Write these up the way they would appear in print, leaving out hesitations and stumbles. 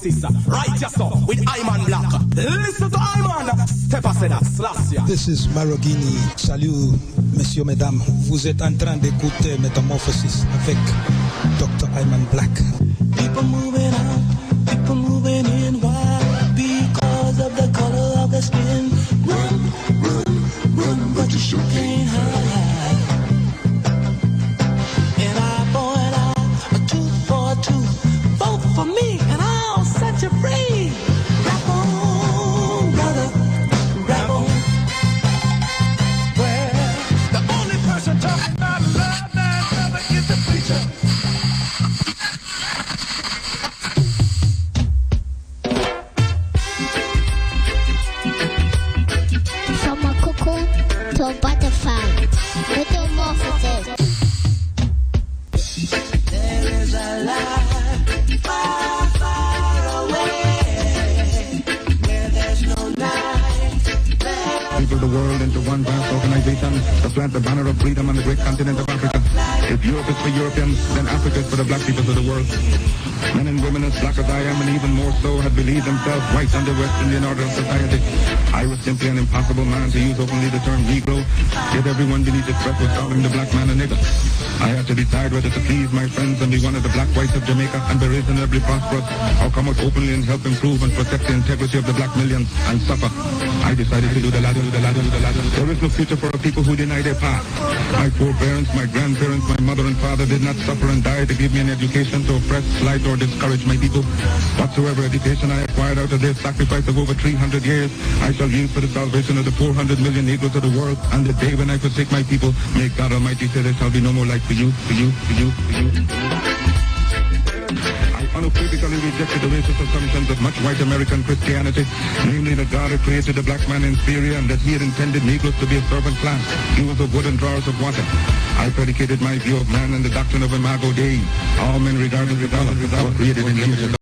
Right yourself with Iman Blak. Listen to Iman. Step aside, slash ya. This is Marogini. Salut, messieurs, mesdames. Vous êtes en train d'écouter Metamorphosis avec Dr. Iman Blak. People moving out, people moving in. Why? Because of the color of the skin. Run, run, run, but you sure can't hide. An eye for an eye, a tooth for a tooth. Vote for me and I'll set you free. Rap on, brother, rap on. Well, the only person talking about love now, brother, is the preacher. From a cocoon to a butterfly, metamorphosis. There is a light far, far away, where there's no night. People the world into one vast organization to plant the banner of freedom on the great continent of Africa. If Europe is for Europeans, then Africa is for the black people of the world. Men and women as black as I am, and even more so, had believed themselves white under West Indian order of society. I was simply an impossible man to use openly the term Negro, yet everyone beneath his breath was calling the black man a nigger. I had to decide whether to please my friends and be one of the black whites of Jamaica and be reasonably prosperous, or come out openly and help improve and protect the integrity of the black millions and suffer. I decided to do the latter. There is no future for a people who deny their past. My foreparents, my grandparents, my mother and father did not suffer and die to give me an education to oppress, slight, or discourage my people. Whatsoever education I acquired out of their sacrifice of over 300 years, I shall use for the salvation of the 400 million Negroes of the world. And the day when I forsake my people, may God Almighty say there shall be no more life for you. I unequivocally rejected the racist assumptions of much white American Christianity, namely that God had created the black man inferior and that he had intended Negroes to be a servant class, users of wood and drawers of water. I predicated my view of man and the doctrine of Imago Dei. All men regardless of color were created in the image of God.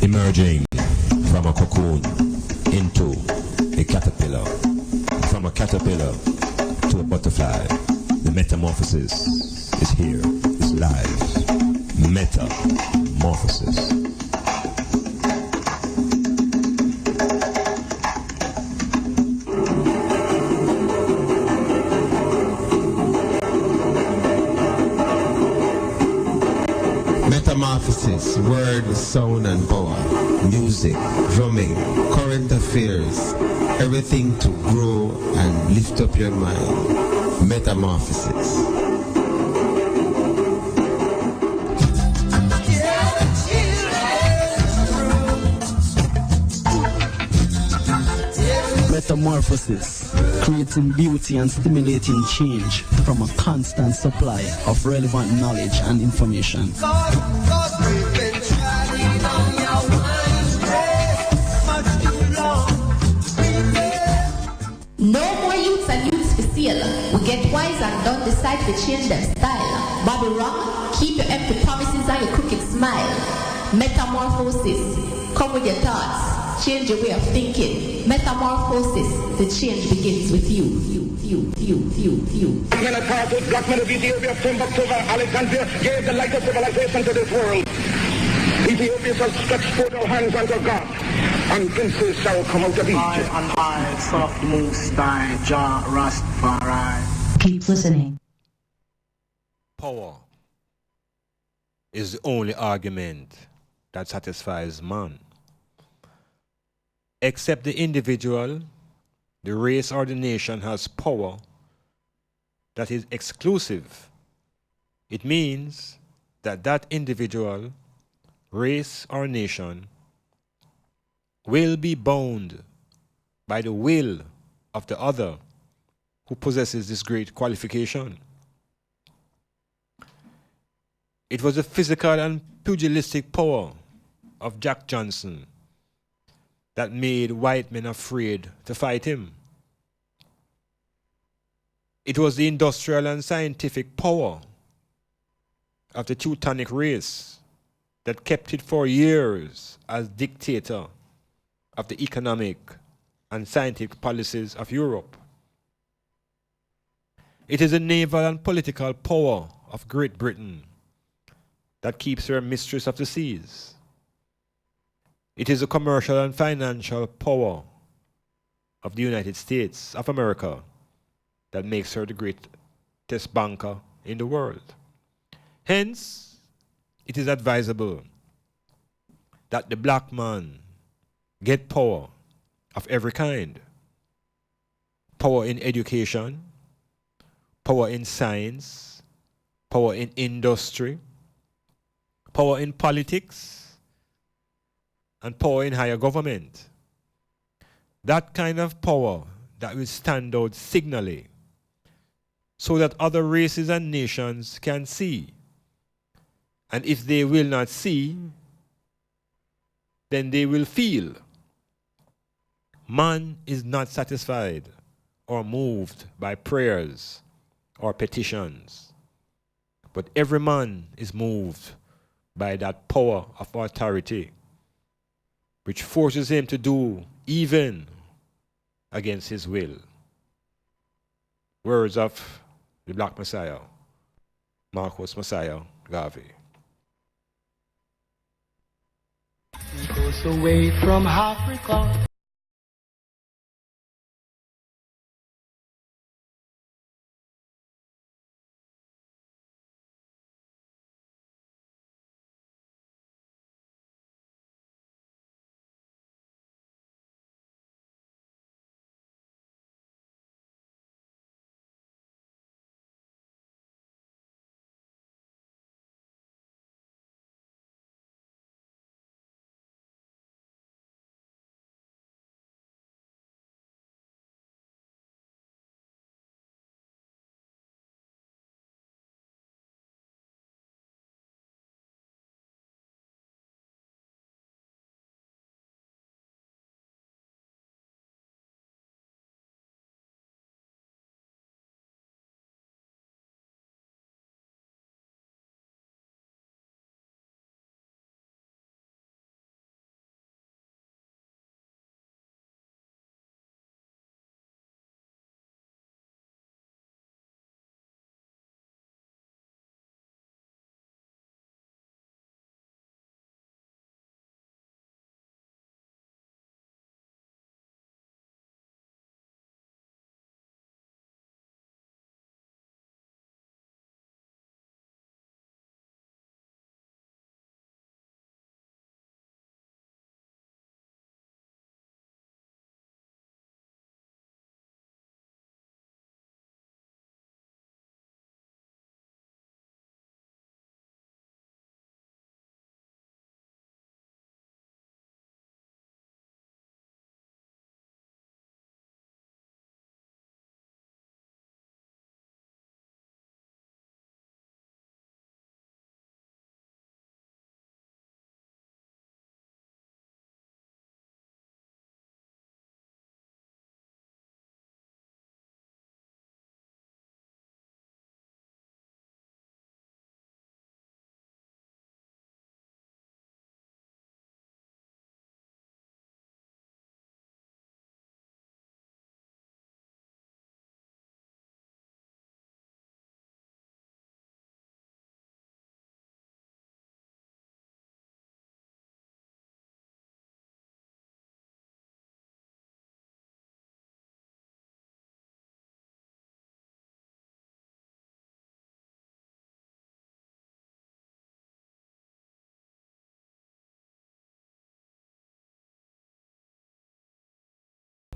emerging from a cocoon into a caterpillar, from a caterpillar to a butterfly. The metamorphosis is here, it's live. Metamorphosis. Metamorphosis, word, sound and power, music, drumming, current affairs, everything to grow and lift up your mind. Metamorphosis. Metamorphosis, creating beauty and stimulating change from a constant supply of relevant knowledge and information. No more youths and youths for sale. We get wise and don't decide to change their style. Bobby wrong, keep your empty promises and your crooked smile. Metamorphosis, come with your thoughts, change your way of thinking. Metamorphosis, the change begins with you. Men of Tarsus, BLAKMAN of Ethiopia, Timbuktu, Alexandria, gave the light of civilization to this world. Ethiopia shall stretch forth our hands unto God, and princes shall come out of Egypt. I, son of the Most High, Jah Rastafari. Keep listening. Power is the only argument that satisfies man. Except the individual, the race or the nation has power that is exclusive. It means that that individual, race or nation will be bound by the will of the other who possesses this great qualification. It was the physical and pugilistic power of Jack Johnson that made white men afraid to fight him. It was the industrial and scientific power of the Teutonic race that kept it for years as dictator of the economic and scientific policies of Europe. It is the naval and political power of Great Britain that keeps her mistress of the seas. It is the commercial and financial power of the United States of America that makes her the greatest banker in the world. Hence, it is advisable that the black man get power of every kind. Power in education, power in science, power in industry, power in politics, and power in higher government. That kind of power that will stand out signally so that other races and nations can see. And if they will not see, then they will feel. Man is not satisfied or moved by prayers or petitions, but every man is moved by that power of authority, which forces him to do even against his will. Words of the Black Messiah, Marcos Messiah Garvey. Goes away from Africa.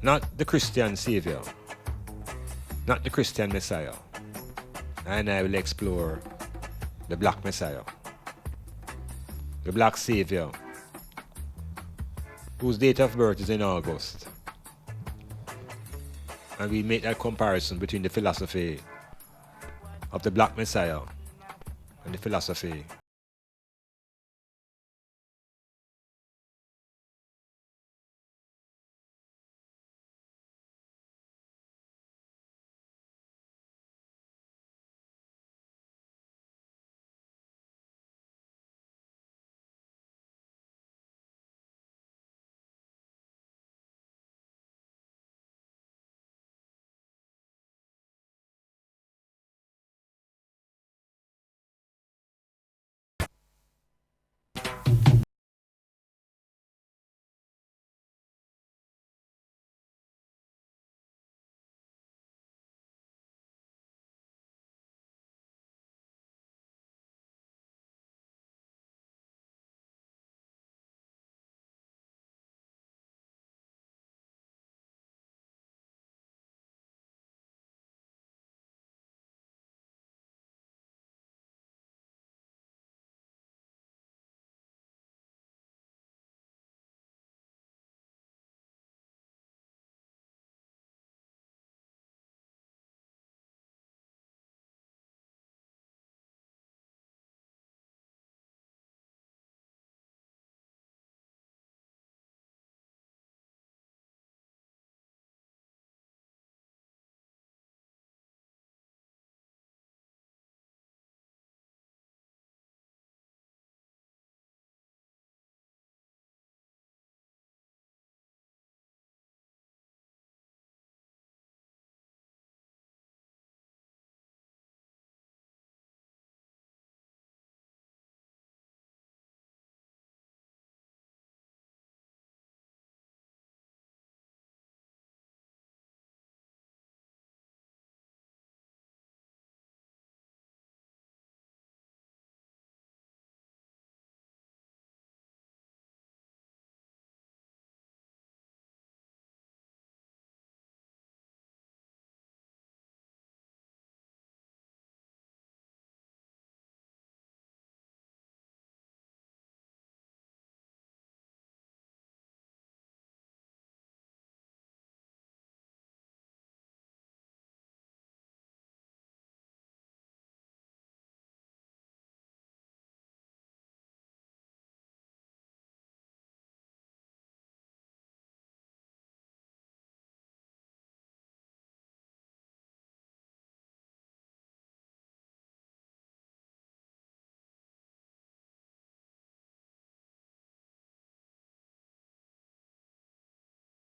Not the Christian Savior, not the Christian Messiah. And I will explore the Black Messiah, the Black Savior, whose date of birth is in August. And we make that comparison between the philosophy of the Black Messiah and the philosophy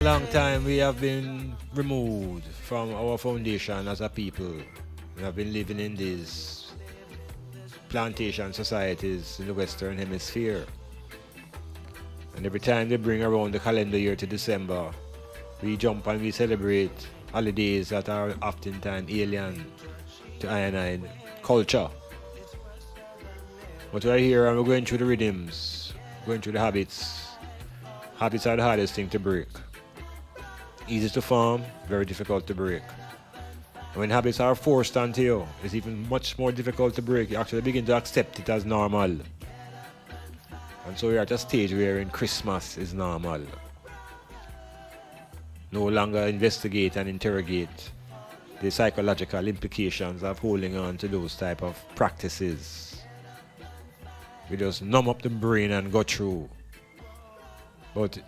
long time we have been removed from our foundation as a people. We have been living in these plantation societies in the Western Hemisphere. And every time they bring around the calendar year to December, we jump and we celebrate holidays that are oftentimes alien to I culture. But we're here and we're going through the rhythms, going through the habits. Habits are the hardest thing to break. Easy to form, very difficult to break. And when habits are forced onto you, it's even much more difficult to break. You actually begin to accept it as normal. And so we're at a stage wherein Christmas is normal. No longer investigate and interrogate the psychological implications of holding on to those type of practices. We just numb up the brain and go through. But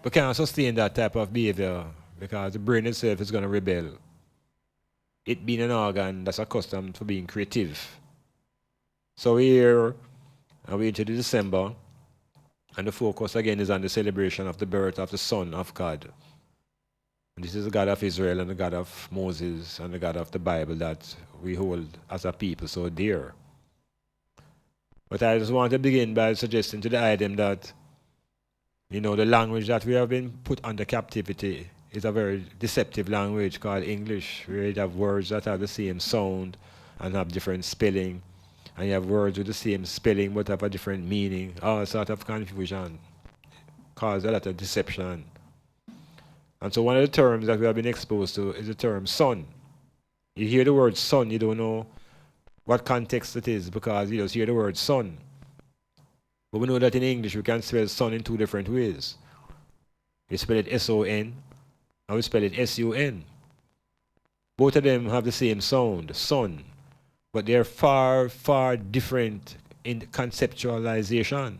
we can't sustain that type of behavior because the brain itself is going to rebel. It being an organ that's accustomed to being creative. So we're here and we're into December, and the focus again is on the celebration of the birth of the Son of God. And this is the God of Israel and the God of Moses and the God of the Bible that we hold as a people so dear. But I just want to begin by suggesting to the item that, you know, the language that we have been put under captivity is a very deceptive language called English, where you have words that have the same sound and have different spelling, and you have words with the same spelling but have a different meaning. All sort of confusion causes a lot of deception. And so one of the terms that we have been exposed to is the term son. You hear the word son, you don't know what context it is because you just hear the word son. But we know that in English we can spell son in two different ways. We spell it S-O-N and we spell it S-U-N. Both of them have the same sound, son, but they're far, far different in conceptualization.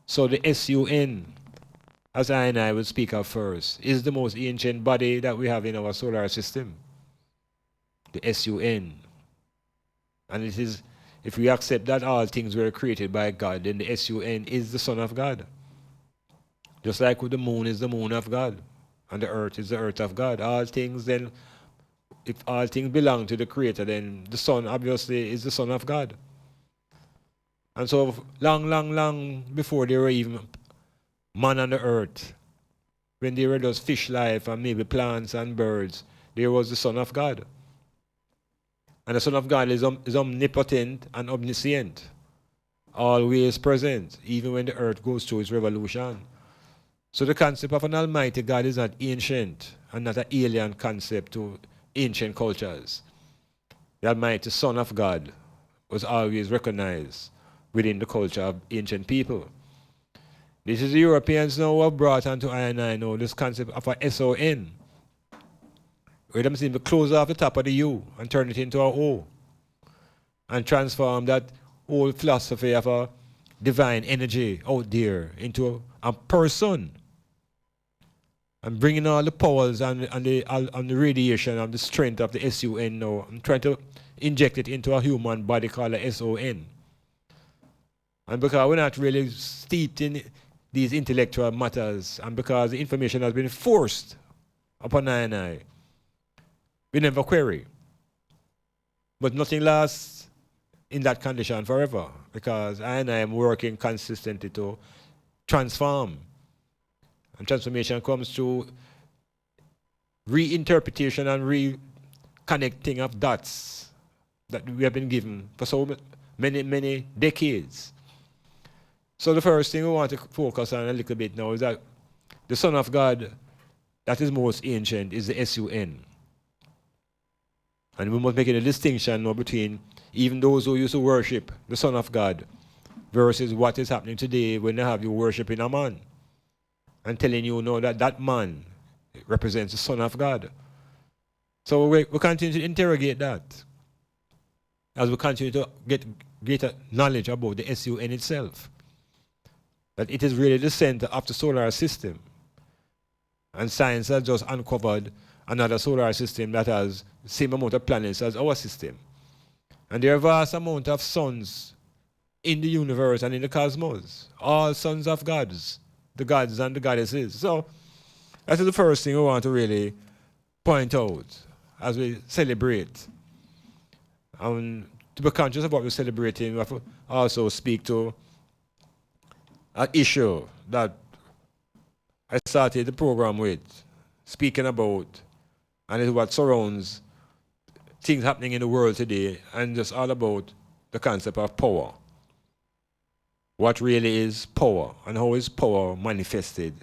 So the S-U-N, as I and I will speak of first, is the most ancient body that we have in our solar system. The S-U-N. And it is, if we accept that all things were created by God, then the S-U-N is the Son of God. Just like with the moon is the moon of God, and the earth is the earth of God. All things then, if all things belong to the Creator, then the Son obviously is the Son of God. And so long, long, long before there were even man on the earth, when there were those fish life and maybe plants and birds, there was the Son of God. And the Son of God is omnipotent and omniscient, always present, even when the earth goes through its revolution. So the concept of an almighty God is not ancient and not an alien concept to ancient cultures. The almighty Son of God was always recognized within the culture of ancient people. This is the Europeans now who have brought onto I and I know this concept of a S-O-N, where them seem to close off the top of the U and turn it into a O and transform that old philosophy of a divine energy out there into a person and bringing all the powers and the radiation and the strength of the S-U-N now and trying to inject it into a human body called a S-O-N. And because we're not really steeped in these intellectual matters and because the information has been forced upon I and I, we never query. But nothing lasts in that condition forever because I and I am working consistently to transform. And transformation comes through reinterpretation and reconnecting of dots that we have been given for so many, many decades. So the first thing we want to focus on a little bit now is that the Son of God that is most ancient is the S-U-N. And we must make a distinction now between even those who used to worship the Son of God versus what is happening today when they have you worshiping a man and telling you now that that man represents the Son of God. So we continue to interrogate that as we continue to get greater knowledge about the S-U-N itself. That it is really the center of the solar system. And science has just uncovered another solar system that has the same amount of planets as our system. And there are vast amount of suns in the universe and in the cosmos. All sons of gods, the gods and the goddesses. So that is the first thing we want to really point out as we celebrate. And to be conscious of what we're celebrating, we have to also speak to an issue that I started the program with, speaking about, and it's what surrounds things happening in the world today, and just all about the concept of power. What really is power, and how is power manifested,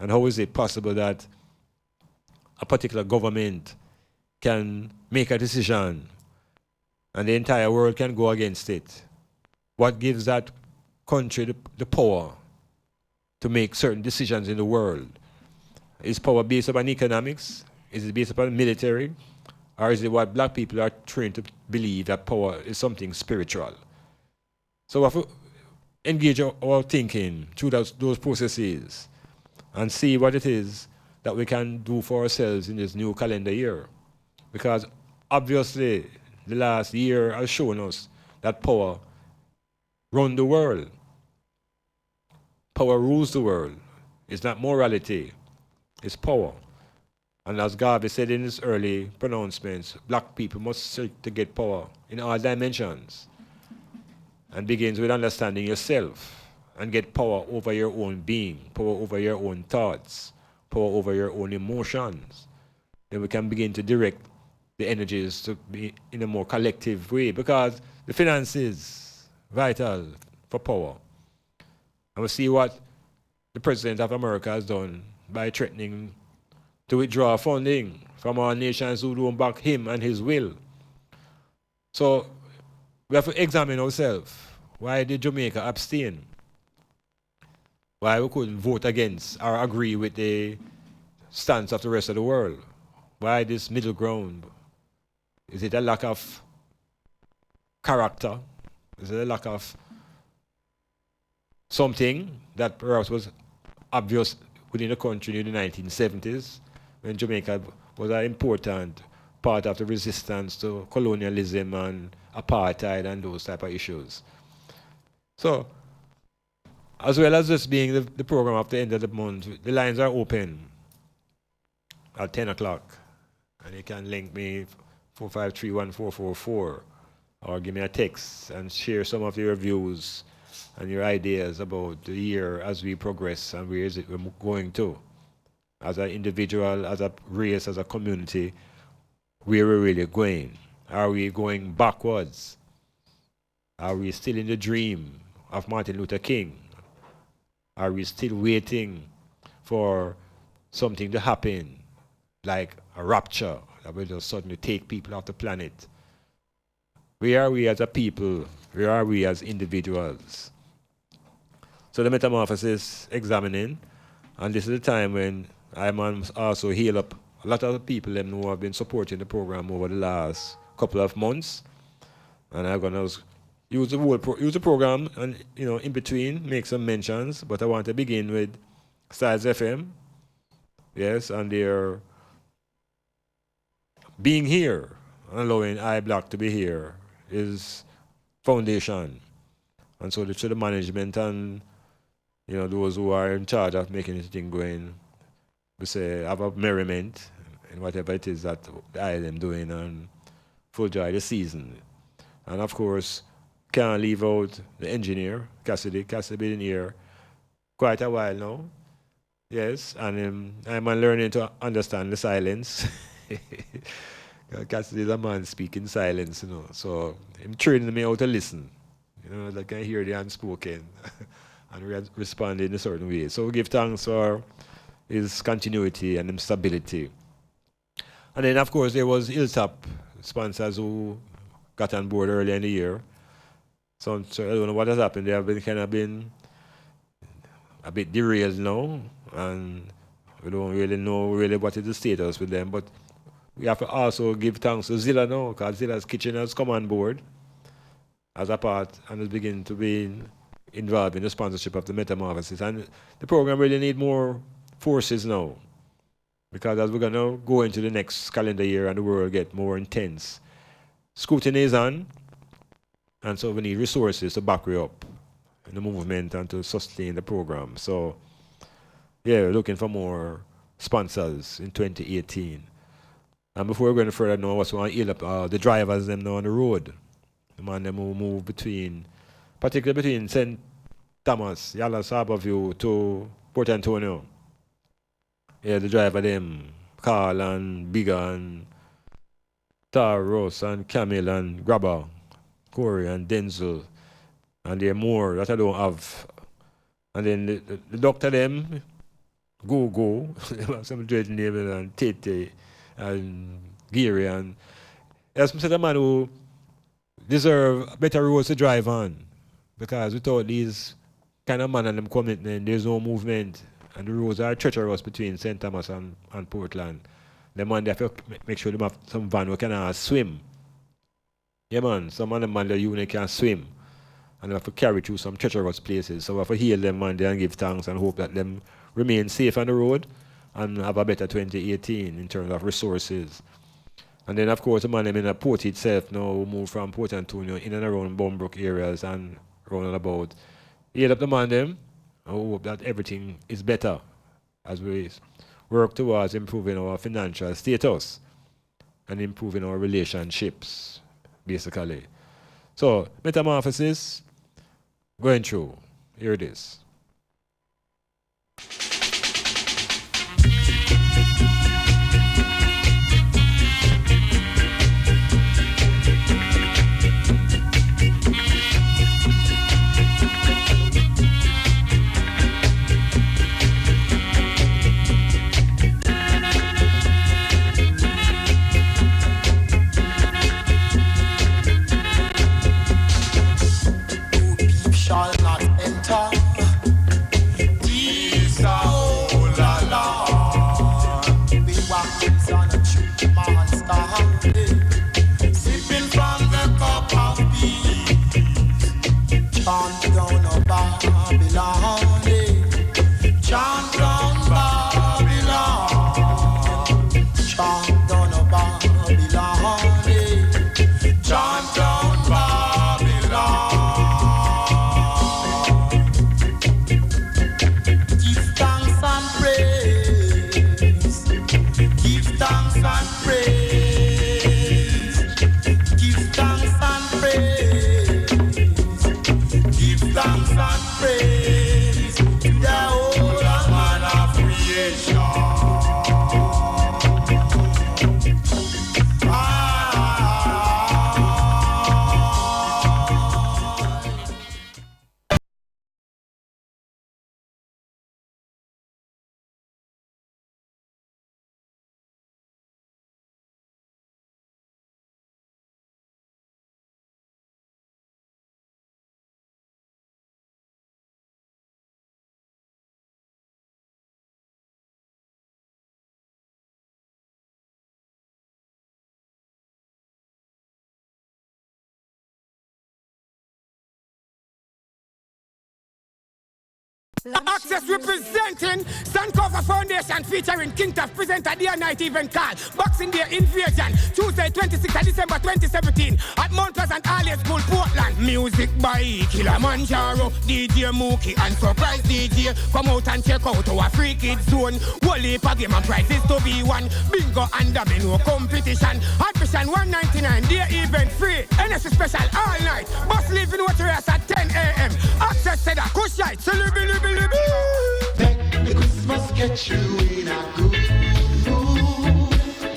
and how is it possible that a particular government can make a decision and the entire world can go against it? What gives that country the power to make certain decisions in the world? Is power based upon economics? Is it based upon military? Or is it what black people are trained to believe that power is something spiritual? So we have to engage our thinking through those processes and see what it is that we can do for ourselves in this new calendar year. Because obviously the last year has shown us that power runs the world. Power rules the world. It's not morality, it's power. And as Garvey said in his early pronouncements, black people must seek to get power in all dimensions. And begins with understanding yourself and get power over your own being, power over your own thoughts, power over your own emotions. Then we can begin to direct the energies to be in a more collective way because the finance is vital for power. And we see what the President of America has done by threatening to withdraw funding from our nations who don't back him and his will. So we have to examine ourselves. Why did Jamaica abstain? Why we couldn't vote against or agree with the stance of the rest of the world? Why this middle ground? Is it a lack of character? Is it a lack of something that perhaps was obvious within the country in the 1970s when Jamaica was an important part of the resistance to colonialism and apartheid and those type of issues? So, as well as this being the program at the end of the month, the lines are open at 10 o'clock. And you can link me 4531444 or give me a text and share some of your views and your ideas about the year as we progress and where is it we're going to. As an individual, as a race, as a community, where we're really going. Are we going backwards? Are we still in the dream of Martin Luther King? Are we still waiting for something to happen, like a rapture that will just suddenly take people off the planet? Where are we as a people? Where are we as individuals? So the metamorphosis examining, and this is the time when Iman also heal up a lot of the people who have been supporting the program over the last couple of months, and I'm gonna use the program and in between make some mentions, but I want to begin with Styles FM, yes, and their being here, allowing I Black to be here is foundation, and so to the management and those who are in charge of making this thing going, we say have a merriment in whatever it is that I am doing and full joy the season, and of course. Can't leave out the engineer, Cassidy. Cassidy been here quite a while now. Yes, and I'm learning to understand the silence. Cassidy is a man speaking silence, so I'm training me how to listen. Like I hear the unspoken and respond in a certain way. So we give thanks for his continuity and his stability. And then of course there was Hilltop sponsors who got on board earlier in the year. So I don't know what has happened. They have been a bit derailed now, and we don't really know what is the status with them. But we have to also give thanks to Zilla now, because Zilla's Kitchen has come on board as a part and is beginning to be involved in the sponsorship of the Metamorphosis. And the program really needs more forces now, because as we're going to go into the next calendar year and the world get more intense, scrutiny is on. And so we need resources to back you up in the movement and to sustain the program. So, yeah, we're looking for more sponsors in 2018. And before we're going further now, I also want to heal up the drivers them now on the road. The man them who move particularly between St. Thomas, Yallas, Harborview to Port Antonio. Yeah, the driver them, Carl and Bigger and Tar, Ross and Camille and Grabber. Corey and Denzel, and there are more that I don't have. And then the doctor them, go, some dread name and Tete and Geary, and that's a man who deserve better roads to drive on, because without these kind of man and them commitment, there's no movement, and the roads are treacherous between St. Thomas and Portland. The man they have to make sure they have some van who can swim. Yeah, man, some of them man the unit can swim, and they have to carry through some treacherous places. So we have to heal them man there and give thanks and hope that them remain safe on the road and have a better 2018 in terms of resources. And then of course the man them in the port itself now move from Port Antonio in and around Bombrook areas and round and about. Heal up the man them and hope that everything is better as we work towards improving our financial status and improving our relationships. Basically. So, Metamorphosis, going through. Here it is. enter. These are all along. We walk this on a true monster. Sipping from the cup of peace. Chant down a Babylon. Chant down Babylon. Chant down a Babylon. Chant down Babylon. Give thanks and praise. Give thanks and praise. Give thanks and praise. Give thanks and praise to the whole man of creation. Access representing Suncover Foundation featuring King Tuff presenter day and night event called Boxing Day Invasion Tuesday 26th of December 2017 at Mount Pleasant Alley School, Portland. Music by Kilimanjaro, DJ Mookie and surprise DJ. Come out and check out our free kids zone. Whole heap of game and prizes to be won. Bingo and domino competition. Admission $199, day event free. NSC special all night. Bus leaving water at 10 a.m. Access to the Kushite. Make the Christmas get you in a good mood.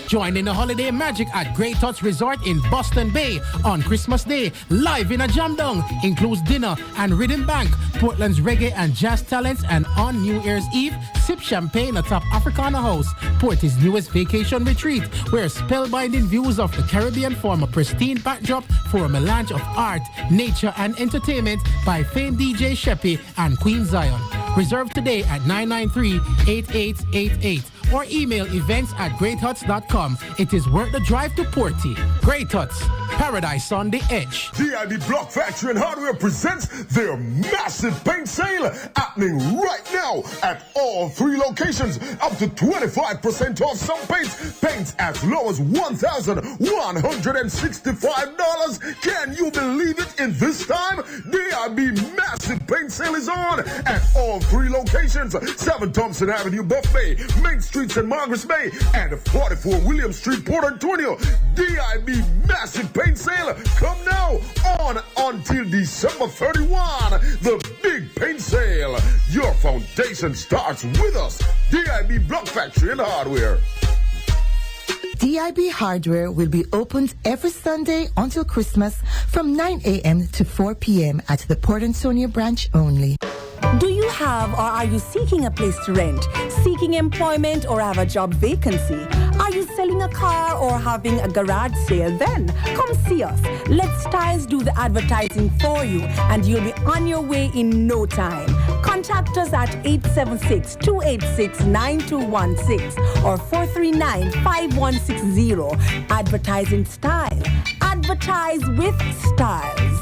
Join in the holiday magic at Great Touch Resort in Boston Bay on Christmas Day. Live in a jam down. Includes dinner and rhythm bank, Portland's reggae and jazz talents, and on New Year's Eve, sip champagne atop Africana House, Porty's newest vacation retreat, where spellbinding views of the Caribbean form a pristine backdrop for a melange of art, nature, and entertainment by famed DJ Sheppy and Queen Zion. Reserve today at 993-8888 or email events@greathuts.com. It is worth the drive to Porty. Great Huts, paradise on the edge. DIB Block Factory and Hardware presents their massive paint sale happening right now at all 3 locations. Up to 25% off some paints. Paints as low as $1,165. Can you believe it? In this time, DIB massive paint sale is on at all 3 locations. 7 Thompson Avenue, Buff Bay, Main Street, St. Margaret's Bay, and 44 William Street, Port Antonio. DIB massive paint sale. Come now on until December 31. The big paint sale. Your foundation starts with us. DIB Block Factory and Hardware. DIB Hardware will be opened every Sunday until Christmas from 9 a.m. to 4 p.m. at the Port Antonio branch only. Do you have or are you seeking a place to rent, seeking employment or have a job vacancy? Are you selling a car or having a garage sale? Then come see us. Let Styles do the advertising for you and you'll be on your way in no time. Contact us at 876-286-9216 or 439-5160. Advertising Style. Advertise with Styles.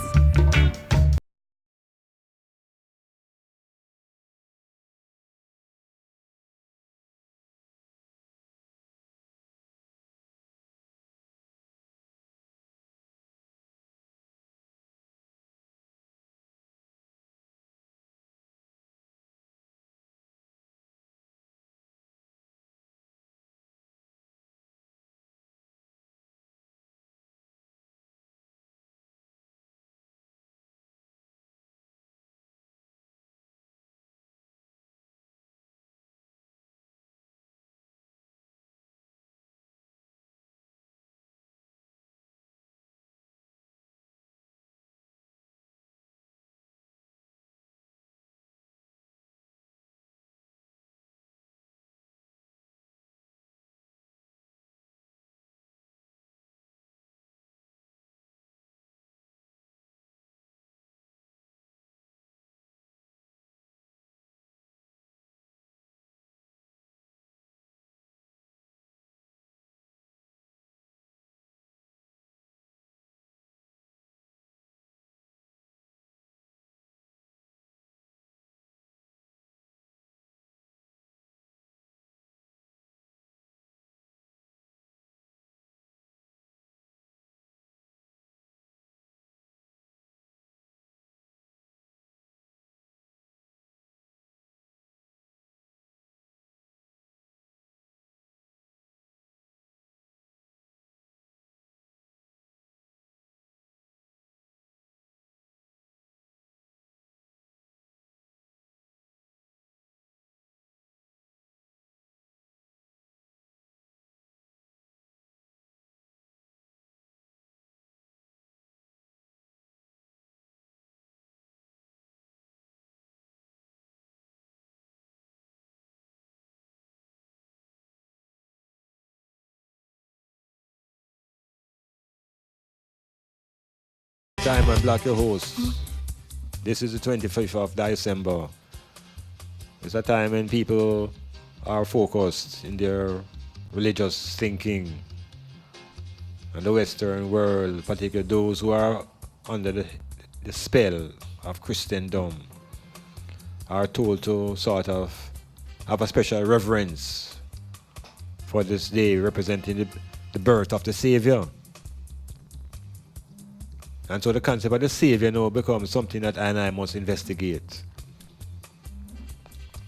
Iman Blak, your host. This is the 25th of December. It's a time when people are focused in their religious thinking. And the Western world, particularly those who are under the spell of Christendom, are told to sort of have a special reverence for this day representing the birth of the Savior. And so the concept of the Savior now becomes something that I must investigate.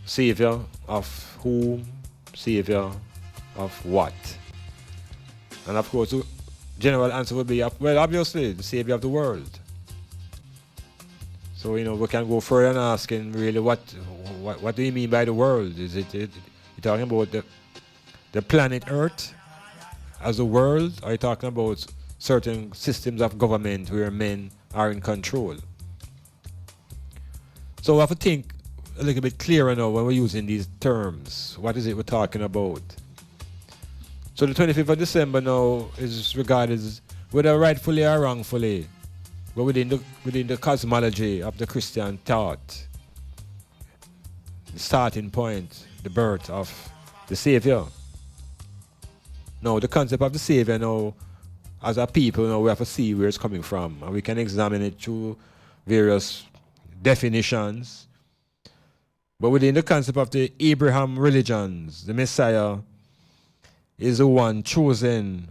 Savior of whom? Savior of what? And of course, the general answer would be, well, obviously, the Savior of the world. So, we can go further and asking really what do you mean by the world? Is it you're talking about the planet Earth as a world? Or are you talking about certain systems of government where men are in control? So we have to think a little bit clearer now when we're using these terms. What is it we're talking about? So the 25th of December now is regarded as, whether rightfully or wrongfully, but within the cosmology of the Christian thought, the starting point, the birth of the Savior. Now, the concept of the Savior now, as a people, now we have to see where it's coming from, and we can examine it through various definitions. But within the concept of the Abraham religions, the Messiah is the one chosen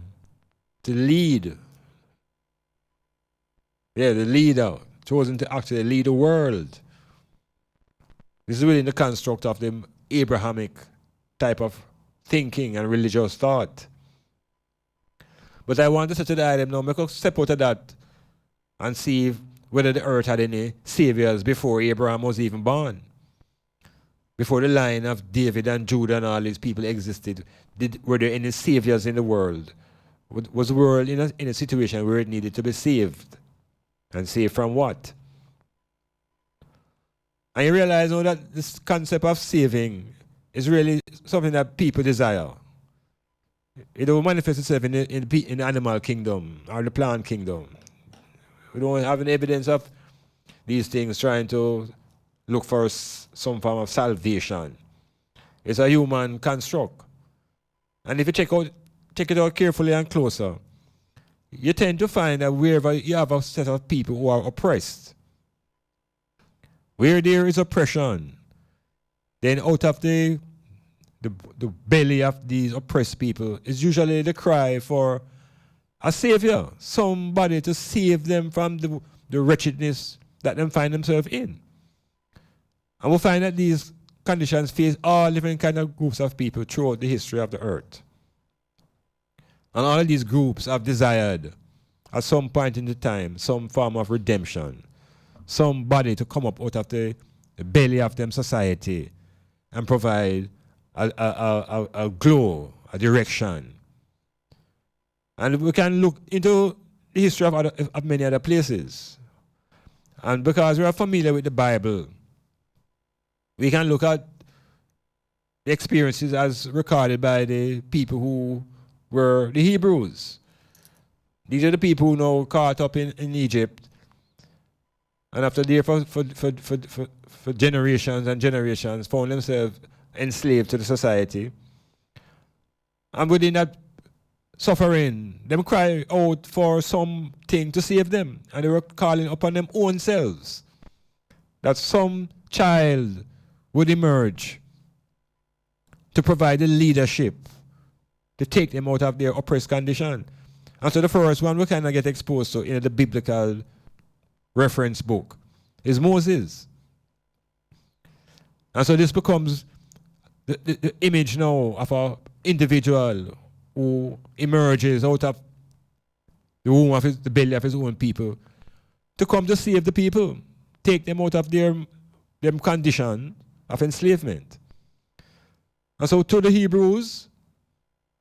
to lead. Yeah, the leader, chosen to actually lead the world. This is within the construct of the Abrahamic type of thinking and religious thought. But I want to say to the item now, make a step out of that and see whether the earth had any saviors before Abraham was even born. Before the line of David and Judah and all these people existed, were there any saviors in the world? Was the world in a situation where it needed to be saved? And saved from what? And you realize now that this concept of saving is really something that people desire. It will manifest itself in the animal kingdom or the plant kingdom. We don't have any evidence of these things trying to look for some form of salvation. It's a human construct. And if you check it out carefully and closer, you tend to find that wherever you have a set of people who are oppressed, where there is oppression, then out of the belly of these oppressed people is usually the cry for a savior, somebody to save them from the wretchedness that they find themselves in. And we'll find that these conditions face all different kind of groups of people throughout the history of the earth. And all of these groups have desired, at some point in the time, some form of redemption, somebody to come up out of the belly of them society and provide a glow, a direction. And we can look into the history of many other places. And because we are familiar with the Bible, we can look at the experiences as recorded by the people who were the Hebrews. These are the people who now caught up in Egypt. And after there for generations and generations found themselves enslaved to the society. And within that suffering, them cry out for something to save them. And they were calling upon them own selves. That some child would emerge to provide the leadership to take them out of their oppressed condition. And so the first one we kind of get exposed to in the biblical reference book is Moses. And so this becomes the image now of an individual who emerges out of the womb of the belly of his own people to come to save the people, take them out of their condition of enslavement. And so to the Hebrews,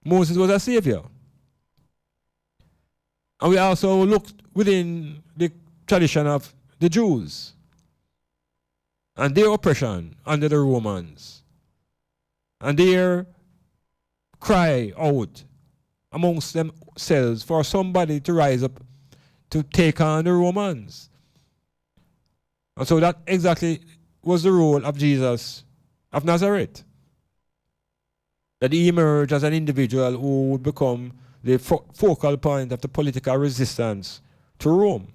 Moses was a savior. And we also look within the tradition of the Jews and their oppression under the Romans and their cry out amongst themselves for somebody to rise up to take on the Romans. And so that exactly was the role of Jesus of Nazareth. That he emerged as an individual who would become the focal point of the political resistance to Rome.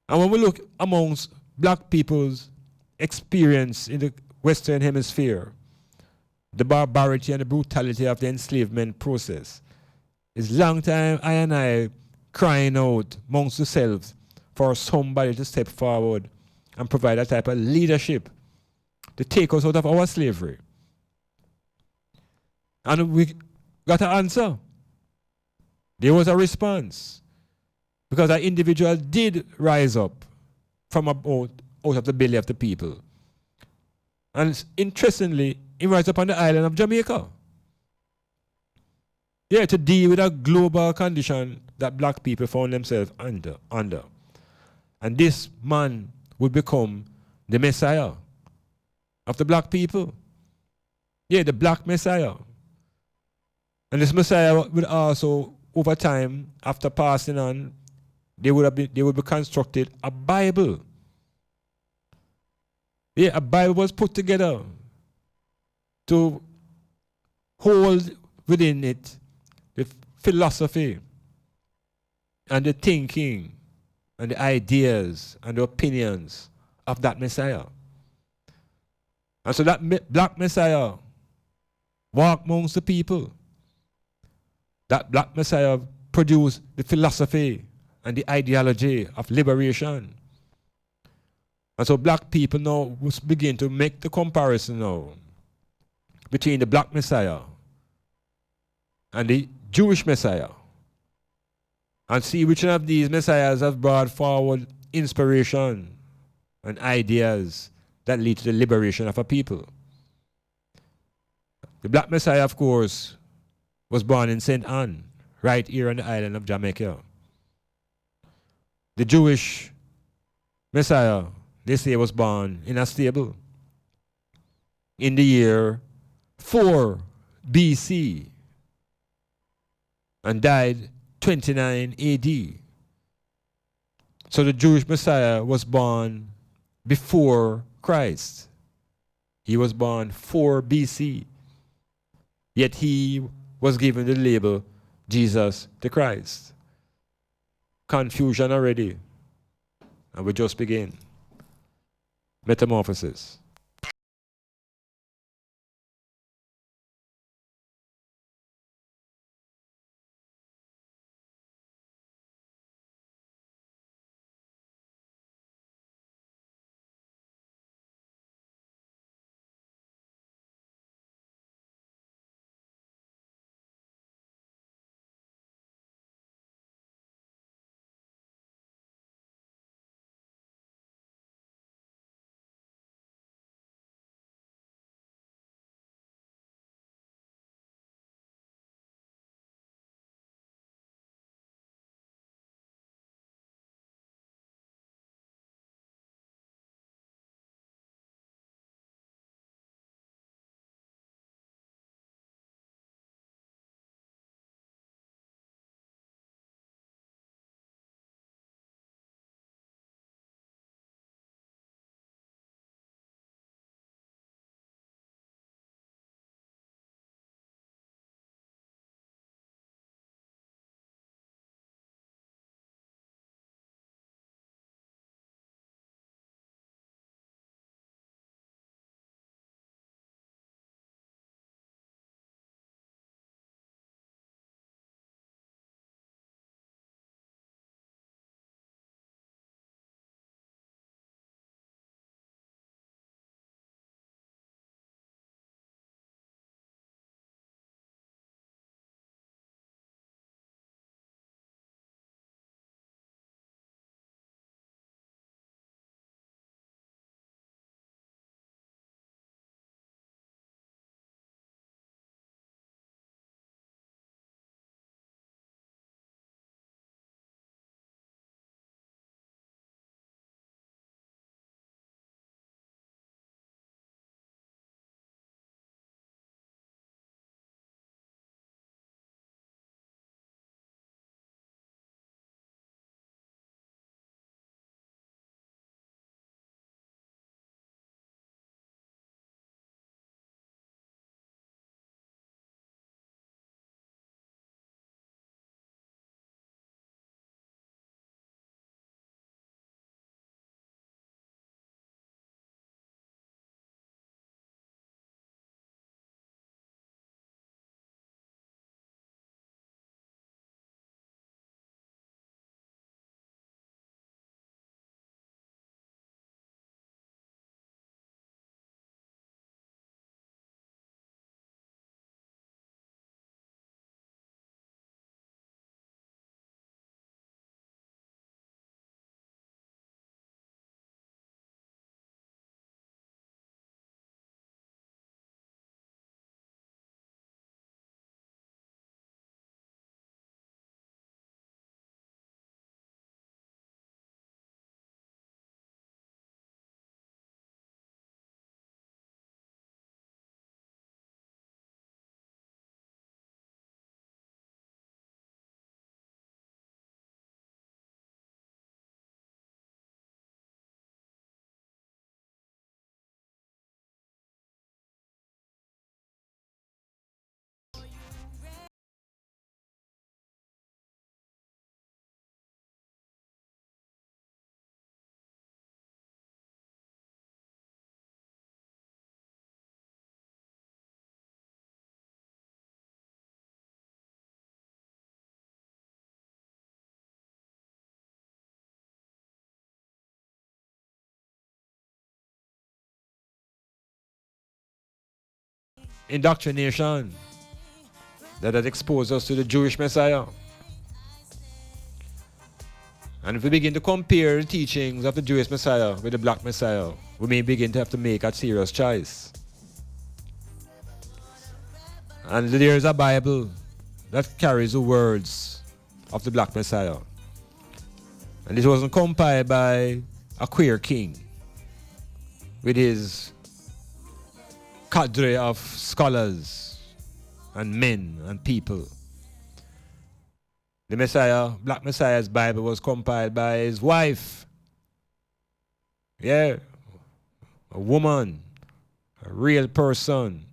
And when we look amongst black people's experience in the Western Hemisphere, the barbarity and the brutality of the enslavement process, it's long time I and I crying out amongst ourselves for somebody to step forward and provide a type of leadership to take us out of our slavery. And we got an answer. There was a response. Because that individual did rise up from out of the belly of the people. And interestingly, he rise up on the island of Jamaica. Yeah, to deal with a global condition that black people found themselves under. And this man would become the Messiah of the black people. Yeah, the black Messiah. And this Messiah would also, over time, after passing on, they would be constructed a Bible. Yeah, a Bible was put together to hold within it the philosophy and the thinking and the ideas and the opinions of that Messiah. And so that black Messiah walked amongst the people. That black Messiah produced the philosophy and the ideology of liberation. And so black people now must begin to make the comparison now between the black Messiah and the Jewish Messiah, and see which one of these messiahs has brought forward inspiration and ideas that lead to the liberation of a people. The black Messiah, of course, was born in St. Anne, right here on the island of Jamaica. The Jewish Messiah, they say, was born in a stable in the year 4 BC and died 29 AD. So the Jewish Messiah was born before Christ. He was born 4 BC. Yet he was given the label Jesus the Christ. Confusion already. And we just begin. Metamorphosis. indoctrination that had exposed us to the Jewish Messiah. And if we begin to compare the teachings of the Jewish Messiah with the black Messiah, we may begin to have to make a serious choice. And there is a Bible that carries the words of the black Messiah. And it wasn't compiled by a queer king with his cadre of scholars and men and people. The Messiah, Black Messiah's Bible, was compiled by his wife. Yeah, a woman, a real person.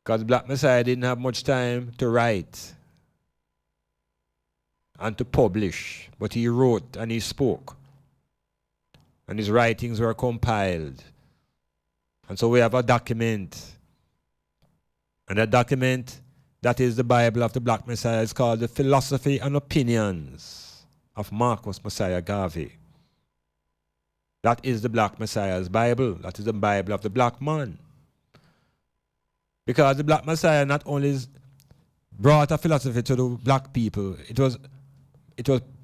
Because Black Messiah didn't have much time to write and to publish, but he wrote and he spoke. And his writings were compiled. And so we have a document. And that document, that is the Bible of the Black Messiah, is called The Philosophy and Opinions of Marcus Messiah Garvey. That is the Black Messiah's Bible. That is the Bible of the black man. Because the Black Messiah not only brought a philosophy to the black people, it was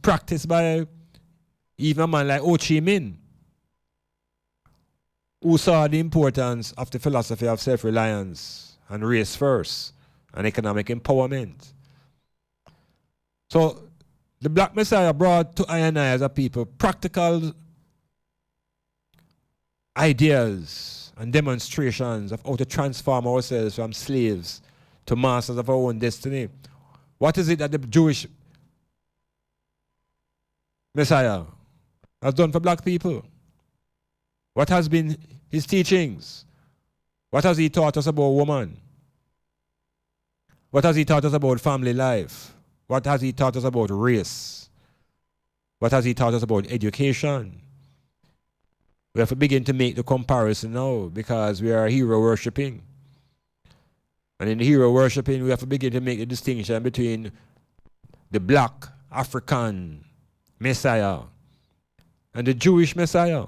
practiced by even a man like Ho Chi Minh, who saw the importance of the philosophy of self-reliance and race first and economic empowerment. So the Black Messiah brought to I and I as a people practical ideas and demonstrations of how to transform ourselves from slaves to masters of our own destiny. What is it that the Jewish Messiah has done for black people? What has been his teachings? What has he taught us about woman? What has he taught us about family life? What has he taught us about race? What has he taught us about education? We have to begin to make the comparison now because we are hero worshipping. And in hero worshipping, we have to begin to make the distinction between the black African Messiah and the Jewish Messiah.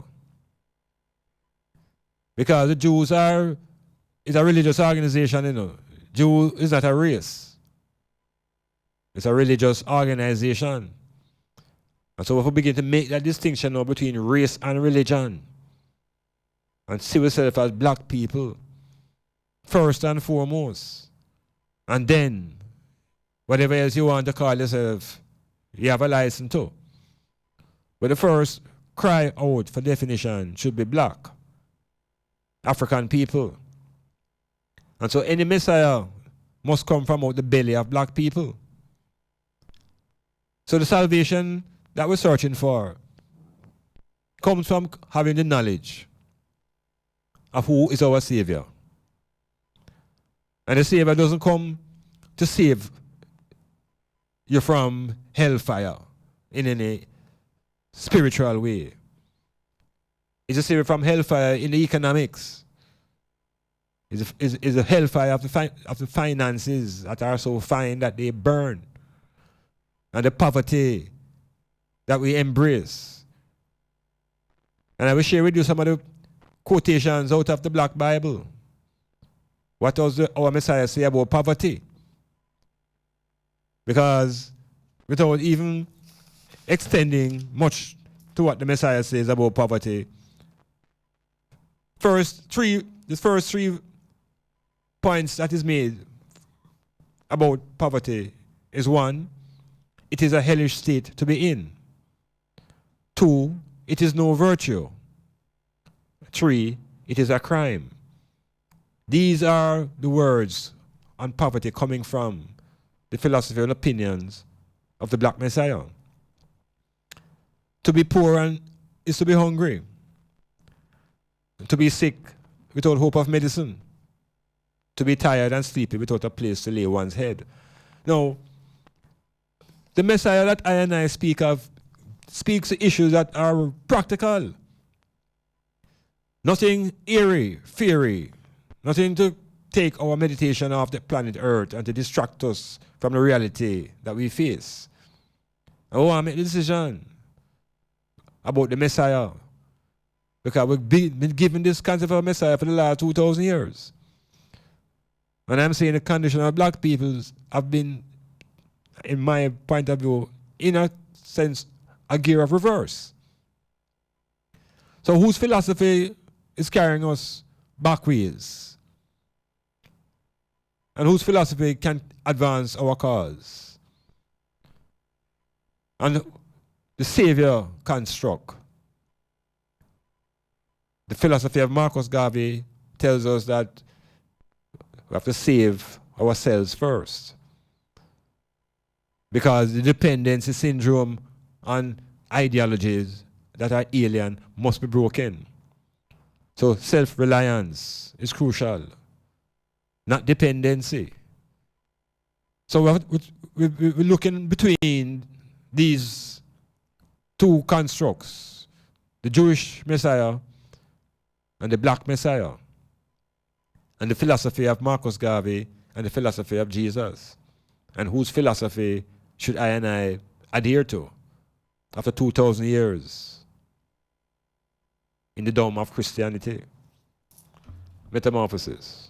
Because the Jews is a religious organization, you know. Jew is not a race. It's a religious organization. And so if we begin to make that distinction now between race and religion and see ourselves as black people, first and foremost, and then whatever else you want to call yourself, you have a license to. But the first cry out for definition should be black, African people. And so any Messiah must come from out the belly of black people. So the salvation that we're searching for comes from having the knowledge of who is our Savior. And the Savior doesn't come to save you from hellfire in any spiritual way. It's a Savior from hellfire in the economics. Is a hellfire of the finances that are so fine that they burn, and the poverty that we embrace. And I will share with you some of the quotations out of the Black Bible. What does our Messiah say about poverty? Because without even extending much to what the Messiah says about poverty, the first three points that is made about poverty is: 1, it is a hellish state to be in. 2, it is no virtue. 3, it is a crime. These are the words on poverty coming from the philosophy and opinions of the Black Messiah. To be poor is to be hungry. To be sick without hope of medicine. To be tired and sleepy without a place to lay one's head. Now, the Messiah that I and I speak of speaks to issues that are practical. Nothing airy, fairy. Nothing to take our meditation off the planet Earth and to distract us from the reality that we face. I want to make the decision about the Messiah, because we've been given this concept of a Messiah for the last 2,000 years. And I'm saying the condition of black people have been, in my point of view, in a sense, a gear of reverse. So whose philosophy is carrying us backwards? And whose philosophy can advance our cause? And the Savior construct. The philosophy of Marcus Garvey tells us that we have to save ourselves first. Because the dependency syndrome on ideologies that are alien must be broken. So self-reliance is crucial, not dependency. So we're looking between these two constructs, the Jewish Messiah and the black Messiah, and the philosophy of Marcus Garvey and the philosophy of Jesus. And whose philosophy should I and I adhere to after 2,000 years in the dome of Christianity? Metamorphosis.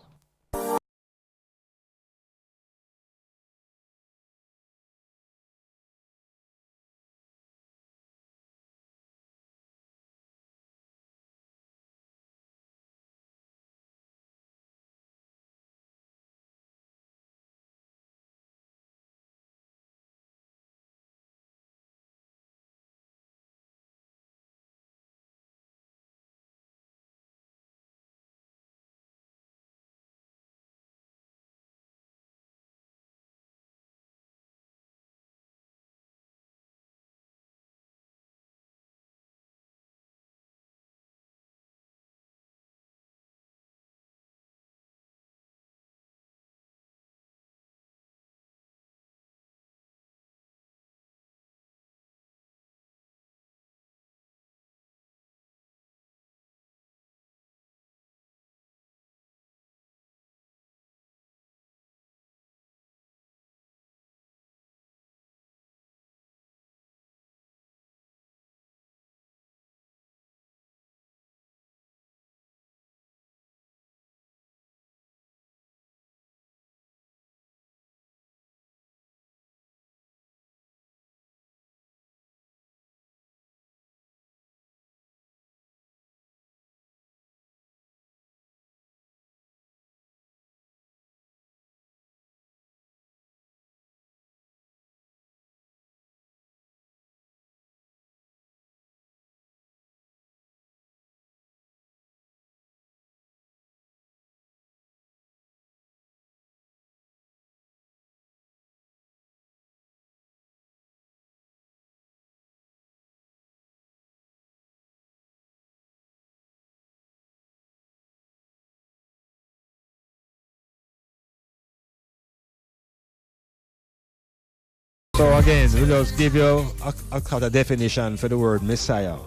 So again, we'll just give you a kind of definition for the word Messiah.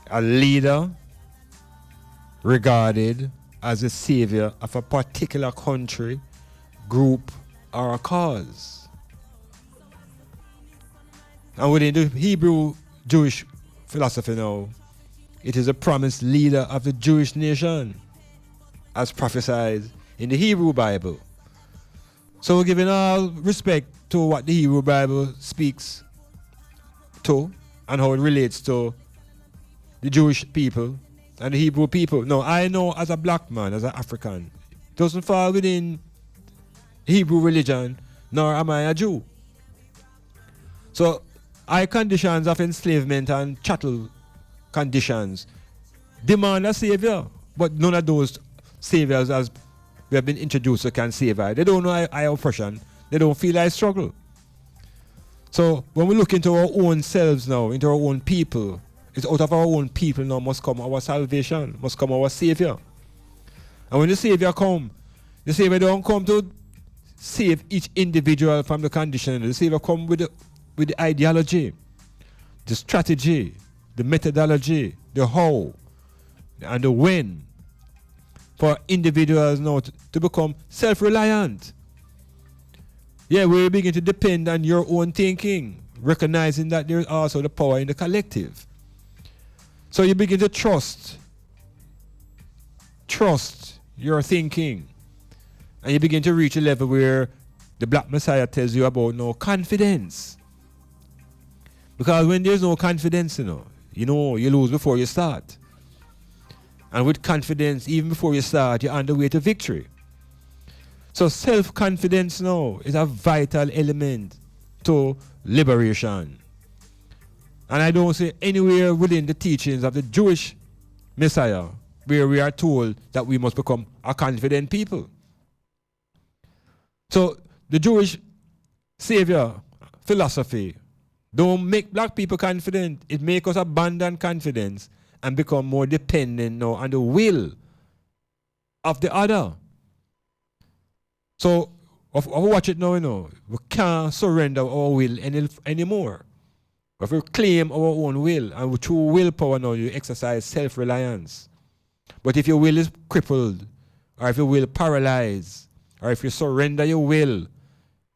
A leader regarded as a savior of a particular country, group, or a cause. And within the Hebrew Jewish philosophy now, it is a promised leader of the Jewish nation, as prophesied in the Hebrew Bible. So we're giving all respect to what the Hebrew Bible speaks to and how it relates to the Jewish people and the Hebrew people. Now, I know as a black man, as an African, it doesn't fall within Hebrew religion, nor am I a Jew. So, our conditions of enslavement and chattel conditions demand a savior, but none of those saviors as we have been introduced to can save I. They don't know I oppression. They don't feel I struggle. So when we look into our own selves now, into our own people, it's out of our own people now must come our salvation, must come our Savior. And when the Savior come, the Savior don't come to save each individual from the condition. The Savior come with the ideology, the strategy, the methodology, the how, and the when for individuals now to become self-reliant. Yeah, we begin to depend on your own thinking, recognizing that there is also the power in the collective. So you begin to trust your thinking, And you begin to reach a level where the Black Messiah tells you about no confidence. Because when there's no confidence, you lose before you start. And with confidence, even before you start, you're on the way to victory. So self-confidence now is a vital element to liberation. And I don't see anywhere within the teachings of the Jewish Messiah where we are told that we must become a confident people. So the Jewish Savior philosophy don't make black people confident. It makes us abandon confidence and become more dependent now on the will of the other. So, watch it now, we can't surrender our will anymore. If we claim our own will, and through willpower now, you exercise self-reliance. But if your will is crippled, or if your will paralyzed, or if you surrender your will,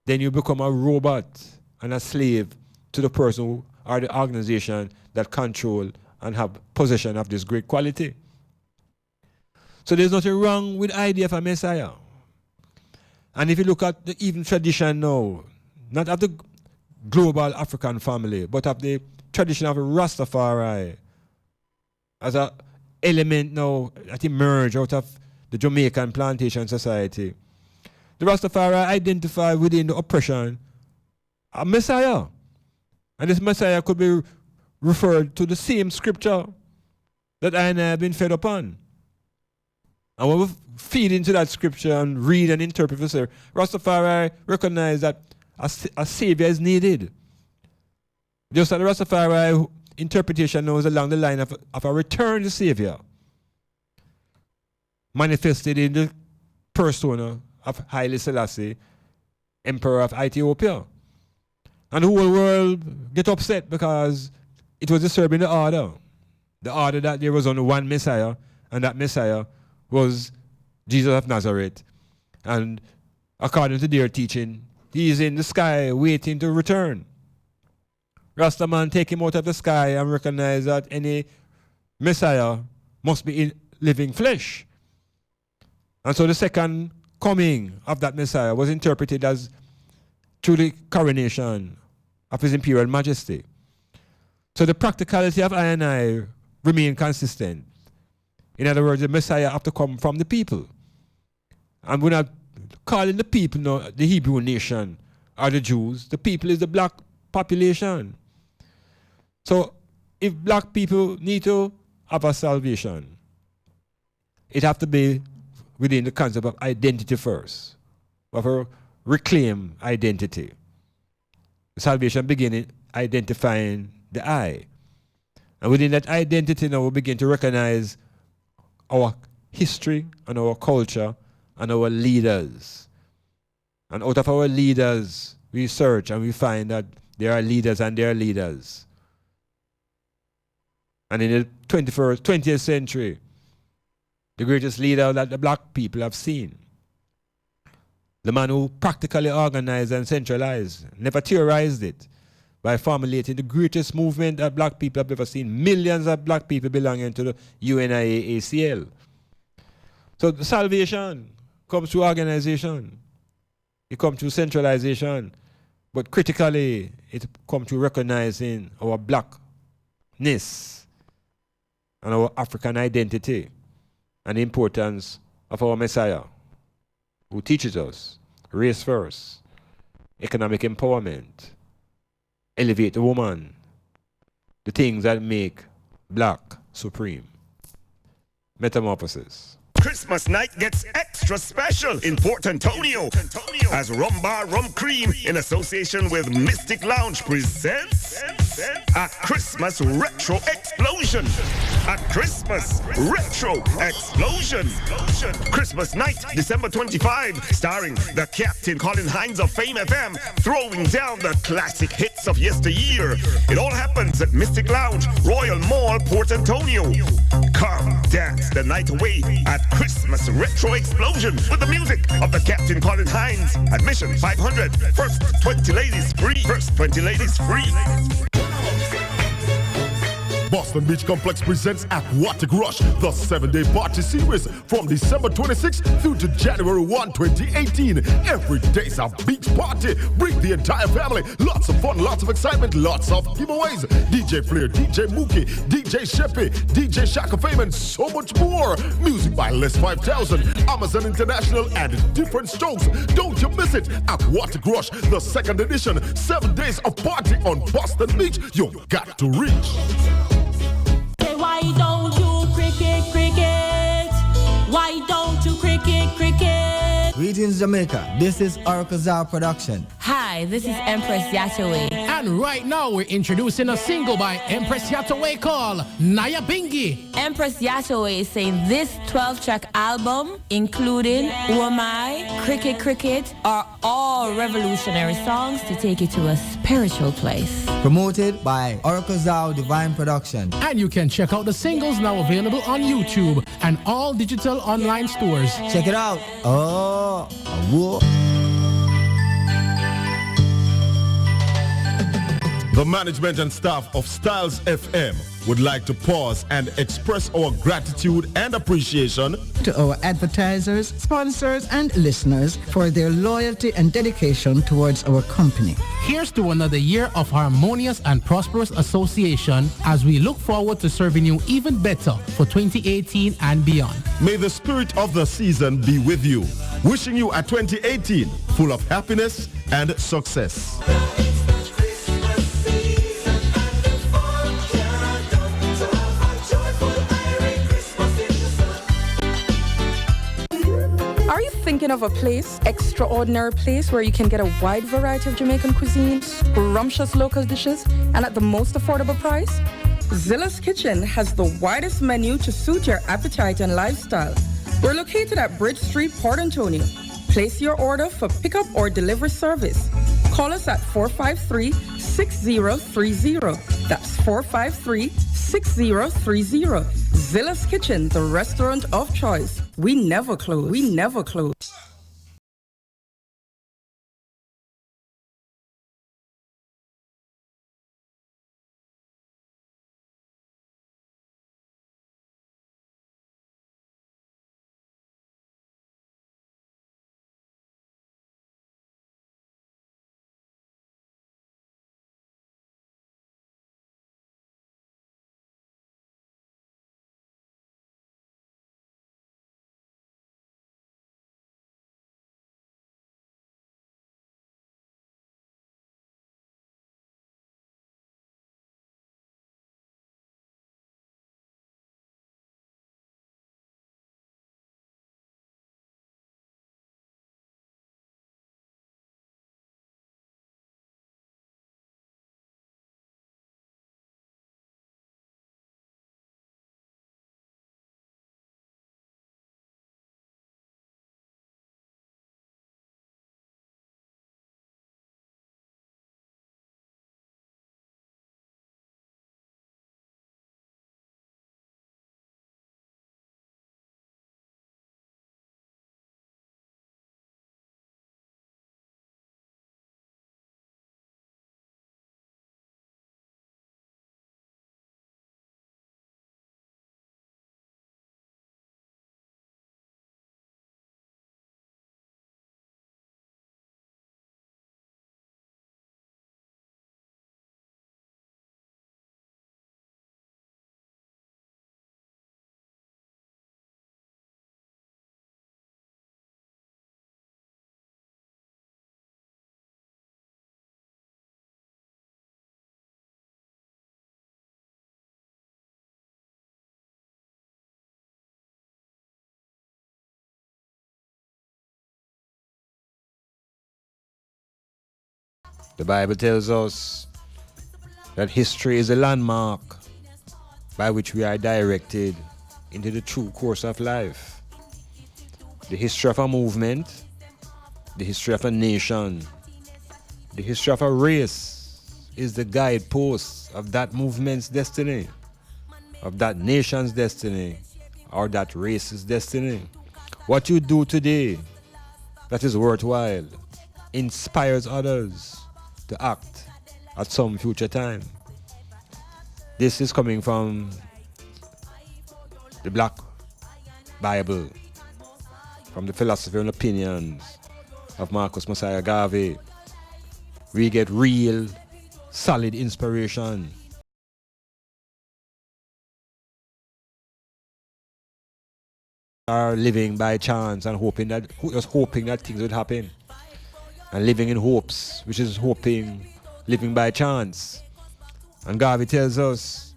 then you become a robot and a slave to the person or the organization that control and have possession of this great quality. So there's nothing wrong with the idea of a Messiah. And if you look at the even tradition now, not of the global African family, but of the tradition of Rastafari as an element now that emerged out of the Jamaican plantation society. The Rastafari identify within the oppression a Messiah. And this Messiah could be referred to the same scripture that I have been fed upon. And when we feed into that scripture and read and interpret it, Rastafari recognize that a savior is needed. Just like the Rastafari interpretation knows along the line of a returned savior, manifested in the persona of Haile Selassie, Emperor of Ethiopia. And the whole world get upset because it was disturbing the order. The order that there was only one Messiah, and that Messiah was Jesus of Nazareth. And according to their teaching, he is in the sky waiting to return. Rastaman take him out of the sky and recognize that any Messiah must be in living flesh. And so the second coming of that Messiah was interpreted as through the coronation of His Imperial Majesty. So the practicality of I remain consistent. In other words, the Messiah have to come from the people. And we're not calling the people the Hebrew nation or the Jews. The people is the black population. So if black people need to have a salvation, it have to be within the concept of identity first, of a reclaim identity. Salvation beginning identifying the I. And within that identity now we begin to recognize our history and our culture and our leaders. And out of our leaders, we search and we find that there are leaders and there are leaders. And in the 20th century, the greatest leader that the black people have seen, the man who practically organized and centralized, never theorized it, by formulating the greatest movement that black people have ever seen. Millions of black people belonging to the UNIA-ACL. So the salvation comes through organization. It comes through centralization. But critically, it comes through recognizing our blackness and our African identity and the importance of our Messiah, who teaches us race first, economic empowerment, elevate the woman, the things that make black supreme. Metamorphosis. Christmas night gets extra special in Port Antonio as Rum Bar Rum Cream in association with Mystic Lounge presents a Christmas Retro Explosion. A Christmas Retro Explosion. Christmas night, December 25, starring the Captain Colin Hines of Fame FM, throwing down the classic hits of yesteryear. It all happens at Mystic Lounge, Royal Mall, Port Antonio. Come dance the night away at Christmas Retro Explosion with the music of the Captain Colin Hines. Admission 500. First 20 ladies free. First 20 ladies free. Boss Boston Beach Complex presents Aquatic Rush, the 7-day party series from December 26th through to January 1, 2018. Every day's a beach party. Bring the entire family. Lots of fun, lots of excitement, lots of giveaways. DJ Flair, DJ Mookie, DJ Sheppy, DJ Shaka Fame, and so much more. Music by Les 5000, Amazon International, and different strokes. Don't you miss it. Aquatic Rush, the 2nd edition. 7 days of party on Boston Beach. You've got to reach. Hey, why don't you cricket? Why don't you cricket? Greetings, Jamaica. This is Oracle Zar Production. Hi, this is Empress Yataway. And right now we're introducing a single by Empress Yataway called Naya Bingi. Empress Yataway is saying this 12-track album, including Who Am I, Cricket, are all revolutionary songs to take you to a spiritual place. Promoted by Oracle Zar Divine Production. And you can check out the singles now available on YouTube and all digital online stores. Check it out. Oh, whoa. The management and staff of Styles FM would like to pause and express our gratitude and appreciation to our advertisers, sponsors, and listeners for their loyalty and dedication towards our company. Here's to another year of harmonious and prosperous association as we look forward to serving you even better for 2018 and beyond. May the spirit of the season be with you. Wishing you a 2018 full of happiness and success. Are you thinking of a place, extraordinary place where you can get a wide variety of Jamaican cuisine, scrumptious local dishes, and at the most affordable price? Zilla's Kitchen has the widest menu to suit your appetite and lifestyle. We're located at Bridge Street, Port Antonio. Place your order for pickup or delivery service. Call us at 453-6030. That's 453-6030. Zilla's Kitchen, the restaurant of choice. We never close. We never close. The Bible tells us that history is a landmark by which we are directed into the true course of life. The history of a movement, the history of a nation, the history of a race is the guidepost of that movement's destiny, of that nation's destiny, or that race's destiny. What you do today that is worthwhile inspires others to act at some future time. This is coming from the Black Bible, from the philosophy and opinions of Marcus Messiah Garvey. We get real, solid inspiration. Are living by chance and hoping that things would happen, and living in hopes, which is living by chance. And Garvey tells us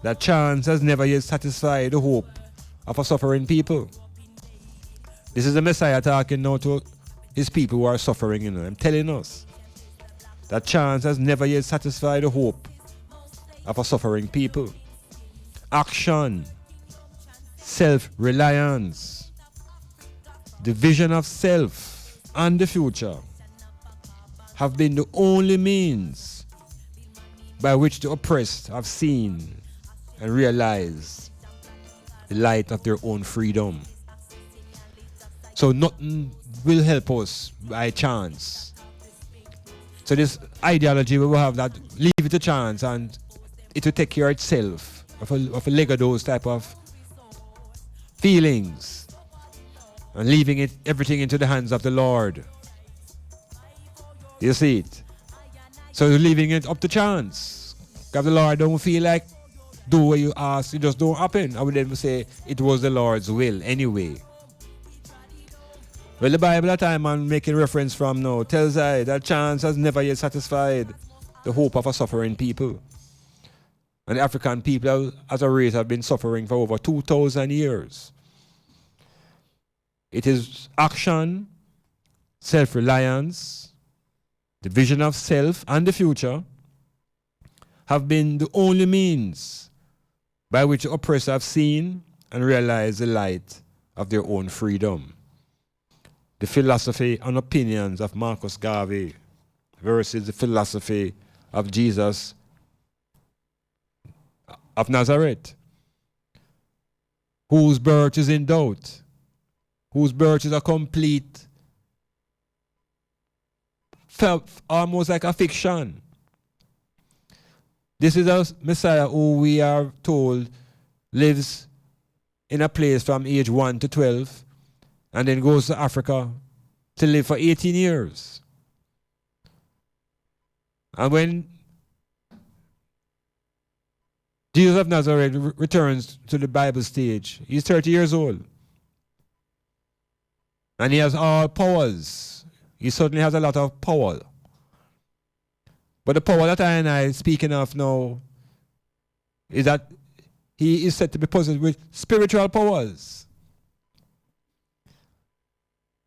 that chance has never yet satisfied the hope of a suffering people. This is the Messiah talking now to his people who are suffering, and telling us that chance has never yet satisfied the hope of a suffering people. Action, self-reliance, the vision of self and the future have been the only means by which the oppressed have seen and realized the light of their own freedom. So nothing will help us by chance. So this ideology we will have that leave it to chance and it will take care of itself, of a leg of those type of feelings, and leaving everything into the hands of the Lord. You see it? So leaving it up to chance. Because the Lord don't feel like do what you ask, it just don't happen. I would then say it was the Lord's will anyway. Well, the Bible that I'm making reference from now tells I that chance has never yet satisfied the hope of a suffering people. And the African people as a race have been suffering for over 2,000 years. It is action, self-reliance, the vision of self and the future have been the only means by which the oppressed have seen and realized the light of their own freedom. The philosophy and opinions of Marcus Garvey versus the philosophy of Jesus of Nazareth, whose birth is in doubt, whose birth is a complete, almost like a fiction. This is a Messiah who we are told lives in a place from age 1 to 12 and then goes to Africa to live for 18 years. And when Jesus of Nazareth returns to the Bible stage, he's 30 years old. And he has all powers. He certainly has a lot of power. But the power that I speaking of now is that he is said to be possessed with spiritual powers.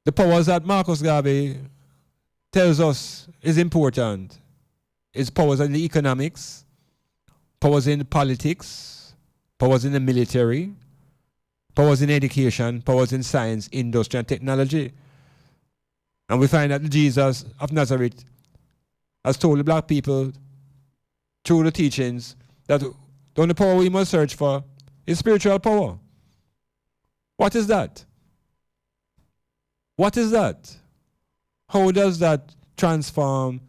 The powers that Marcus Garvey tells us is important is powers in the economics, powers in politics, powers in the military, powers in education, powers in science, industry, and technology. And we find that Jesus of Nazareth has told the black people through the teachings that the only power we must search for is spiritual power. What is that? What is that? How does that transform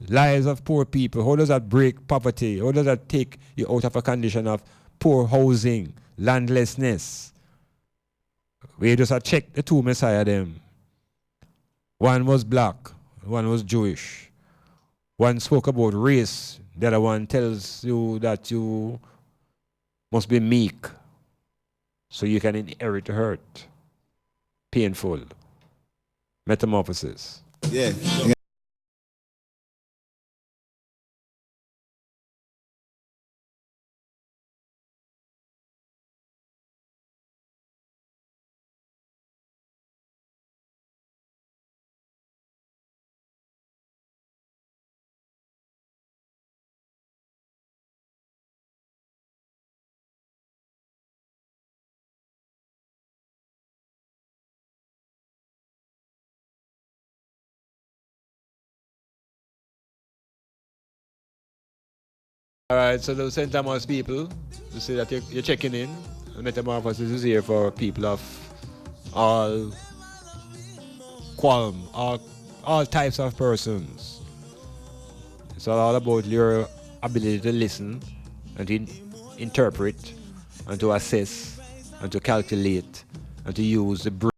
lives of poor people? How does that break poverty? How does that take you out of a condition of poor housing, landlessness? We just check the two Messiah them. One was black, one was Jewish. One spoke about race, the other one tells you that you must be meek so you can inherit the hurt. Painful. Metamorphosis. Yeah. All right, so the St. Thomas people, you see that you're checking in. The Metamorphosis is here for people of all qualm, all types of persons. It's all about your ability to listen and to interpret and to assess and to calculate and to use the brain.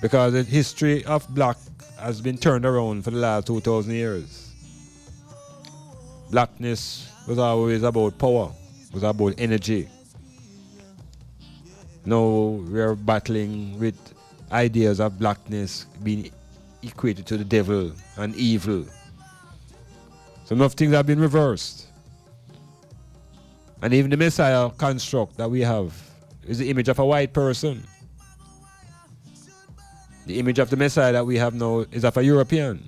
Because the history of black has been turned around for the last 2,000 years. Blackness was always about power, was about energy. Now we are battling with ideas of blackness being equated to the devil and evil. So enough things have been reversed. And even the Messiah construct that we have is the image of a white person. The image of the Messiah that we have now is of a European.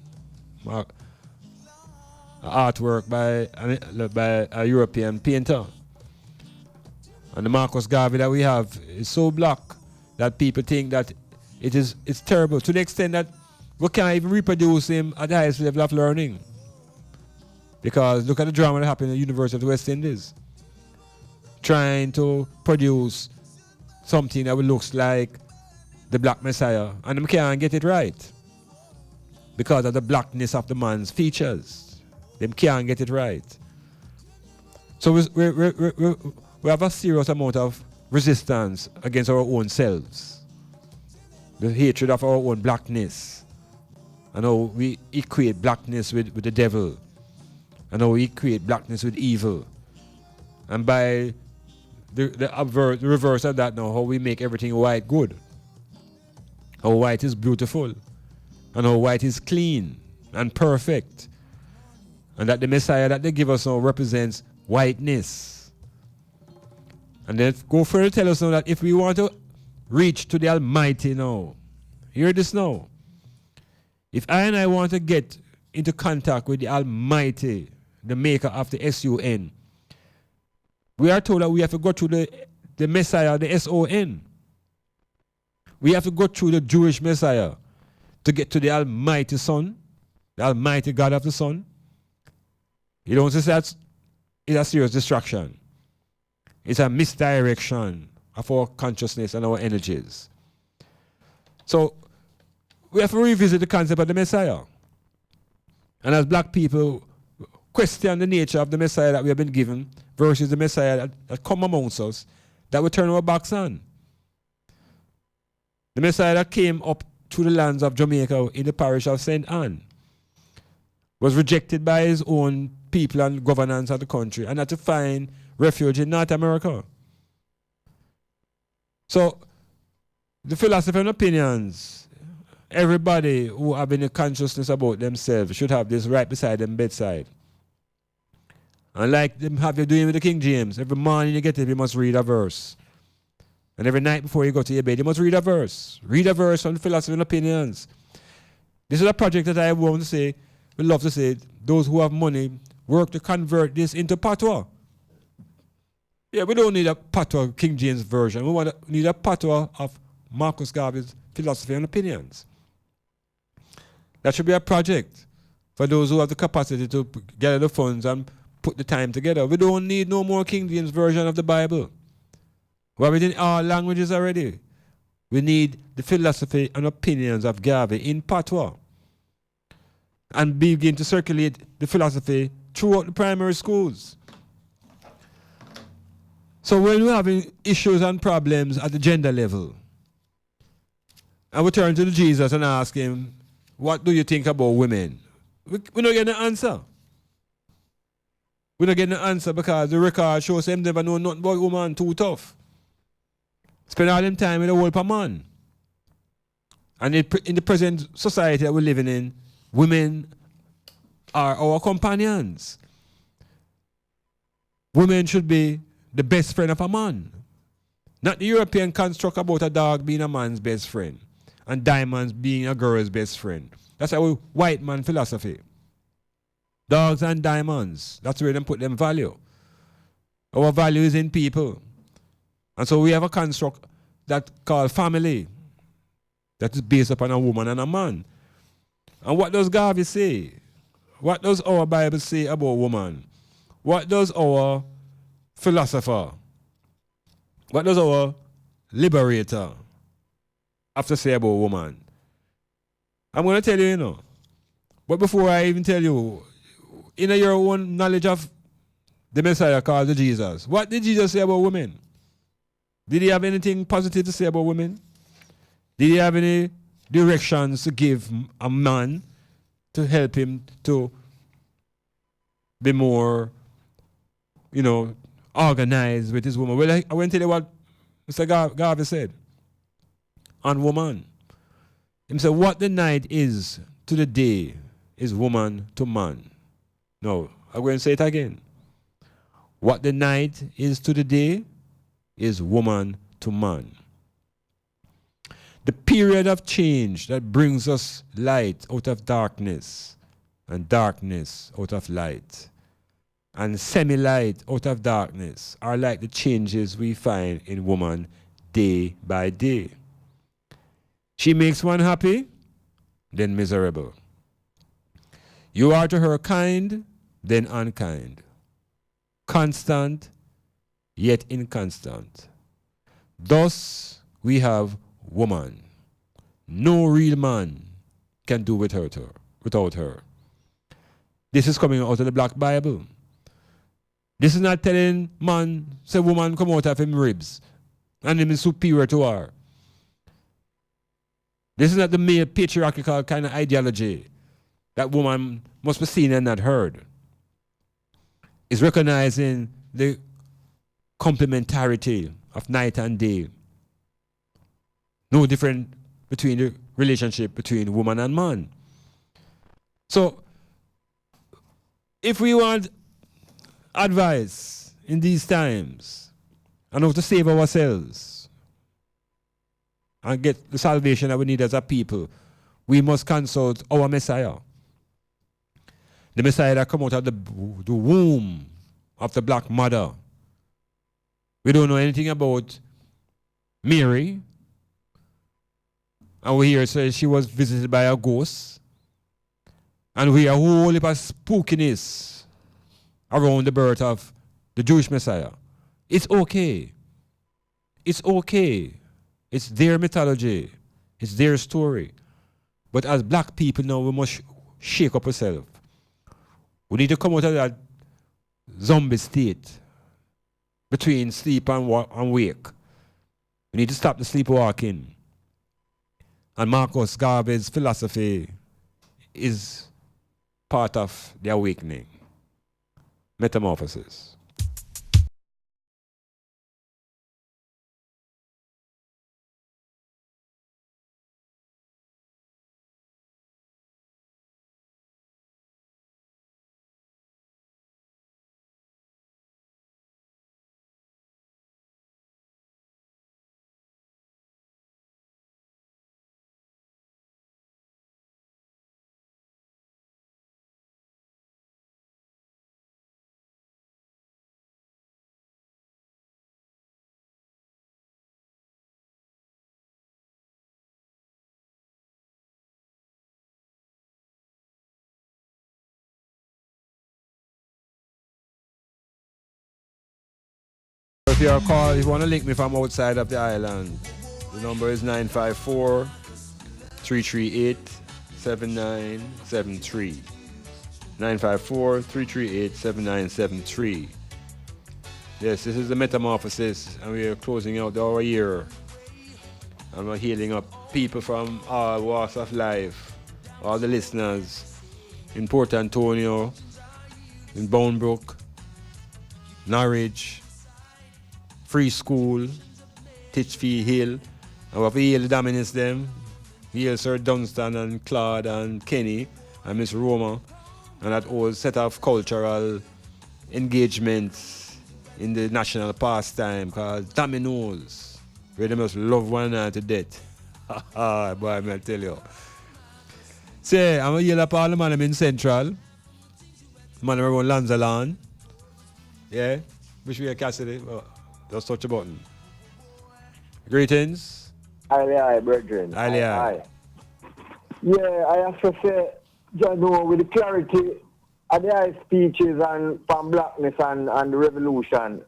Artwork by a European painter. And the Marcus Garvey that we have is so black that people think that it's terrible, to the extent that we can't even reproduce him at the highest level of learning. Because look at the drama that happened at the University of the West Indies. Trying to produce something that looks like the Black Messiah, and them can't get it right because of the blackness of the man's features. Them can't get it right. So we have a serious amount of resistance against our own selves. The hatred of our own blackness. And how we equate blackness with the devil. And how we equate blackness with evil. And by the reverse of that now, how we make everything white good. How white is beautiful. And how white is clean and perfect. And that the Messiah that they give us now represents whiteness. And then go further to tell us now that if we want to reach to the Almighty now, hear this now. If I want to get into contact with the Almighty, the maker of the S-U-N, we are told that we have to go through the Messiah, the S-O-N. We have to go through the Jewish Messiah to get to the Almighty Son, the Almighty God of the Son. You don't say that's a serious distraction. It's a misdirection of our consciousness and our energies. So we have to revisit the concept of the Messiah. And as black people, question the nature of the Messiah that we have been given versus the Messiah that come amongst us that we turn our backs on. The Messiah that came up to the lands of Jamaica in the parish of St. Anne was rejected by his own people and governance of the country and had to find refuge in North America. So the philosophy and opinions, everybody who have any consciousness about themselves should have this right beside them bedside. And like them have you doing with the King James, every morning you get up, you must read a verse. And every night before you go to your bed, you must read a verse. Read a verse on philosophy and opinions. This is a project that I want to say, we love to say, those who have money work to convert this into patois. Yeah, we don't need a patois King James version. We need a patois of Marcus Garvey's philosophy and opinions. That should be a project for those who have the capacity to gather the funds and put the time together. We don't need no more King James version of the Bible. We have it in all languages already. We need the philosophy and opinions of Garvey in patois and begin to circulate the philosophy throughout the primary schools. So when we're having issues and problems at the gender level, and we turn to Jesus and ask him, what do you think about women? We don't get an answer. We don't get an answer because the record shows them never know nothing about woman, too tough. Spend all them time with a whole man. And in the present society that we're living in, women are our companions. Women should be the best friend of a man. Not the European construct about a dog being a man's best friend and diamonds being a girl's best friend. That's our white man philosophy. Dogs and diamonds, that's where they put them value. Our value is in people. And so we have a construct that called family that is based upon a woman and a man. And what does Garvey say? What does our Bible say about woman? What does our philosopher, what does our liberator have to say about woman? I'm going to tell you, you know. But before I even tell you, in your own knowledge of the Messiah called the Jesus, what did Jesus say about women? Did he have anything positive to say about women? Did he have any directions to give a man to help him to be more, you know, organized with his woman? Well, I went to tell you what Mr. Garvey said on woman. He said, what the night is to the day is woman to man. No, I'm going to say it again. What the night is to the day is woman to man. The period of change that brings us light out of darkness and darkness out of light and semi-light out of darkness are like the changes we find in woman day by day. She makes one happy, then miserable. You are to her kind, then unkind. Constant, yet inconstant. Thus we have woman. No real man can do without her. This is coming out of the Black Bible. This is not telling man, say woman come out of him ribs and him is superior to her. This is not the male patriarchal kind of ideology that woman must be seen and not heard. It's recognizing the complementarity of night and day. No different between the relationship between woman and man. So, if we want advice in these times and how to save ourselves and get the salvation that we need as a people, we must consult our Messiah. The Messiah that come out of the womb of the black mother. We don't know anything about Mary. And we hear say she was visited by a ghost. And we hear a whole heap of spookiness around the birth of the Jewish Messiah. It's okay. It's okay. It's their mythology. It's their story. But as black people now, we must shake up ourselves. We need to come out of that zombie state between sleep and wake. We need to stop the sleepwalking. And Marcus Garvey's philosophy is part of the awakening. Metamorphosis. If you want to link me from outside of the island, The number is 954-338-7973. 954-338-7973. Yes, this is the Metamorphosis, and we are closing out our year. And we're healing up people from all walks of life, all the listeners in Port Antonio, in Bonebrook, Norwich, Free School, Titchfield Hill. And we have healed the Dominics them, healed Sir Dunstan and Claude and Kenny and Miss Roma, and that whole set of cultural engagements in the national pastime called Dominoes, where they must love one another to death. Boy, I'm going to tell you. Say, I'm going to yell up all the man in Central. Man around Lanzalan. Yeah? Which way Cassidy? Oh, just touch a button. Greetings. Aye, brethren. Aye. Yeah, I have to say, you know, with the clarity of the high speeches and from blackness and the revolution,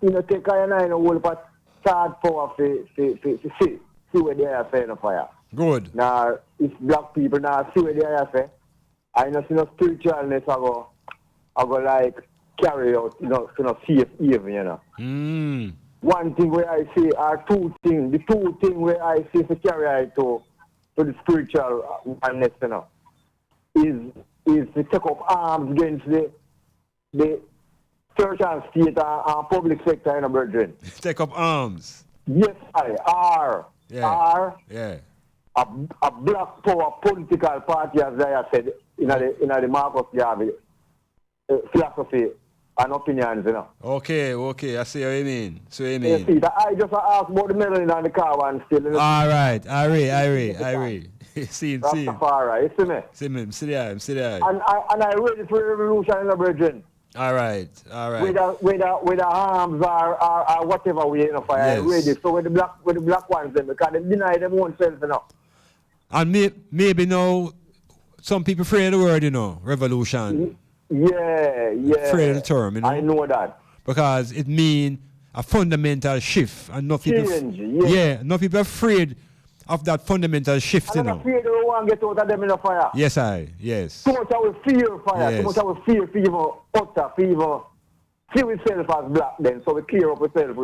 you know, take I and I in a whole part third power to see where they are saying of fire. Good. Now, if black people now see where they are saying, I know see no spiritualness I go like carry out, you know, safe even, you know. One thing where I see are two things. The two things where I see to carry out to the spiritual oneness, you know, is to take up arms against the church and state and public sector, you know, brethren. Take up arms. Yes, are Yeah. a black power political party, as I have said, in the Marcus Garvey philosophy and opinions, you know. Okay, I see what you mean. You see, I just asked about the melody and the car one still. You know? All right, I read. See him. Rastafari, you see me? See there. And I ready for the revolution in the brethren. All right. Whether arms or whatever way, you know, for Yes. ready. So with the black ones, them, because they deny them own self, you know. And maybe now some people afraid of the word, you know, revolution. Yeah. Afraid of the term, you know. I know that. Because it means a fundamental shift, and not people. Change, not people afraid of that fundamental shift, you I'm know. afraid they want to get out of them in the fire. Yes. Too much I will fear fire. Yes. Too much I will fear utter, fever. See ourselves as black then, so we clear up ourselves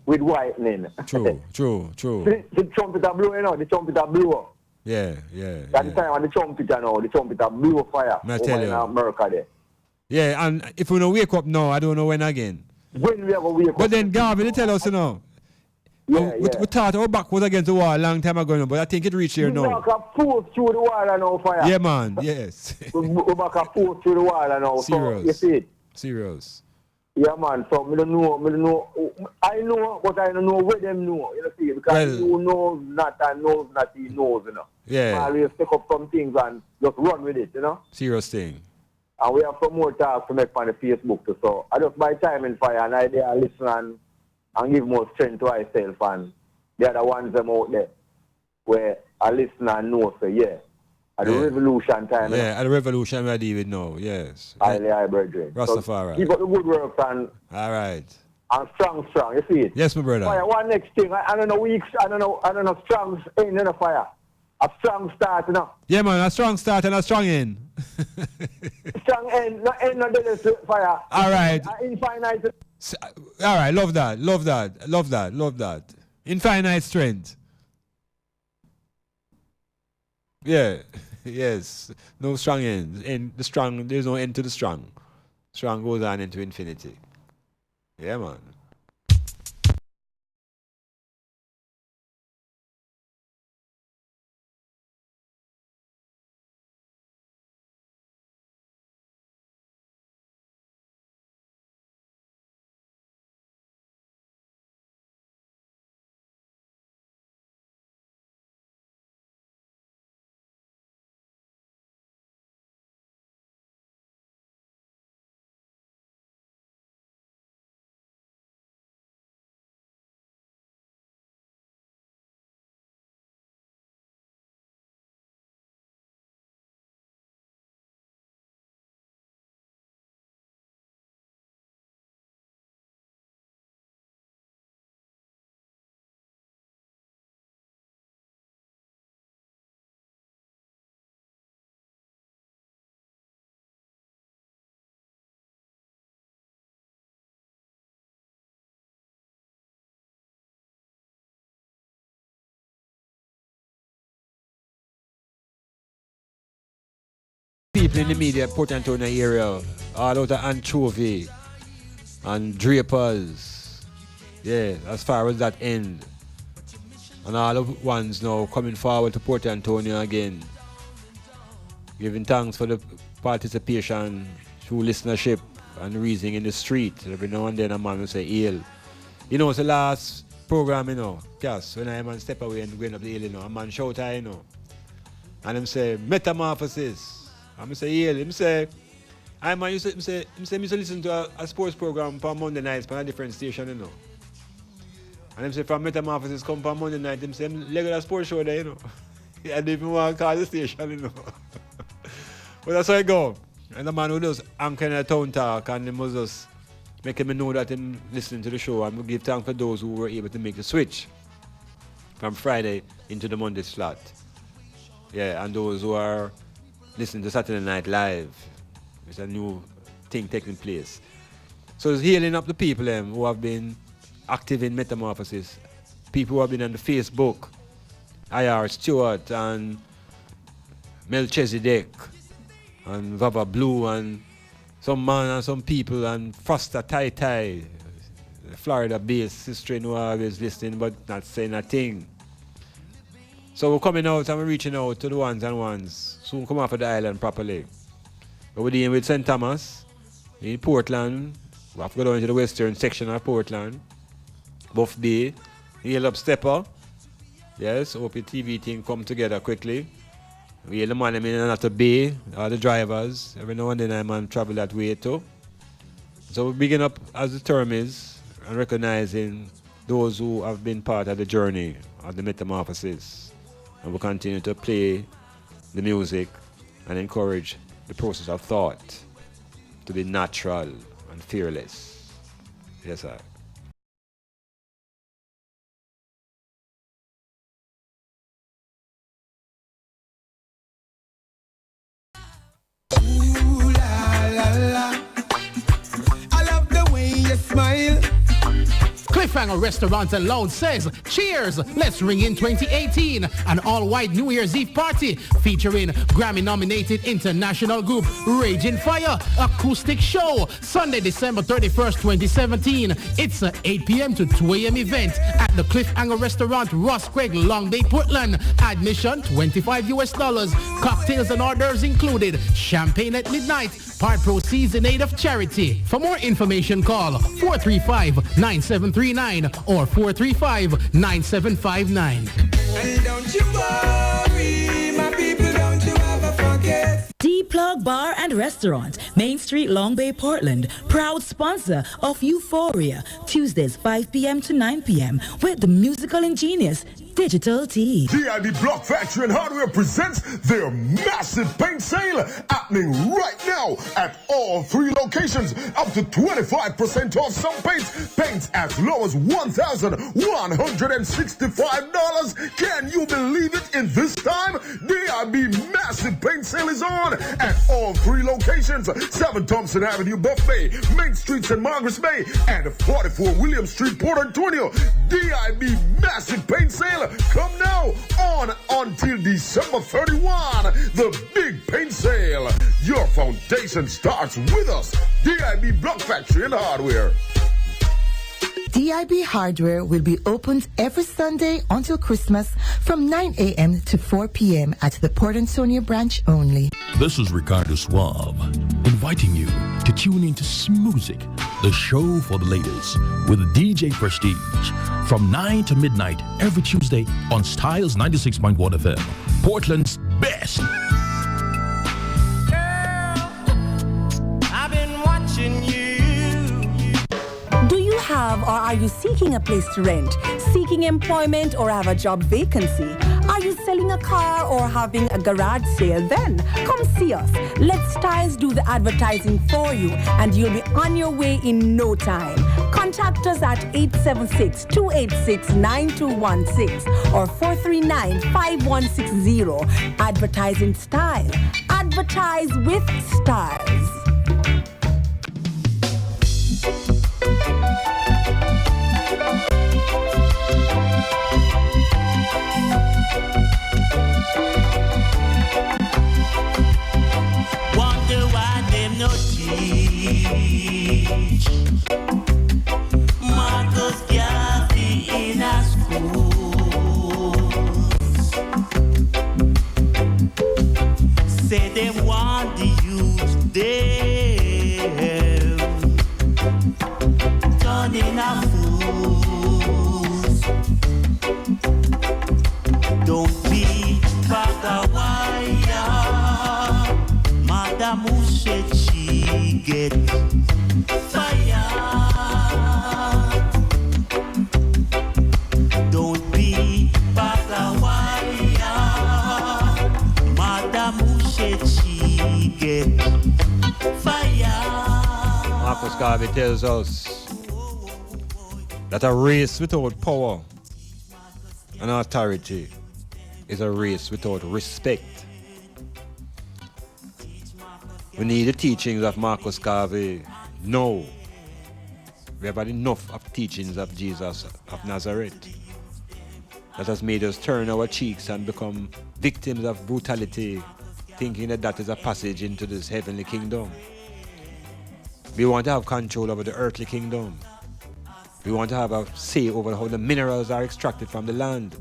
with whitening. True. The trumpet are blow, you know, the trumpet are blow. Yeah. At the time when the trumpet are blow fire I tell over you. in America there. Yeah, and if we don't wake up now, I don't know when again. When we ever wake up. But then Garvey, they tell us, you know. We thought our back was against the wall a long time ago, but I think it reached here now. We back and forth through the wall and now fire. Yeah, man, yes. we back and forth through the wall and now. Serious. So, you see it? Serious. Yeah, man, so I don't know. I know, but I don't know where them know, you know, see, because who knows not and knows not, he knows, you know. Yeah. Always take up some things and just run with it, you know. Serious thing. And we have some more talks to make on the Facebook too, so I just buy time in fire and I there listen and give more strength to myself, and the other ones them out there where I listen and know, so yeah. At the revolution time. Yeah, at the revolution we are dealing now, yes. Aye, brethren. Rastafari. So keep up the good work and all right. And strong, you see it? Yes, my brother. Fire, one next thing, I don't know weeks, I don't know strong end in the fire. A strong start, you know. Yeah, man, a strong start and a strong end. Strong end, not end of the fire. All right. Infinite. All right, love that. Infinite strength. Yeah, yes. No strong ends. There's no end to the strong. Strong goes on into infinity. Yeah, man. people in the media, Port Antonio area, all out of anchovy and drapers. Yeah, as far as that end. And all of ones now coming forward to Port Antonio again. Giving thanks for the participation through listenership and reasoning in the street. Every now and then a man will say, "Hail." You know, it's the last program, you know. Yes, when I man step away and going up the hill, you know, a man shout, you know. And him say, "Metamorphosis." I'm say, "Hail." Him say, I man used to listen to a sports program for Monday nights on a different station, you know. And him say, from Metamorphosis come for Monday night, him say, regular sports show there, you know. I didn't even want to call the station, you know. But that's how I go. And the man who does anchor in a town talk, and he must just make him know that him listening to the show, and we give thanks for those who were able to make the switch from Friday into the Monday slot. Yeah, and those who are listening to Saturday Night Live. It's a new thing taking place. So it's healing up the people who have been active in Metamorphosis. People who have been on the Facebook, I.R. Stewart and Melchizedek and Vava Blue and some man and some people and Foster Tai Tai, Florida-based sister who are always listening but not saying a thing. So we're coming out and we're reaching out to the ones and ones. Soon come off of the island properly. But we're dealing with St. Thomas in Portland. We have to go down into the western section of Portland. Buff Bay, Hail Up Stepper. Yes, hope your TV thing come together quickly. We hail the man in another bay, all the drivers. Every now and then I man travel that way too. So we're beginning up as the term is and recognizing those who have been part of the journey of the Metamorphosis. And we'll continue to play the music and encourage the process of thought to be natural and fearless. Yes, sir. Ooh, la, la, la. I love the way you smile. Cliffhanger Restaurant and Lounge says, cheers, let's ring in 2018, an all-white New Year's Eve party featuring Grammy-nominated international group Raging Fire, acoustic show, Sunday, December 31st, 2017. It's a 8 p.m. to 2 a.m. event at the Cliffhanger Restaurant, Ross Craig, Long Bay, Portland. Admission, $25. Cocktails and orders included. Champagne at midnight. Part proceeds in aid of charity. For more information, call 435-9739 or 435-9759. And don't you worry, my people, don't you ever forget. D-Plug Bar and Restaurant, Main Street, Long Bay, Portland. Proud sponsor of Euphoria. Tuesdays, 5 p.m. to 9 p.m. with the musical ingenious Digital T. DIB Block Factory and Hardware presents their massive paint sale happening right now at all 3 locations. Up to 25% off some paints. Paints as low as $1,165. Can you believe it? In this time, DIB massive paint sale is on at all 3 locations. 7 Thompson Avenue, Buff Bay, Main Street, St. Margaret's Bay, and 44 William Street, Port Antonio. DIB massive paint sale. Come now on until December 31. The big paint sale. Your foundation starts with us. DIB Block Factory and Hardware. DIB Hardware will be opened every Sunday until Christmas from 9 a.m. to 4 p.m. at the Port Antonio branch only. This is Ricardo Suave, inviting you to tune into Smoothic, the show for the ladies, with DJ Prestige, from 9 to midnight every Tuesday on Styles 96.1 FM, Portland's best. I've been watching you. Do you have or are you seeking a place to rent, seeking employment or have a job vacancy? Are you selling a car or having a garage sale? Then come see us. Let Styles do the advertising for you and you'll be on your way in no time. Contact us at 876-286-9216 or 439-5160. Advertising Style. Advertise with Styles. teach. Marcus Garvey in our schools. Say they want the youth there, turning our fools. Don't be back a wire. Madam who said she get fire. Don't be back a wire. Madam who said she get fire. Marcus Garvey tells us that a race without power and authority is a race without respect. We need the teachings of Marcus Garvey. No. We have had enough of teachings of Jesus of Nazareth that has made us turn our cheeks and become victims of brutality, thinking that that is a passage into this heavenly kingdom. We want to have control over the earthly kingdom. We want to have a say over how the minerals are extracted from the land.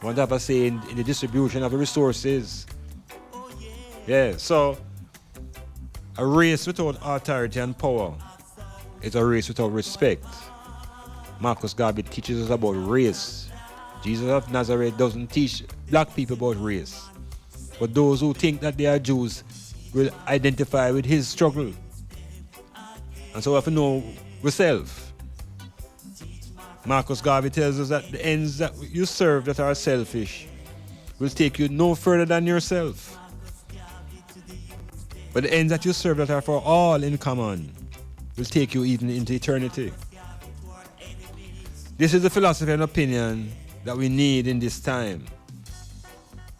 We want to have a say in the distribution of the resources. Yeah, so a race without authority and power is a race without respect. Marcus Garvey teaches us about race. Jesus of Nazareth doesn't teach black people about race. But those who think that they are Jews will identify with his struggle. And so we have to know ourselves. Marcus Garvey tells us that the ends that you serve that are selfish will take you no further than yourself. But the ends that you serve that are for all in common will take you even into eternity. This is the philosophy and opinion that we need in this time.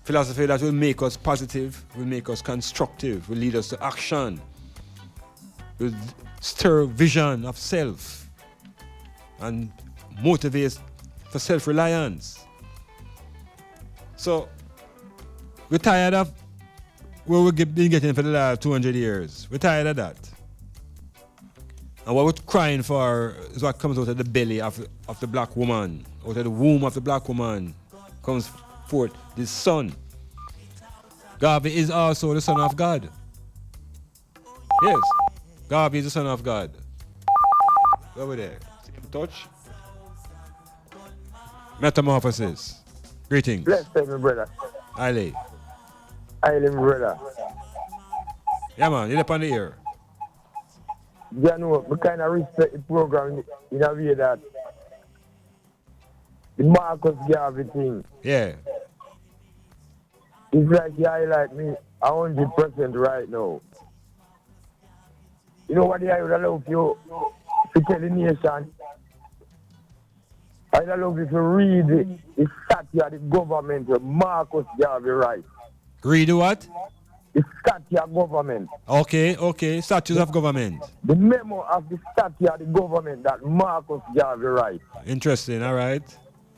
Philosophy that will make us positive, will make us constructive, will lead us to action, will stir vision of self and motivate for self-reliance. So, we're tired of what we've been getting for the last 200 years. We're tired of that. And what we're crying for is what comes out of the belly of the black woman, out of the womb of the black woman comes forth this son. Garvey is also the son of God. Yes, Garvey is the son of God. Over there. Touch. Metamorphosis. Greetings. Bless me, brother. Aye. Aye, brother. Yeah, man, you're up on the air. You know, we kind of respect the program in a way that the Marcus Garvey thing. Yeah. It's like you highlight me 100% right now. You know what I would love you to tell the nation? I would love you to read the statute of the government where Marcus Garvey writes. Read the what? The statute of government. Okay. Statutes of government. The memo of the statute of the government that Marcus Garvey writes. Interesting, all right.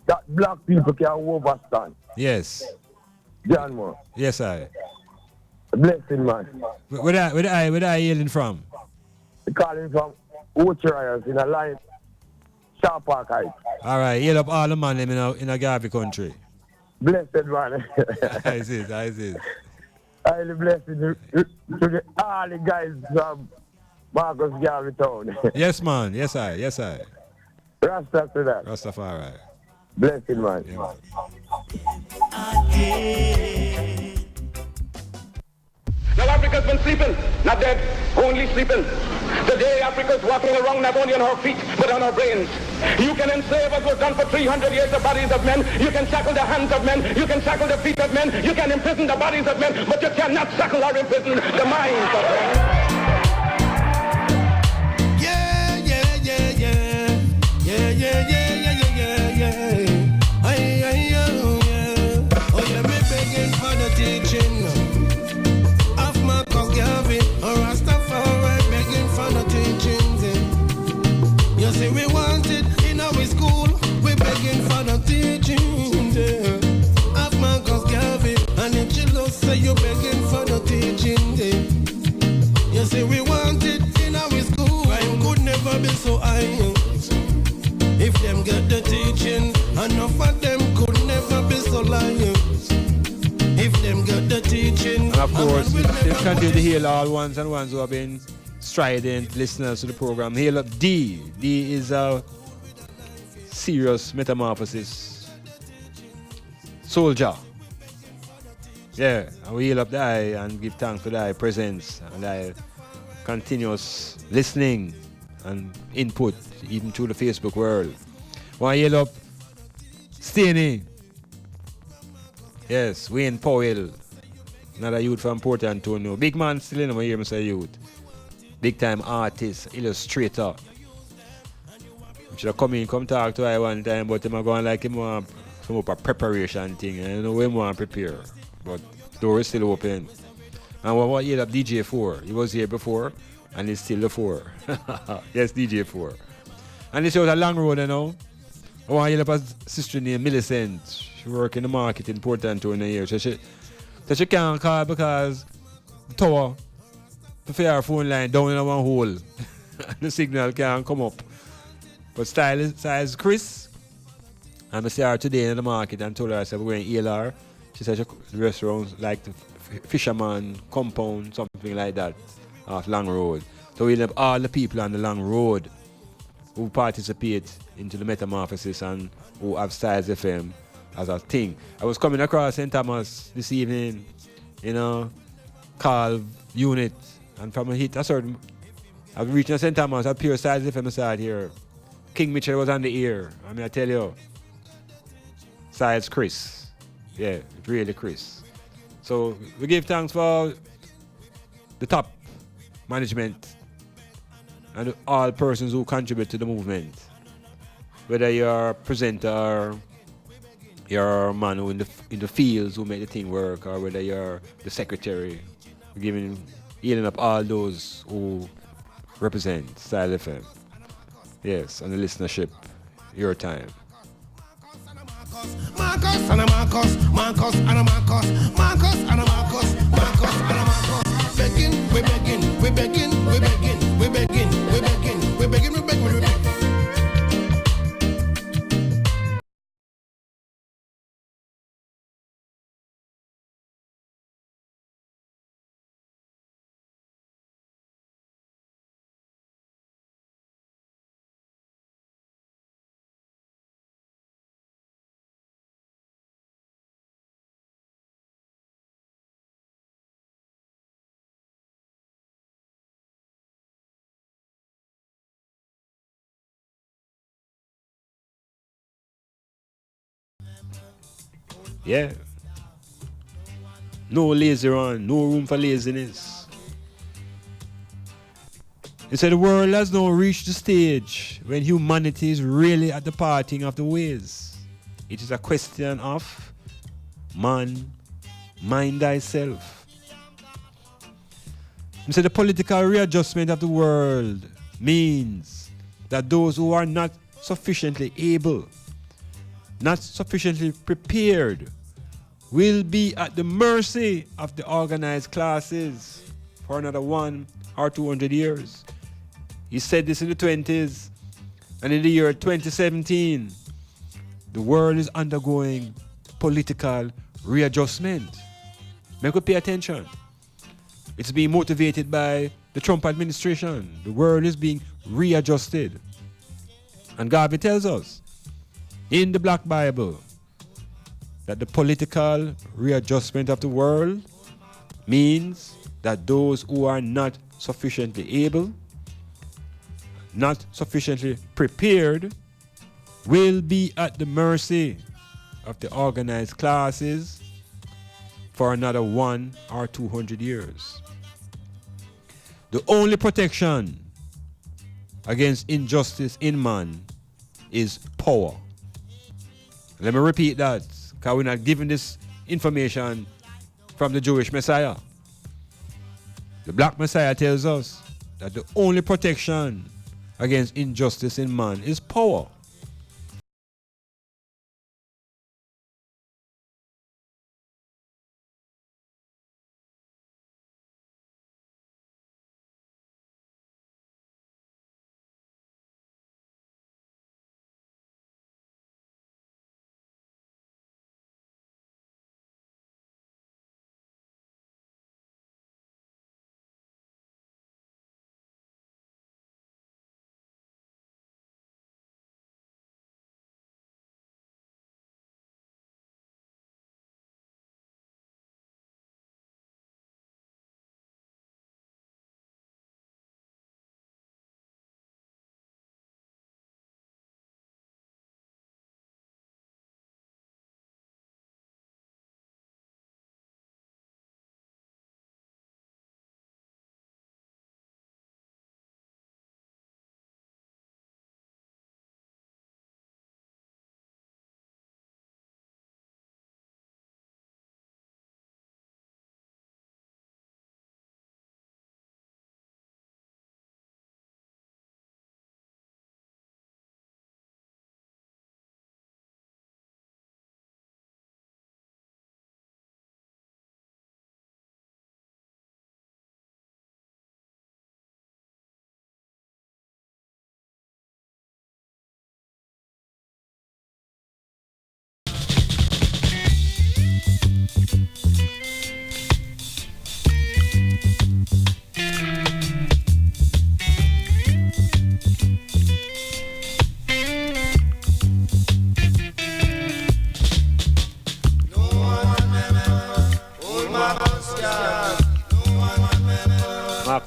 That black people can overstand. Yes. John Moore. Yes, I. Blessing, man. Where are you hailing from? They calling from Ochiras in a line, Sharp Park Heights. All right, hail up all the man in a Garvey country. Blessed, man. I see. Highly blessed to all the guys from Marcus Garvey town. Yes, man. Yes, I. Rasta to that. Rastafari. Blessed, man. Yeah, man. Now Africa's been sleeping, not dead, only sleeping. Today Africa's walking around not only on her feet, but on her brains. You can enslave as was done for 300 years the bodies of men. You can shackle the hands of men. You can shackle the feet of men. You can imprison the bodies of men, but you cannot shackle or imprison the minds of men. We want it in our school. We're begging for the teaching. Of Marcus Garvey, and if you look, say you're begging for the teaching. You of course, they continue to hail all ones and ones who have been strident listeners to the program. Hail up D. D is a serious metamorphosis soldier. Yeah, and we hail up the eye and give thanks for the eye presence and the continuous listening and input even through the Facebook world. Want to hail up Staney. Yes, Wayne Powell. Another youth from Port Antonio. Big man still in my hear me say youth. Big time artist, illustrator. I should have come talk to I one time, but him going like him want some of a preparation thing. I don't know when want to prepare. But the door is still open. And what you have DJ4. He was here before and he's still the 4. Yes, DJ4. And this was a long road, you know. I want to help a sister named Millicent. She work in the market in Port Antonio here. So she can't call because the tower, the fair phone line down in one hole. The signal can't come up. But style is Chris. And I see her today in the market and told her I said we're going to heal her. She said the restaurant like the Fisherman Compound, something like that, off Long Road. So we have all the people on the Long Road who participate into the metamorphosis and who have Styles FM as a thing. I was coming across St. Thomas this evening, you know, call unit, and from a hit a certain, I was reaching St. Thomas, I pure Styles FM side here. King Mitchell was on the ear. I mean, I tell you, Styles Chris. Yeah, really Chris. So we give thanks for the top management and all persons who contribute to the movement. Whether you're a presenter, you're a man who in the fields who make the thing work, or whether you're the secretary, we're healing up all those who represent Style FM. Yes, and the listenership, your time. Marcus and a Marcus, Marcus and a Marcus, Marcus and a Marcus, Marcus and a Marcus. Begging, we begging, we begging, we begging, we begging, we begging, we begging, we begging, we begging. Yeah. No lazy run, no room for laziness. He said the world has now reached the stage when humanity is really at the parting of the ways. It is a question of man, mind thyself. He said the political readjustment of the world means that those who are not sufficiently able, not sufficiently prepared, will be at the mercy of the organized classes for another 100 or 200 years. He said this in the 20s, and in the year 2017, the world is undergoing political readjustment. Make we pay attention. It's being motivated by the Trump administration. The world is being readjusted. And Garvey tells us in the Black Bible that the political readjustment of the world means that those who are not sufficiently able, not sufficiently prepared, will be at the mercy of the organized classes for another 100 or 200 years. The only protection against injustice in man is power. Let me repeat that, because we're not given this information from the Jewish Messiah. The Black Messiah tells us that the only protection against injustice in man is power.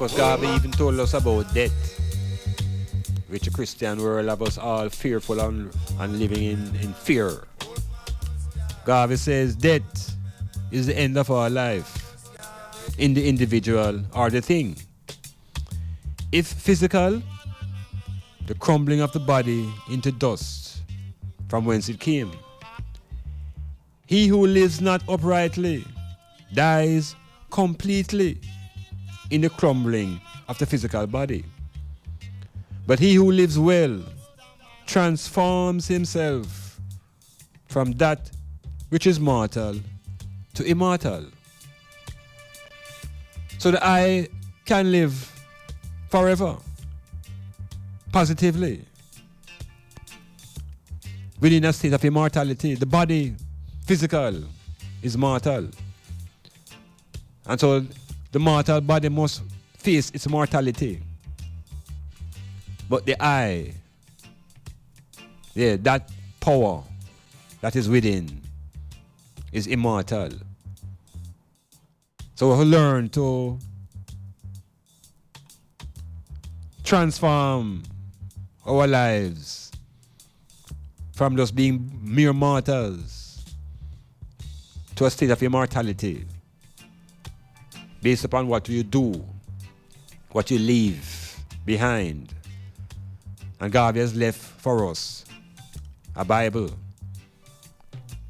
Marcus Garvey even told us about death, which the Christian world of us all fearful and living in fear. Garvey says death is the end of our life in the individual or the thing. If physical, the crumbling of the body into dust from whence it came. He who lives not uprightly dies completely in the crumbling of the physical body. But he who lives well transforms himself from that which is mortal to immortal. So that I can live forever, positively, within a state of immortality. The body, physical, is mortal. And so the mortal body must face its mortality. But the I, that power that is within is immortal. So we learn to transform our lives from just being mere mortals to a state of immortality based upon what you do, what you leave behind. And God has left for us a Bible.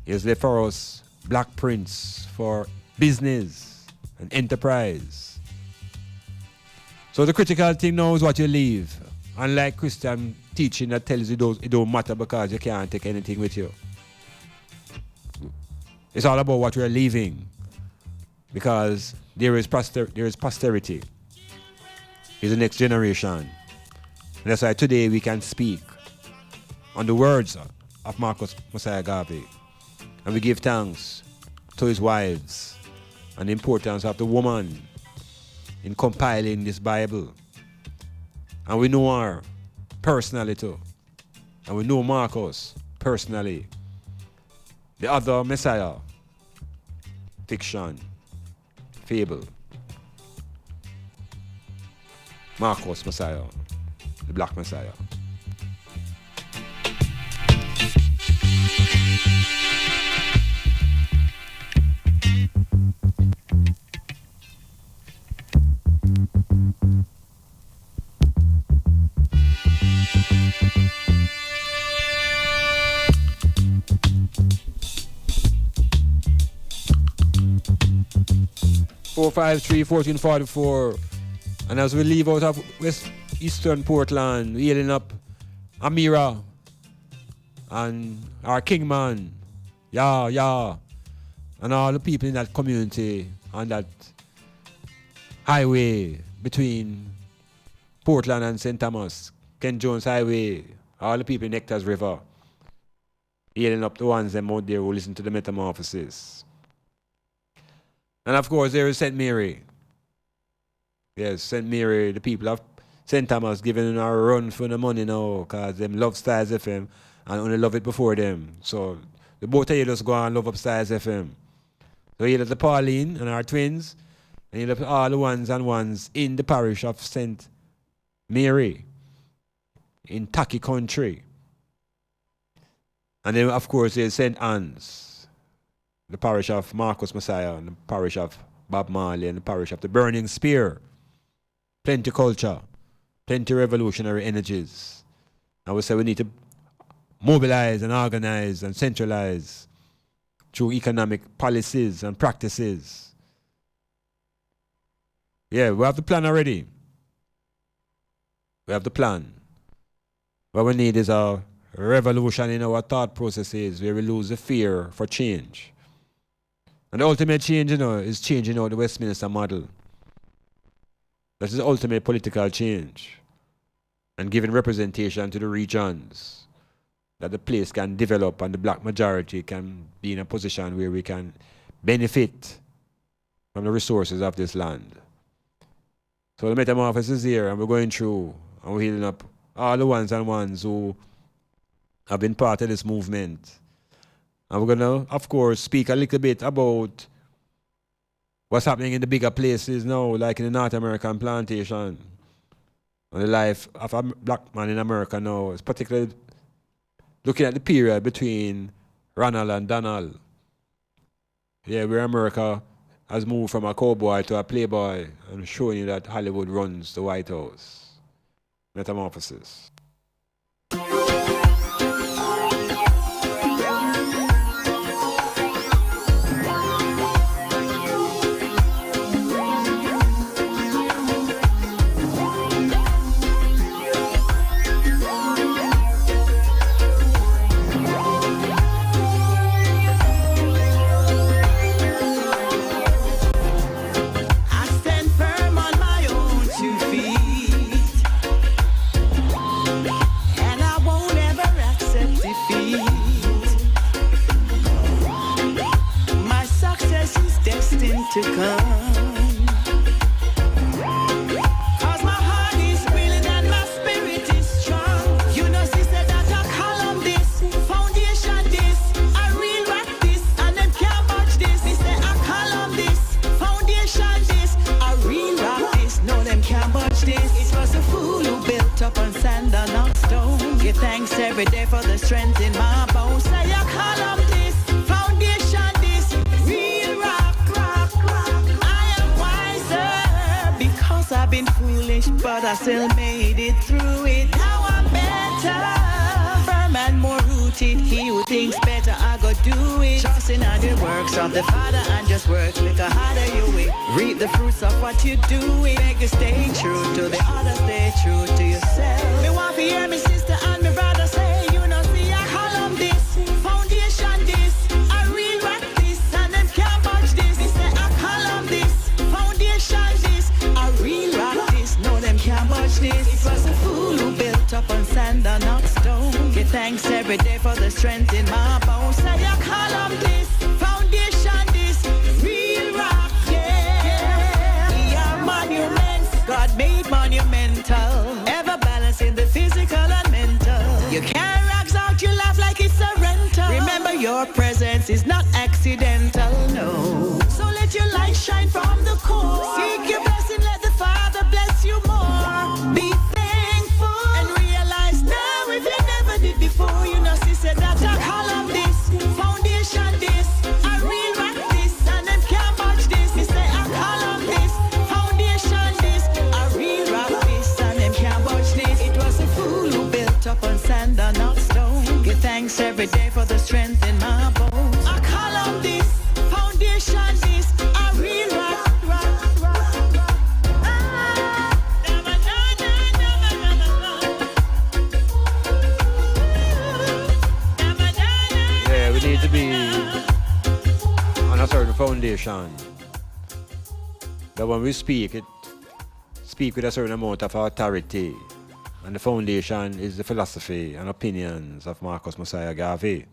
He has left for us black prints for business and enterprise. So the critical thing now is what you leave. Unlike Christian teaching that tells you it don't matter because you can't take anything with you. It's all about what you're leaving, because there is posterity. Is the next generation. And that's why today we can speak on the words of Marcus Messiah Garvey. And we give thanks to his wives and the importance of the woman in compiling this Bible. And we know her personally too. And we know Marcus personally. The other Messiah, fiction, fable. Marcus Messiah, the Black Messiah. Four 1444. And as we leave out of West Eastern Portland, healing up Amira and our Kingman, and all the people in that community on that highway between Portland and St. Thomas, Ken Jones Highway, all the people in Nectar's River, healing up the ones them out there who listen to the Metamorphosis. And of course, there is St. Mary. Yes, St. Mary, the people of St. Thomas giving a run for the money now because them love Styles FM and only love it before them. So the both of you just go and love up Styles FM. So you love the Pauline and our twins, and you love all the ones and ones in the parish of St. Mary in Taki Country. And then, of course, there's St. Anne's, the parish of Marcus Messiah, and the parish of Bob Marley, and the parish of the Burning Spear. Plenty culture, plenty revolutionary energies. I would say we need to mobilize and organize and centralize through economic policies and practices. Yeah, we have the plan already. We have the plan. What we need is a revolution in our thought processes where we lose the fear for change. And the ultimate change, is changing out the Westminster model. That is the ultimate political change. And giving representation to the regions that the place can develop and the black majority can be in a position where we can benefit from the resources of this land. So the metamorphosis is here, and we're going through and we're healing up all the ones and ones who have been part of this movement. And we're going to, of course, speak a little bit about what's happening in the bigger places now, like in the North American plantation, and the life of a black man in America now, is particularly looking at the period between Ronald and Donald. Yeah, where America has moved from a cowboy to a playboy and showing you that Hollywood runs the White House. Metamorphosis. To come, 'cause my heart is willing and my spirit is strong. You know, sister, that I column this, foundation this, I real rock this, and them can't match this. Me say I column this, foundation this, I real rock this, no them can't match this. It was a fool who built up on sand and not stone. Give thanks every day for the strength in my bones. Say I column this, foundation this, real rock. I've been foolish, but I still made it through it. Now I'm better, firm and more rooted. He who thinks better, I go do it. Trusting on the works of the Father and just work like a harder you will. Reap the fruits of what you do. Make you stay true to the other, stay true to yourself. Me want to hear me sister and me brother say, you know, see I column this, foundation this, I real rock this, and them can't match this. Me say I column this, foundation this, I real rock this, no them can't watch this. It was a fool who built up on sand and not stone. Give thanks every day for the strength in my bones. Say I column this, foundation this, real rock, yeah. We are monuments, God made monumental, ever balancing the physical and mental. You can't rocks out, you laugh like it's a rental. Remember your presence is not accidental, no. So let your light shine from the core. Seek your blessing, let the Father bless you more. Be thankful and realize now if you never did before. You know, sister, that I column this, foundation this, I real rock this, and them can't match this. Me say I column this, foundation this, I real rock this, and them can't match this. It was a fool who built up on sand and not stone. Give thanks every day for the strength in my bones. I column this, foundation this, I real rock. Need to be on a certain foundation that when we speak, it speak with a certain amount of authority, and the foundation is the philosophy and opinions of Marcus Messiah Garvey.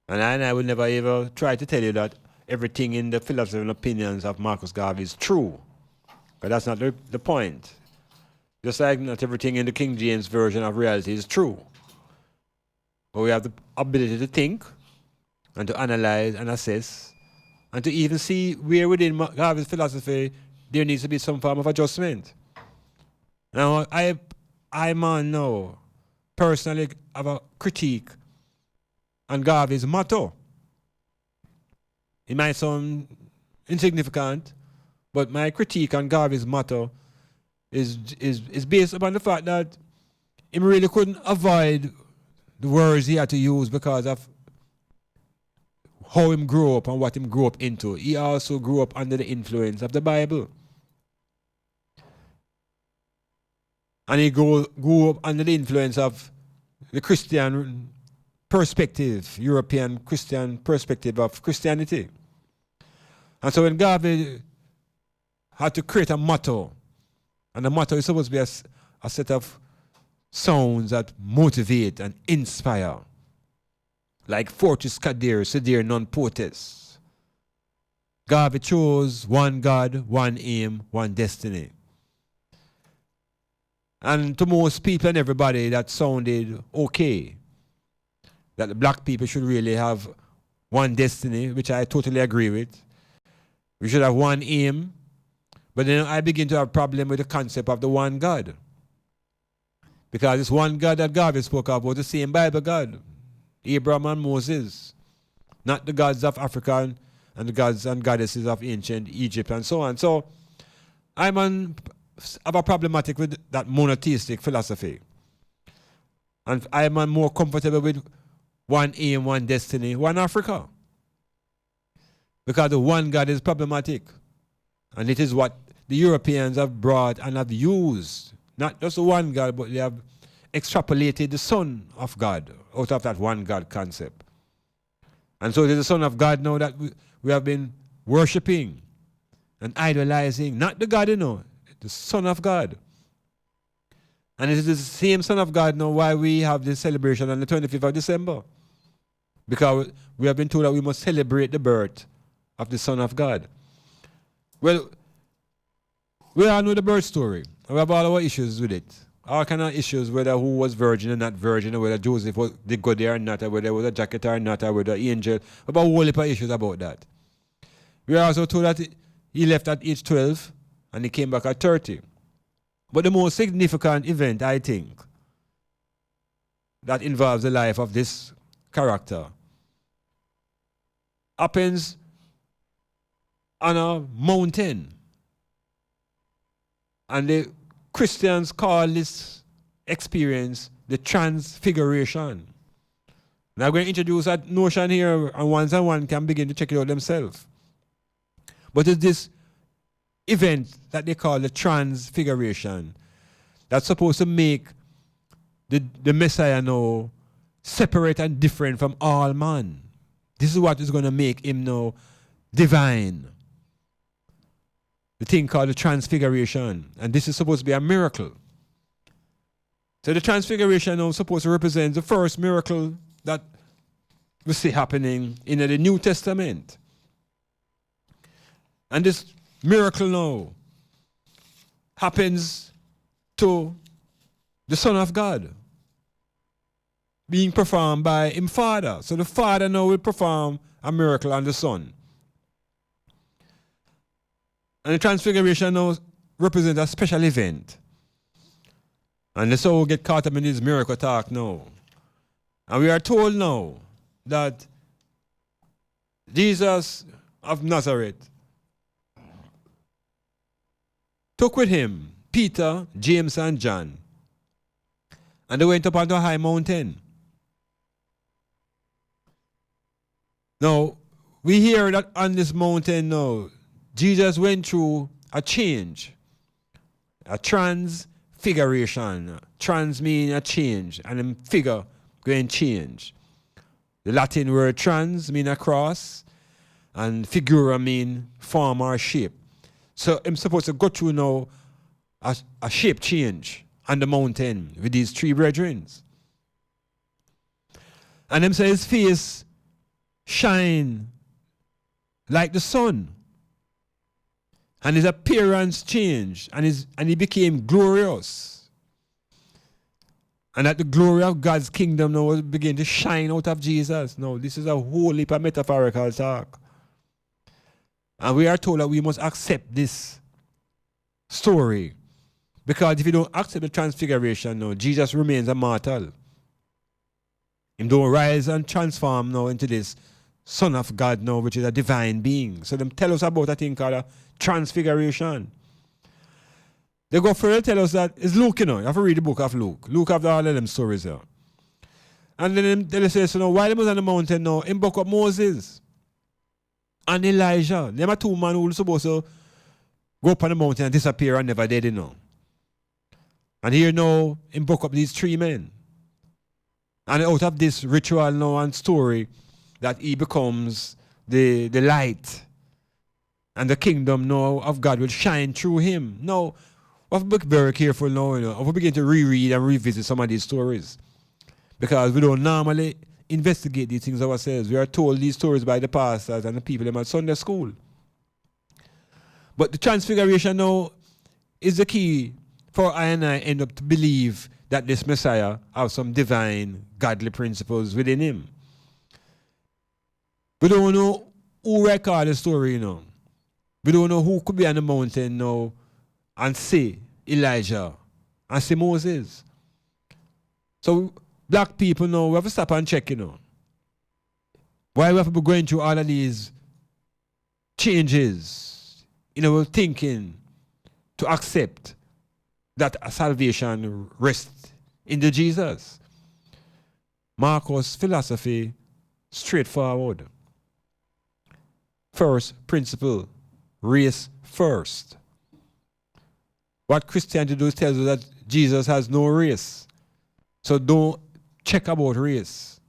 And I would never ever try to tell you that everything in the philosophy and opinions of Marcus Garvey is true, but that's not the point. Just like not everything in the King James version of reality is true. But we have the ability to think and to analyze and assess and to even see where within Garvey's philosophy there needs to be some form of adjustment. Now, I man now personally have a critique on Garvey's motto. It might sound insignificant, but my critique on Garvey's motto is based upon the fact that he really couldn't avoid the words he had to use because of how him grew up and what him grew up into. He also grew up under the influence of the Bible. And he grew up under the influence of the Christian perspective, European Christian perspective of Christianity. And so when Garvey had to create a motto, and the motto is supposed to be a set of sounds that motivate and inspire, like Fortis Cadir, Sedir non potes. Garvey chose one God, one aim, one destiny. And to most people and everybody that sounded okay, that the black people should really have one destiny, which I totally agree with. We should have one aim. But then I begin to have a problem with the concept of the one God. Because this one God that Garvey spoke of was the same Bible God. Abraham and Moses. Not the gods of Africa and the gods and goddesses of ancient Egypt and so on. So I have a problematic with that monotheistic philosophy. And I am more comfortable with one aim, one destiny, one Africa. Because the one God is problematic. And it is what the Europeans have brought and have used. Not just the one God, but they have extrapolated the Son of God out of that one God concept. And so it is the Son of God now that we have been worshipping and idolizing. Not the God, the Son of God. And it is the same Son of God now why we have this celebration on the 25th of December. Because we have been told that we must celebrate the birth of the Son of God. Well, we all know the birth story. We have all our issues with it. All kind of issues, whether who was virgin or not virgin, or whether Joseph did go there or not, or whether there was a jacket or not, or whether angel. About a whole heap of issues about that. We are also told that he left at age 12 and he came back at 30. But the most significant event, I think, that involves the life of this character happens on a mountain. And the Christians call this experience the transfiguration. Now I'm going to introduce that notion here, and one can begin to check it out themselves. But it's this event that they call the transfiguration that's supposed to make the Messiah now separate and different from all man. This is what is going to make him now divine. The thing called the transfiguration. And this is supposed to be a miracle. So the transfiguration now is supposed to represent the first miracle that we see happening in the New Testament. And this miracle now happens to the Son of God being performed by him Father. So the Father now will perform a miracle on the Son. And the transfiguration now represents a special event. And the soul get caught up in this miracle talk now. And we are told now that Jesus of Nazareth took with him Peter, James, and John. And they went up onto a high mountain. Now, we hear that on this mountain now, Jesus went through a change, a transfiguration. Trans means a change, and then figure going change. The Latin word trans means a cross, and figura means form or shape. So I'm supposed to go through now a shape change on the mountain with these three brethren. And them say his face shine like the sun. And his appearance changed, and he became glorious. And that the glory of God's kingdom now will begin to shine out of Jesus. Now, this is a whole heap of metaphorical talk. And we are told that we must accept this story. Because if you don't accept the transfiguration now, Jesus remains a mortal. He don't rise and transform now into this Son of God now, which is a divine being. So them tell us about a thing called a transfiguration. They go further tell us that it's Luke, you have to read the book of Luke. Luke have all of them stories here. And then they say, so now, while they was on the mountain now, in book of Moses and Elijah, them are two men who were supposed to go up on the mountain and disappear and never did, And here now, in book up these three men. And out of this ritual now and story, that he becomes the light. And the kingdom now of God will shine through him. Now, we have to be very careful now, if we begin to reread and revisit some of these stories. Because we don't normally investigate these things ourselves. We are told these stories by the pastors and the people in Sunday school. But the transfiguration now is the key for I and I end up to believe that this Messiah has some divine, godly principles within him. We don't know who record the story, We don't know who could be on the mountain now and see Elijah and see Moses. So black people now, we have to stop and check, Why we have to be going through all of these changes in our thinking to accept that salvation rests in the Jesus. Marcus' philosophy, straightforward. First principle, race first. What Christianity does tells us that Jesus has no race. So don't check about race.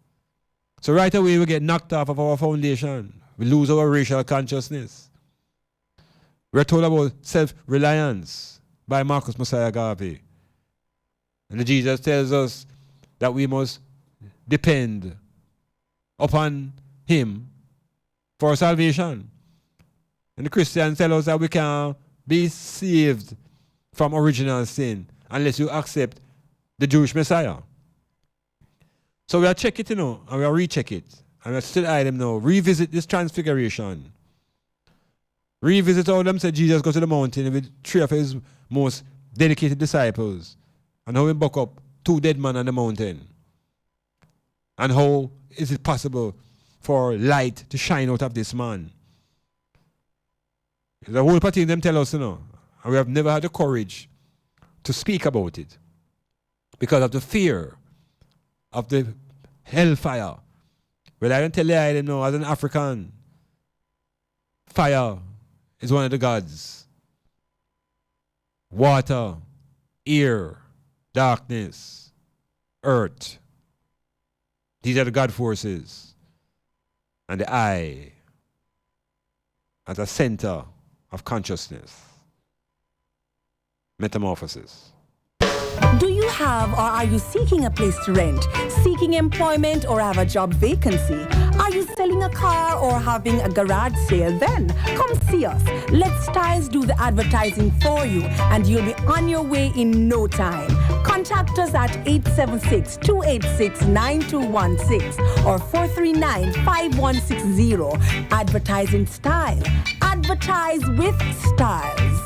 So right away we get knocked off of our foundation. We lose our racial consciousness. We're told about self-reliance by Marcus Messiah Garvey. And Jesus tells us that we must depend upon him for salvation. And the Christians tell us that we can't be saved from original sin unless you accept the Jewish Messiah. So we are check it, and we are recheck it. And we still item now. Revisit this transfiguration. Revisit how them said Jesus go to the mountain with 3 of his most dedicated disciples. And how he buck up 2 dead men on the mountain. And how is it possible for light to shine out of this man? The whole party them tell us, and we have never had the courage to speak about it because of the fear of the hellfire. Well, I don't tell you, I know, as an African, fire is one of the gods. Water, air, darkness, earth. These are the God forces. And the eye as a center of consciousness. Metamorphosis. Do you have or are you seeking a place to rent, seeking employment or have a job vacancy? Are you selling a car or having a garage sale? Then come see us. Let Styles do the advertising for you and you'll be on your way in no time. Contact us at 876-286-9216 or 439-5160. Advertising Style. Advertise with Styles.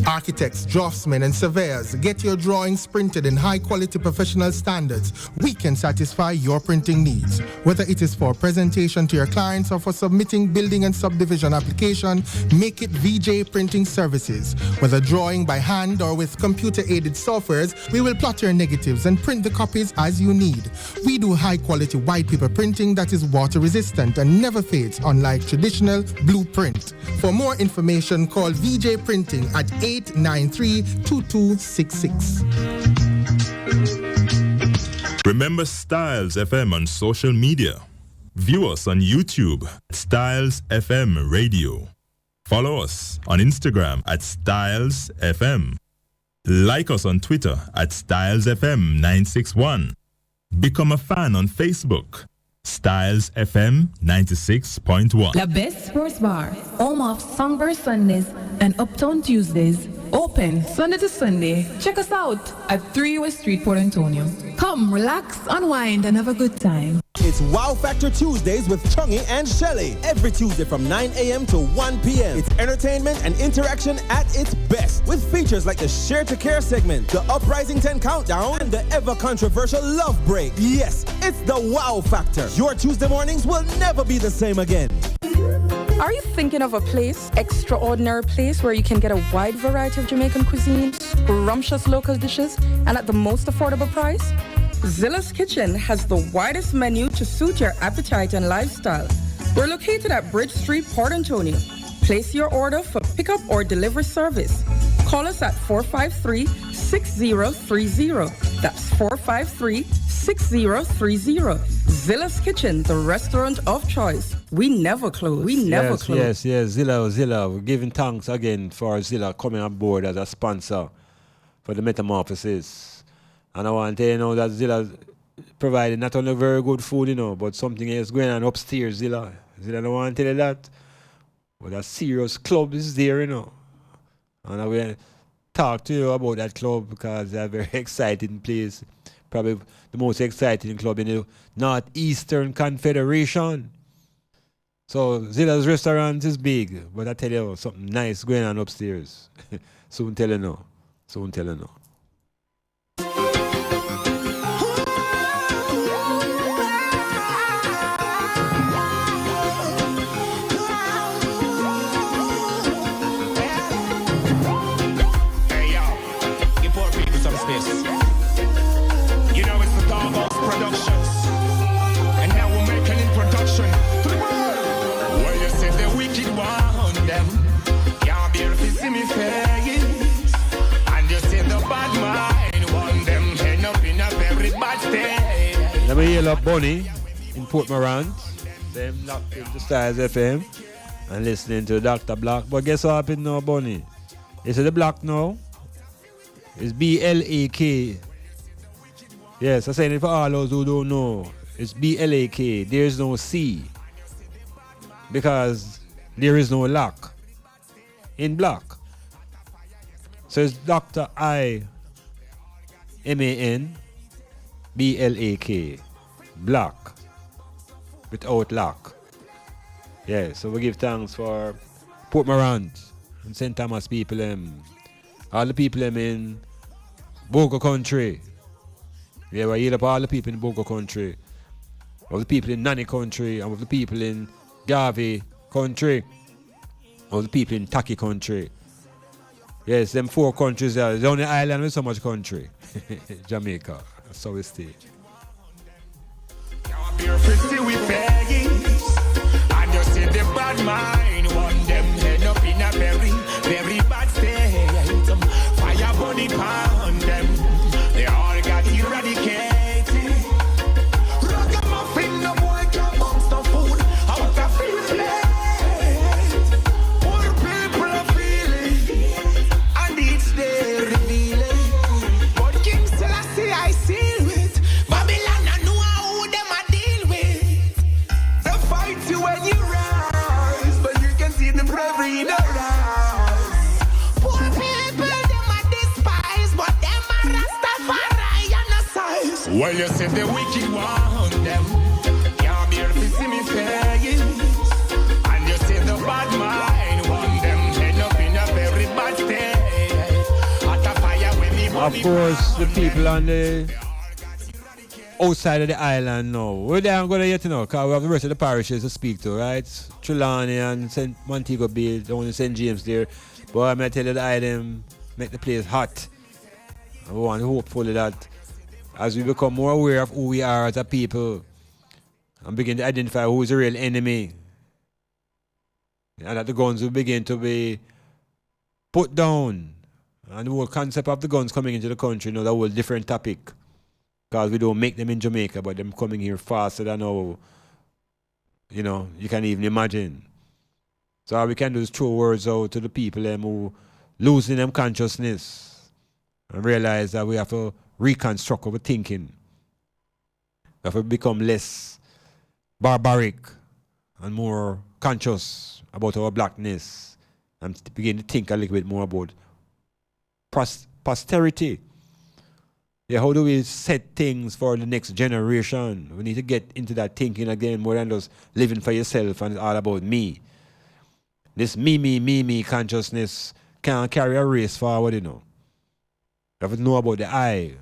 Architects, draftsmen, and surveyors, get your drawings printed in high-quality professional standards. We can satisfy your printing needs. Whether it is for presentation to your clients or for submitting building and subdivision application, make it VJ Printing Services. Whether drawing by hand or with computer-aided softwares, we will plot your negatives and print the copies as you need. We do high-quality white paper printing that is water-resistant and never fades, unlike traditional blueprint. For more information, call VJ Printing at 893-2266. Remember Styles FM on social media. View us on YouTube, Styles FM Radio. Follow us on Instagram at Styles FM. Like us on Twitter at Styles FM 961. Become a fan on Facebook. Styles FM 96.1. The best sports bar, home of Songbird Sundays and Uptown Tuesdays. Open Sunday to Sunday. Check us out at 3 West Street, Port Antonio. Come, relax, unwind, and have a good time. It's Wow Factor Tuesdays with Chungy and Shelly. Every Tuesday from 9 a.m. to 1 p.m. It's entertainment and interaction at its best. With features like the Share to Care segment, the Uprising 10 Countdown, and the ever-controversial Love Break. Yes, it's the Wow Factor. Your Tuesday mornings will never be the same again. Are you thinking of a place, extraordinary place where you can get a wide variety of Jamaican cuisine, scrumptious local dishes, and at the most affordable price? Zilla's Kitchen has the widest menu to suit your appetite and lifestyle. We're located at Bridge Street, Port Antonio. Place your order for pickup or delivery service. Call us at 453-6030. That's 453-6030. Zilla's Kitchen, the restaurant of choice. We never close. We never close. Yes. Zilla. We're giving thanks again for Zilla coming on board as a sponsor for the Metamorphosis. And I want to tell you that Zilla provided not only very good food, but something else going on upstairs, Zilla. Zilla don't want to tell you that. But a serious club is there, And I will talk to you about that club because they're a very exciting place. Probably the most exciting club in the Northeastern Confederation. So Zilla's restaurant is big, but I tell you something nice going on upstairs. Soon tell you no. Soon tell you no. Hey yo, give poor people some space. You know it's the Doghouse Productions, and now we're making introduction to the world. Well, you said the wicked one them can't bear to see me face, and you said the bad mind want them end up in a very bad state. Let me hear up Bunny in Port Morant. Them locked into Styles FM and listening to Dr. Black. But guess what happened now, Bunny? You see the Black now? It's B-L-A-K. Yes, I'm saying it for all those who don't know. It's B-L-A-K. There's no C. Because there is no lock in Black. So it's Dr. I-M-A-N B-L-A-K. Black. Without lock. Yeah, so we give thanks for Port Morant and St. Thomas people, all the people in Bogo country. Yeah, we heal up all the people in Bogo country. Of the people in Nani country, and of the people in Garvey country, of the people in Taki country. Yes, them 4 countries there. The only island with so much country. Jamaica. That's how we stay. And you see the bad mind want them head up in a very, very bad state. Fire body pound them. They all got eradicated. Ragamuffin, the boy can bounce the food out of his plate. Poor people are feeling, and it's their revealing. But King Selassie I seal with Babylon, I know how them I deal with. They fight you when you rise, but you can see the bravery in their eyes. Poor people, them I despise, but them are Rastafari and a size. Well, you said the wicked one, them can't bear to see me face. And you said the bad mind want them end up in a very bad state. Hot a fire when the Of course, the people on the outside of the island now. We're there going to yet to know, because we have the rest of the parishes to speak to, right? Trelawney and St. Montego Bay, the only St. James there. But I'm going to tell you that item make the place hot. I want hopefully that as we become more aware of who we are as a people and begin to identify who is the real enemy, and that the guns will begin to be put down. And the whole concept of the guns coming into the country, that's a whole different topic. Because we don't make them in Jamaica, but them coming here faster than how, you can even imagine. So all we can do is throw words out to the people who losing them consciousness and realize that we have to reconstruct our thinking. We have to become less barbaric and more conscious about our blackness and begin to think a little bit more about posterity. Yeah, how do we set things for the next generation? We need to get into that thinking again, more than just living for yourself and it's all about me. This me consciousness can't carry a race forward, You have to know about the I,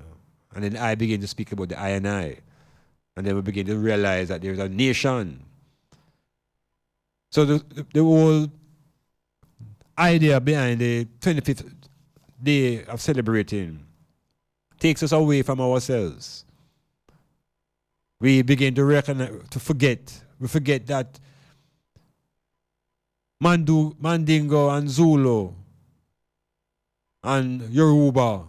and then I begin to speak about the I and I. And then we begin to realize that there's a nation. So the whole idea behind the 25th day of celebrating takes us away from ourselves. We begin to recognize, to forget. We forget that Mandingo and Zulu and Yoruba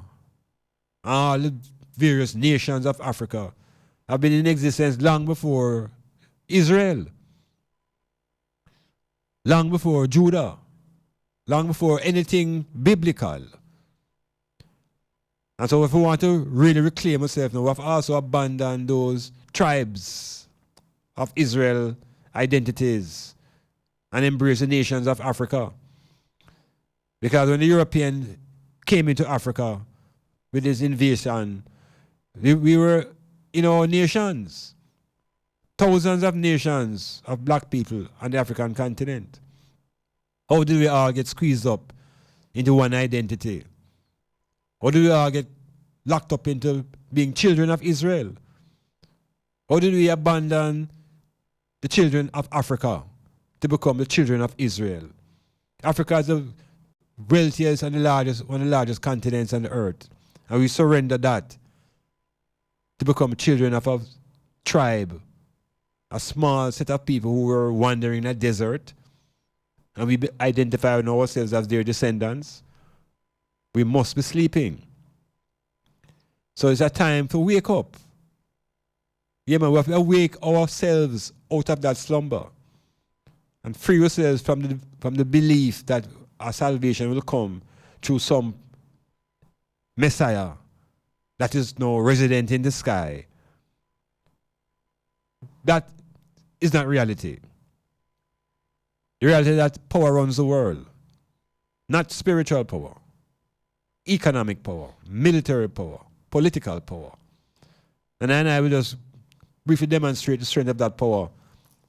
and all the various nations of Africa have been in existence long before Israel, long before Judah, long before anything biblical. And so if we want to really reclaim ourselves now, we have to also abandon those tribes of Israel identities and embrace the nations of Africa. Because when the European came into Africa with this invasion, we were in our nations. thousands of nations of black people on the African continent. How did we all get squeezed up into one identity? How did we all get locked up into being children of Israel? How did we abandon the children of Africa to become the children of Israel? Africa is the wealthiest and one of the largest continents on the earth. And we surrender that to become children of a tribe, a small set of people who were wandering in a desert. And we identify ourselves as their descendants. We must be sleeping. So it's a time to wake up. Yeah, man, we have to wake ourselves out of that slumber and free ourselves from the belief that our salvation will come through some Messiah that is now resident in the sky. That is not reality. The reality is that power runs the world. Not spiritual power, economic power, military power, political power. And then I will just briefly demonstrate the strength of that power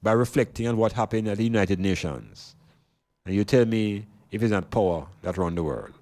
by reflecting on what happened at the United Nations. And you tell me if it's not power that runs the world.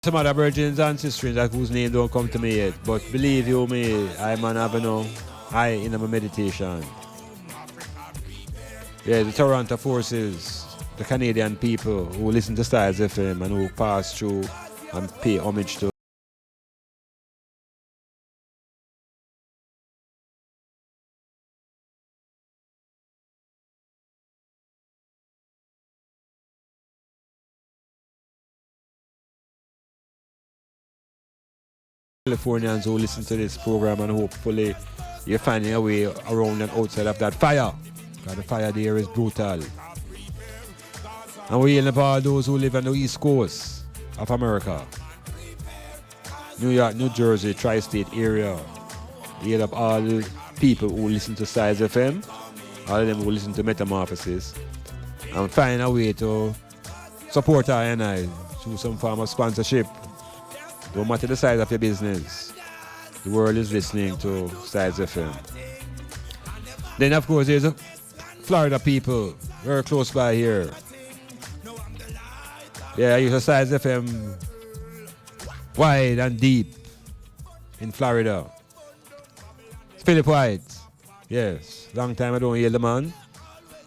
Some other virgins and sisters like whose name don't come to me yet, but believe you me, I'm an avenue high in my meditation. Yeah, the Toronto forces, the Canadian people who listen to Styles FM and who pass through and pay homage to Californians who listen to this program, and hopefully you're finding a way around and outside of that fire. Because the fire there is brutal. And we're healing for all those who live on the East Coast of America. New York, New Jersey, tri-state area. We heal up all the people who listen to Styles FM, all of them who listen to Metamorphosis, and find a way to support I and I through some form of sponsorship. No matter the size of your business, the world is listening to Styles FM. Then, of course, there's Florida people very close by here. Yeah, I use a Styles FM wide and deep in Florida. Philip White. Yes, long time I don't hear the man.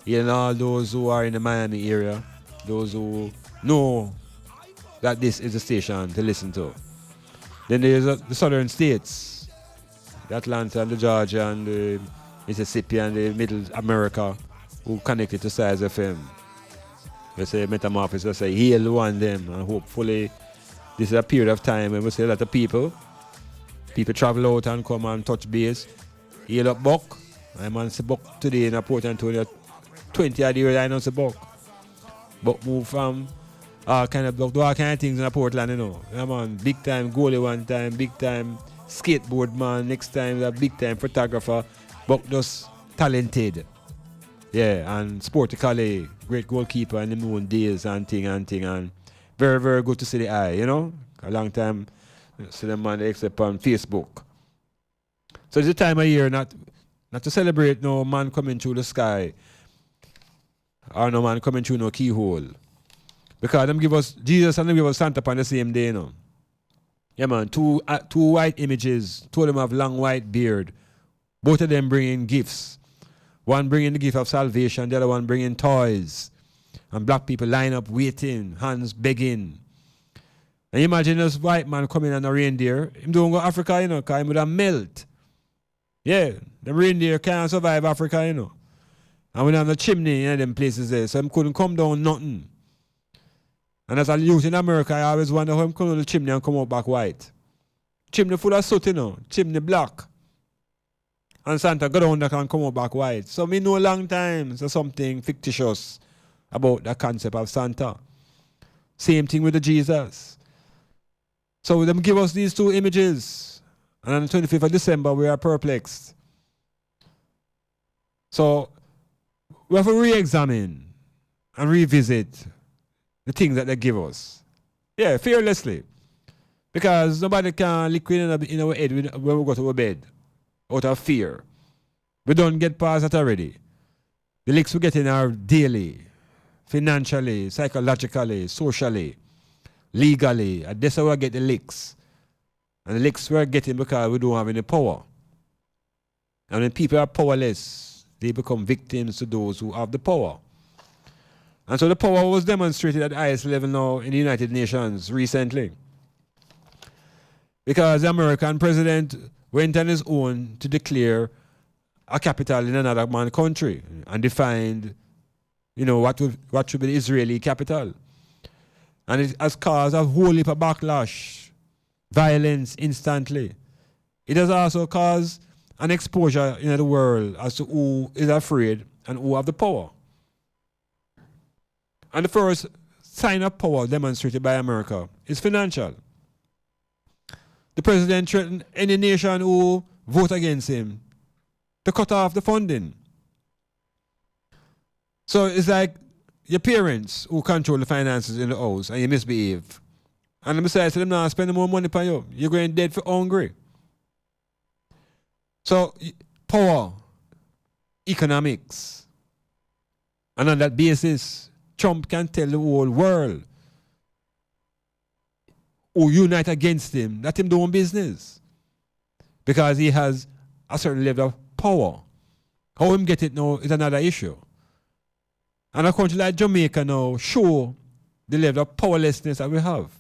Hearing all those who are in the Miami area, those who know that this is a station to listen to. Then there's the southern states, the Atlanta and the Georgia and the Mississippi and the Middle America who connected to Styles FM. We say Metamorphosis, we say heal one them, and hopefully this is a period of time when we see a lot of people travel out and come and touch base. Heal up Buck. I'm on the Buck today in Port Antonio. 20 odd years I know the Buck. Buck move from all kind of things in Portland, you know. Yeah, man, big time goalie one time, big time skateboard man, next time a big time photographer. Buck just talented. Yeah, and sportically, great goalkeeper in the moon days and thing and very, very good to see the eye, you know. A long time see the man except on Facebook. So it's a time of year not to celebrate no man coming through the sky or no man coming through no keyhole. Because them give us Jesus and them give us Santa on the same day, you know. Yeah, man. Two white images. Two of them have long white beard. Both of them bringing gifts. One bringing the gift of salvation, the other one bringing toys. And black people line up waiting, hands begging. And imagine this white man coming on a reindeer. Him don't go Africa, you know, because he would have melt. Yeah, the reindeer can't survive Africa, you know. And we have the chimney in them places there, so him couldn't come down nothing. And as a youth in America, I always wonder how him come down the chimney and come out back white. Chimney full of soot, you know, chimney black. And Santa go down there and come out back white. So we know a long time, so something fictitious about the concept of Santa. Same thing with the Jesus. So them give us these two images. And on the 25th of December, we are perplexed. So we have to re-examine and revisit the things that they give us. Yeah, fearlessly. Because nobody can liquid in our head when we go to our bed out of fear. We don't get past that already. The licks we get in are daily, financially, psychologically, socially, legally. And that's how we get the licks. And the licks we're getting because we don't have any power. And when people are powerless, they become victims to those who have the power. And so the power was demonstrated at the highest level now in the United Nations recently. Because the American president went on his own to declare a capital in another man's country and defined, you know, what should be the Israeli capital. And it has caused a whole heap of backlash, violence instantly. It has also caused an exposure in the world as to who is afraid and who have the power. And the first sign of power demonstrated by America is financial. The president threatened any nation who vote against him to cut off the funding. So it's like your parents who control the finances in the house and you misbehave. And besides, them now spending more money on you. You're going dead for hungry. So power, economics. And on that basis, Trump can tell the whole world who unite against him that him doing business. Because he has a certain level of power. How him get it now is another issue. And a country like Jamaica now show the level of powerlessness that we have.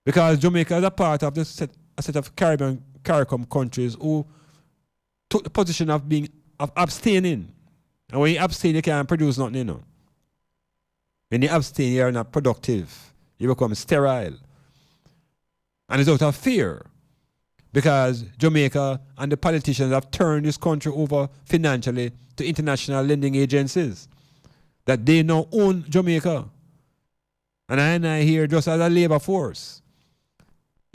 Because Jamaica is a part of a set of CARICOM countries who took the position of abstaining. And when you abstain, you can't produce nothing, you know. When you abstain, you're not productive. You become sterile. And it's out of fear. Because Jamaica and the politicians have turned this country over financially to international lending agencies. That they now own Jamaica. And I hear just as a labor force.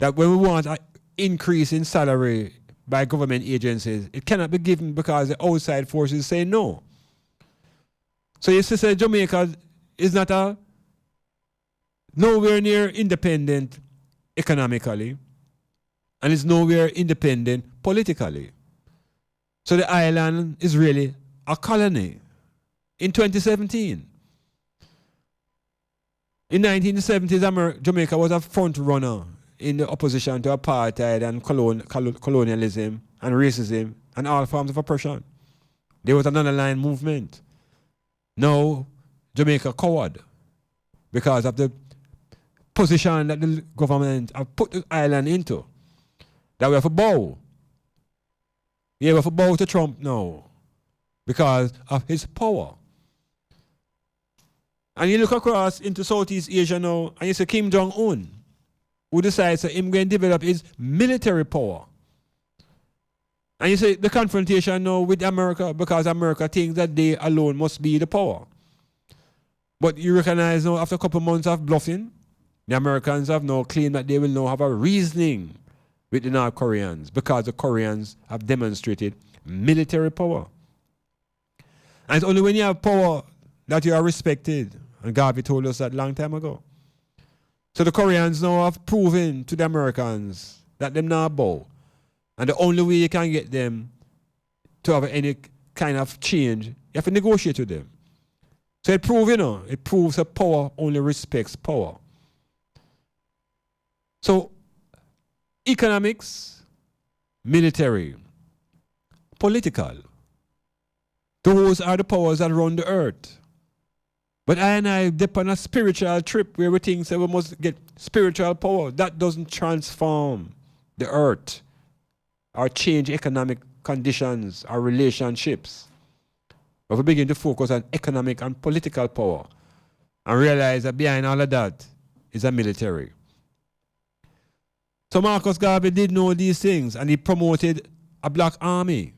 That when we want an increase in salary by government agencies, it cannot be given because the outside forces say no. So you say Jamaica is not nowhere near independent economically, and it's nowhere independent politically. So the island is really a colony. In 2017, in 1970s, Jamaica was a front runner in the opposition to apartheid and colonialism and racism and all forms of oppression. There was an underlying movement. Now, Jamaica cowered because of the position that the government have put the island into. That we have to bow. Yeah, we have to bow to Trump now because of his power. And you look across into Southeast Asia now and you see Kim Jong-un, who decides that he's going to develop his military power. And you see the confrontation now with America because America thinks that they alone must be the power. But you recognize now after a couple of months of bluffing, the Americans have now claimed that they will now have a reasoning with the North Koreans because the Koreans have demonstrated military power. And it's only when you have power that you are respected. And Garvey told us that a long time ago. So the Koreans now have proven to the Americans that them now bow. And the only way you can get them to have any kind of change, you have to negotiate with them. So it proves that power only respects power. So economics, military, political. Those are the powers that run the earth. But I dip on a spiritual trip where we think that we must get spiritual power. That doesn't transform the earth or change economic conditions or relationships. But we begin to focus on economic and political power and realize that behind all of that is a military. So Marcus Garvey did know these things, and he promoted a black army.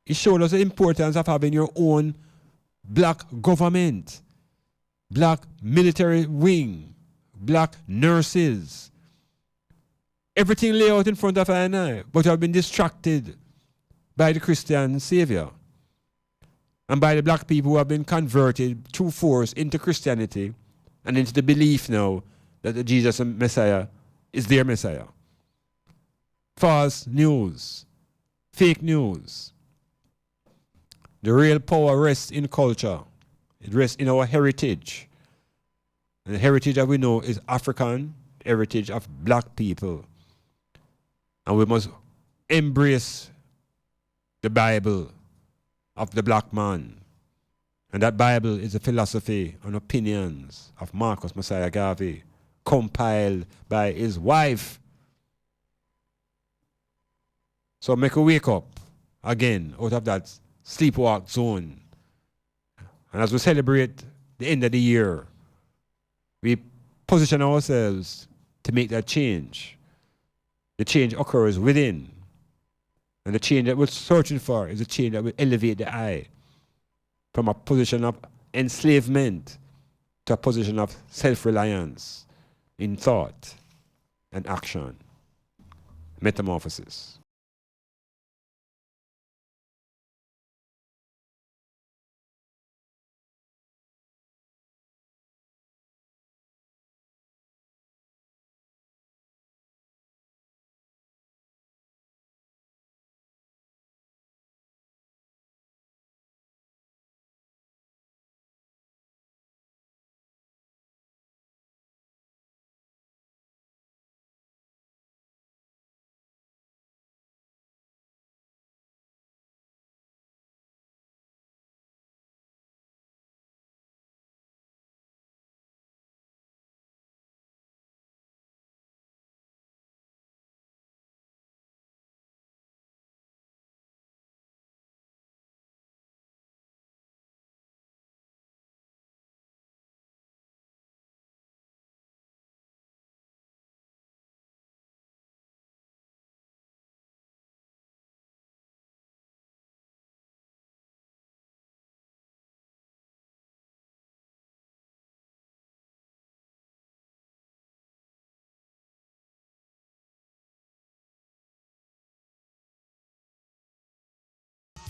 He showed us the importance of having your own black government, black military wing, black nurses. Everything lay out in front of I, but have been distracted by the Christian Savior and by the black people who have been converted through force into Christianity and into the belief now that the Jesus Messiah is their Messiah. False news, fake news. The real power rests in culture. It rests in our heritage. And the heritage that we know is African, heritage of black people. And we must embrace the Bible of the black man. And that Bible is the philosophy and opinions of Marcus Messiah Garvey, compiled by his wife. So make a wake up again out of that sleepwalk zone. And as we celebrate the end of the year, we position ourselves to make that change. The change occurs within. And the change that we're searching for is a change that will elevate the I from a position of enslavement to a position of self-reliance in thought and action. Metamorphosis.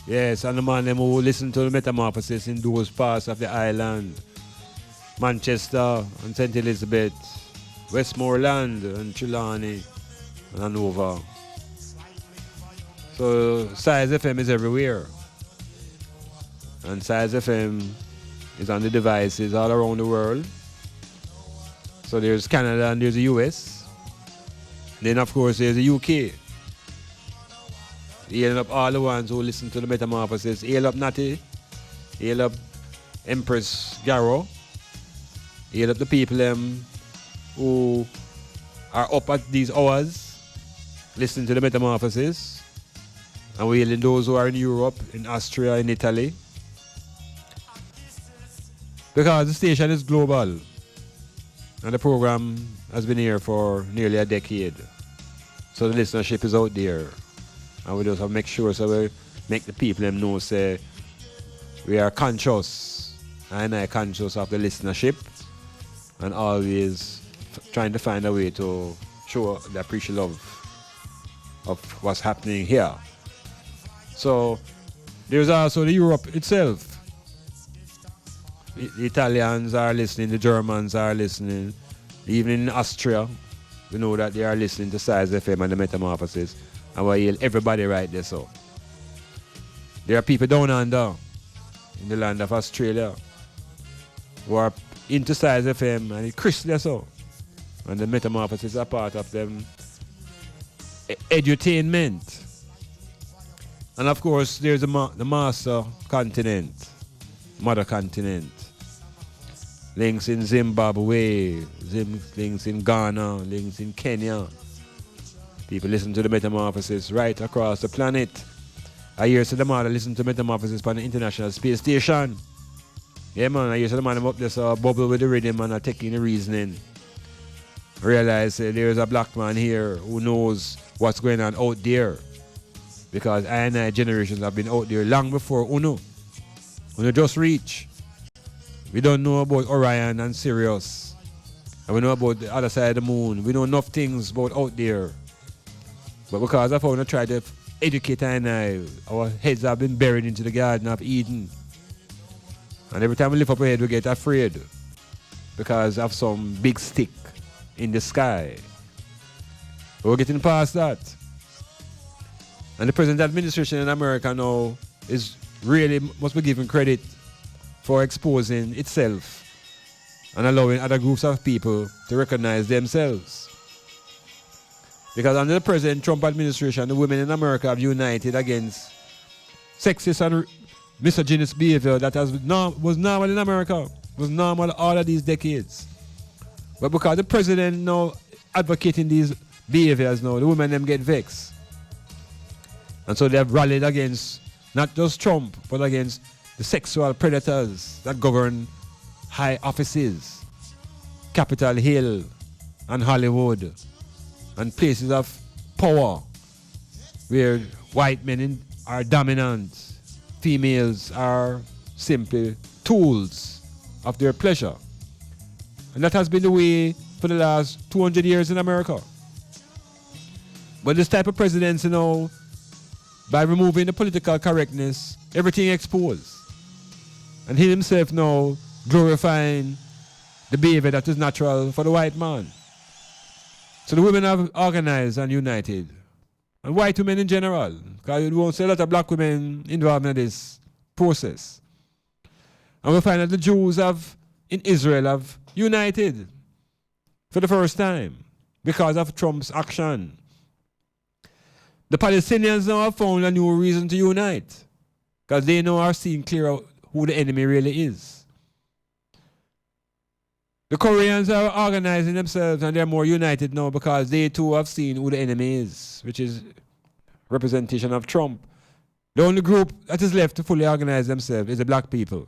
Yes, and the man them who listen to the Metamorphosis in those parts of the island, Manchester and St. Elizabeth, Westmoreland and Trelawney and Hanover. So Size FM is everywhere. And Size FM is on the devices all around the world. So there's Canada and there's the US. Then of course there's the UK. Hail up all the ones who listen to the Metamorphosis. Hail up Natty. Hail up Empress Garrow. Hail up the people who are up at these hours listening to the Metamorphosis. And we hail those who are in Europe, in Austria, in Italy. Because the station is global. And the program has been here for nearly a decade. So the listenership is out there. And we just have to make sure so we make the people them know say we are conscious and I conscious of the listenership and always trying to find a way to show the appreciation of what's happening here. So there's also the Europe itself. The Italians are listening, the Germans are listening, even in Austria we know that they are listening to Size FM and the Metamorphosis. And we hail everybody right there. So there are people down under in the land of Australia who are into Size FM and it's Christian so. And the Metamorphosis are part of them edutainment. And of course, there's the master continent, mother continent. Links in Zimbabwe, links in Ghana, links in Kenya. People listen to the Metamorphosis right across the planet. I hear the man listen to Metamorphosis on the International Space Station. Yeah, man, I hear the man up there bubble with the rhythm and taking the reasoning. Realize there's a black man here who knows what's going on out there. Because I and I generations have been out there long before Uno. Uno just reach. We don't know about Orion and Sirius. And we know about the other side of the moon. We know enough things about out there. But because of how we try to educate I and I, our heads have been buried into the Garden of Eden. And every time we lift up our head, we get afraid. Because of some big stick in the sky. But we're getting past that. And the present administration in America now is really must be given credit for exposing itself and allowing other groups of people to recognize themselves. Because under the present Trump administration, the women in America have united against sexist and misogynist behavior that was normal in America, was normal all of these decades. But because the president now advocating these behaviors now, the women them get vexed. And so they have rallied against not just Trump, but against the sexual predators that govern high offices, Capitol Hill and Hollywood, and places of power where white men are dominant, females are simply tools of their pleasure. And that has been the way for the last 200 years in America. But this type of presidency now, by removing the political correctness, everything exposed. And he himself now glorifying the behavior that is natural for the white man. So the women have organized and united. And white women in general. Because you won't see a lot of black women involved in this process. And we find that the Jews in Israel have united for the first time because of Trump's action. The Palestinians now have found a new reason to unite because they now are seeing clear who the enemy really is. The Koreans are organizing themselves and they're more united now because they too have seen who the enemy is, which is representation of Trump. The only group that is left to fully organize themselves is the black people.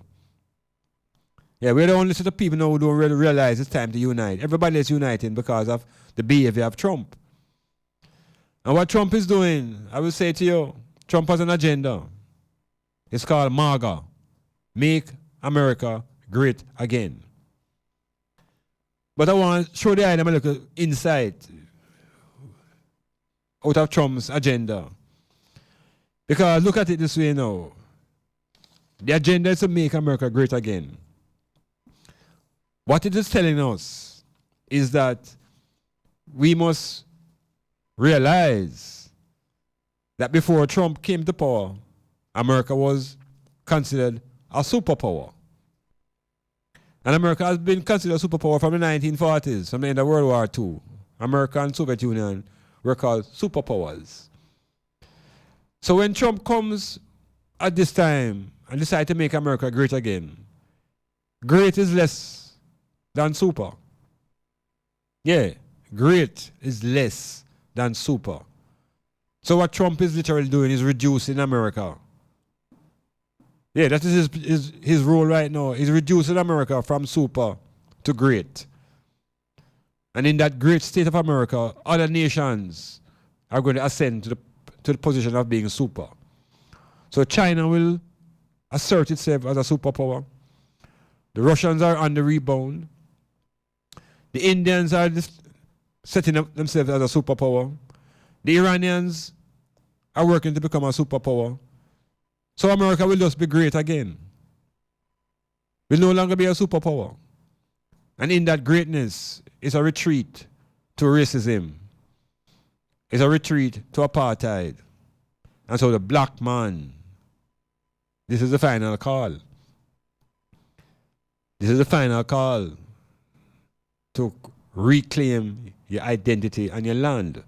Yeah, we're the only sort of people now who don't really realize it's time to unite. Everybody is uniting because of the behavior of Trump. And what Trump is doing, I will say to you, Trump has an agenda. It's called MAGA. Make America Great Again. But I want to show the item a little insight out of Trump's agenda. Because look at it this way now. The agenda is to make America great again. What it is telling us is that we must realize that before Trump came to power, America was considered a superpower. And America has been considered a superpower from the 1940s, from the end of World War II. America and Soviet Union were called superpowers. So when Trump comes at this time and decides to make America great again, great is less than super. Yeah, great is less than super. So what Trump is literally doing is reducing America. Yeah, that is his role right now. He's reducing America from super to great. And in that great state of America, other nations are going to ascend to the position of being super. So China will assert itself as a superpower. The Russians are on the rebound. The Indians are setting up themselves as a superpower. The Iranians are working to become a superpower. So America will just be great again. Will no longer be a superpower. And in that greatness is a retreat to racism. It's a retreat to apartheid. And so the black man, this is the final call. This is the final call to reclaim your identity and your land.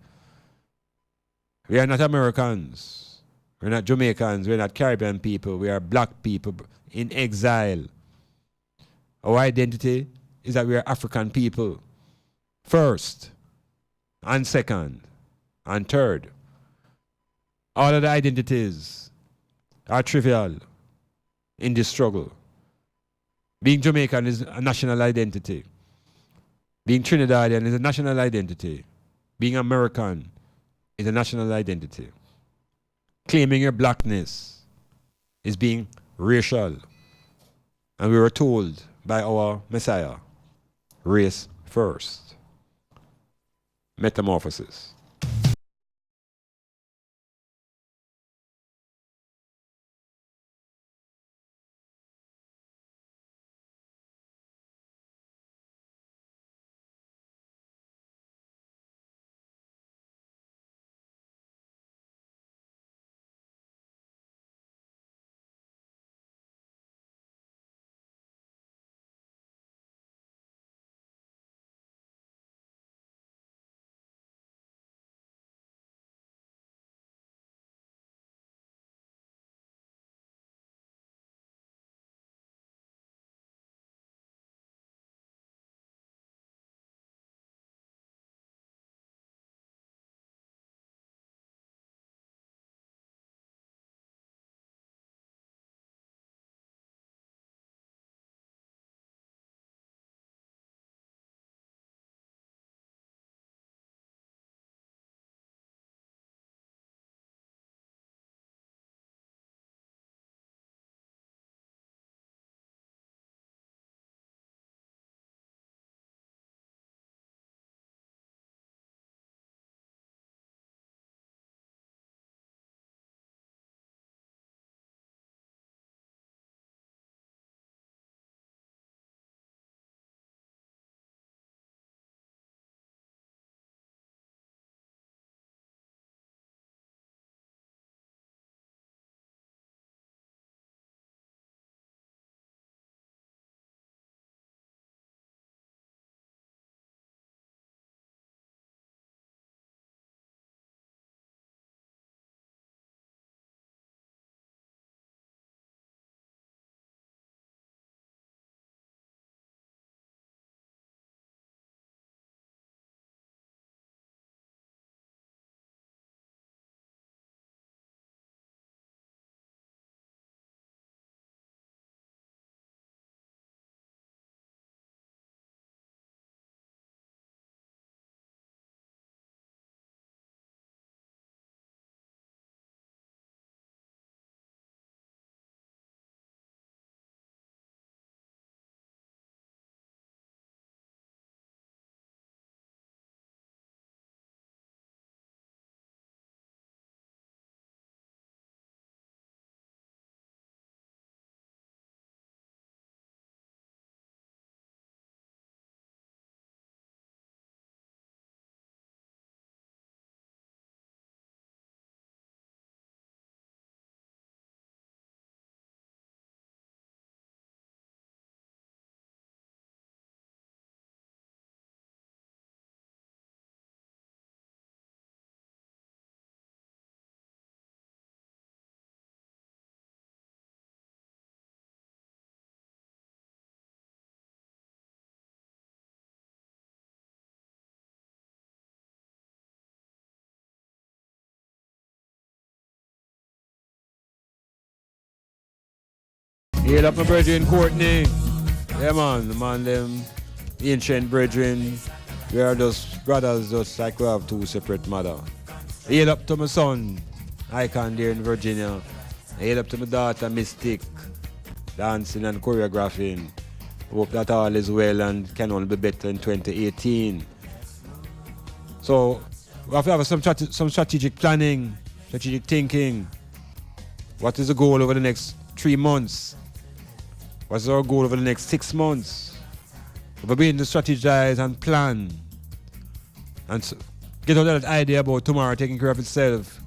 We are not Americans. We're not Jamaicans. We're not Caribbean people. We are black people in exile. Our identity is that we are African people. First, and second, and third. All of the identities are trivial in this struggle. Being Jamaican is a national identity. Being Trinidadian is a national identity. Being American is a national identity. Claiming your blackness is being racial. And we were told by our Messiah, race first. Metamorphosis. Hail up my brethren Courtney. Yeah man, the man them ancient brethren. We are just brothers just like we have two separate mothers. Hail up to my son, Icon there in Virginia. Hail up to my daughter Mystic, dancing and choreographing. Hope that all is well and can only be better in 2018. So we have to have some strategic planning, strategic thinking. What is the goal over the next 3 months? What's our goal over the next 6 months? We're beginning to strategize and plan and get out that idea about tomorrow taking care of itself.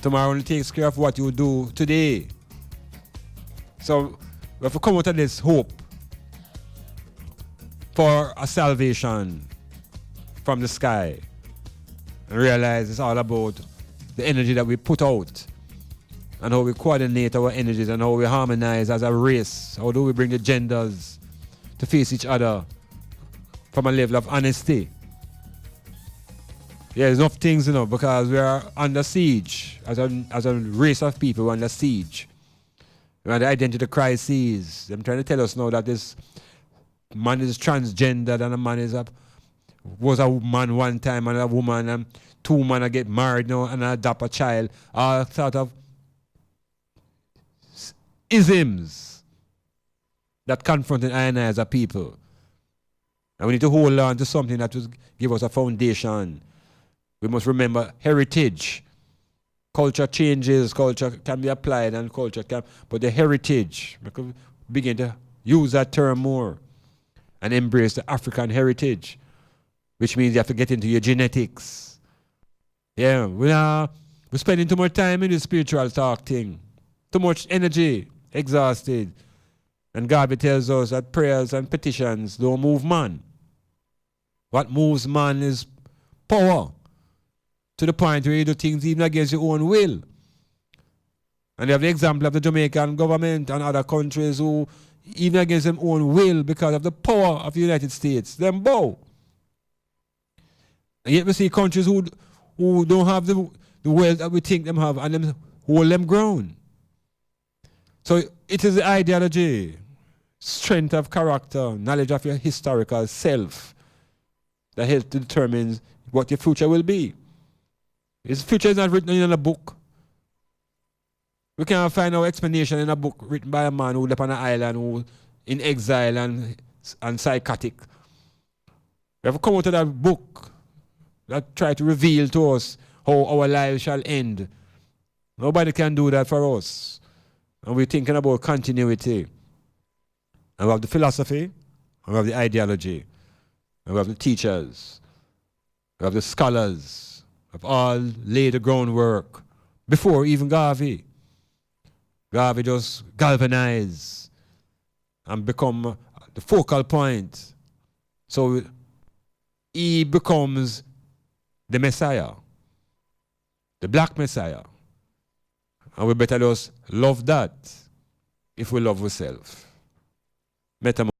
Tomorrow only takes care of what you do today. So we have to come out of this hope for a salvation from the sky and realize it's all about the energy that we put out, and how we coordinate our energies, and how we harmonize as a race. How do we bring the genders to face each other from a level of honesty? Yeah, there's enough things, because we are under siege. As a race of people, we're under siege. We're under identity crises. They're trying to tell us now that this man is transgendered and a man was a man one time and a woman, and two men get married now and adopt a child. All sort of isms that confronting I and I as a people. And we need to hold on to something that will give us a foundation. We must remember heritage. Culture changes, culture can be applied, and culture can, but the heritage, we could begin to use that term more and embrace the African heritage, which means you have to get into your genetics. Yeah, we're spending too much time in the spiritual talk thing. Too much energy, exhausted. And Garvey tells us that prayers and petitions don't move man. What moves man is power, to the point where you do things even against your own will. And you have the example of the Jamaican government and other countries who, even against their own will, because of the power of the United States, them bow. And yet we see countries who don't have the wealth that we think them have, and them hold them ground. So it is the ideology, strength of character, knowledge of your historical self that helps to determine what your future will be. His future is not written in a book. We can't find our explanation in a book written by a man who lived on an island, who in exile and psychotic. We have to come out of that book that try to reveal to us how our lives shall end. Nobody can do that for us. And we're thinking about continuity. And we have the philosophy, and we have the ideology, and we have the teachers, we have the scholars, have all laid the groundwork before even Garvey. Garvey just galvanized and become the focal point. So he becomes the Messiah, the Black Messiah. And we better just love that if we love ourselves. Metamorphosis.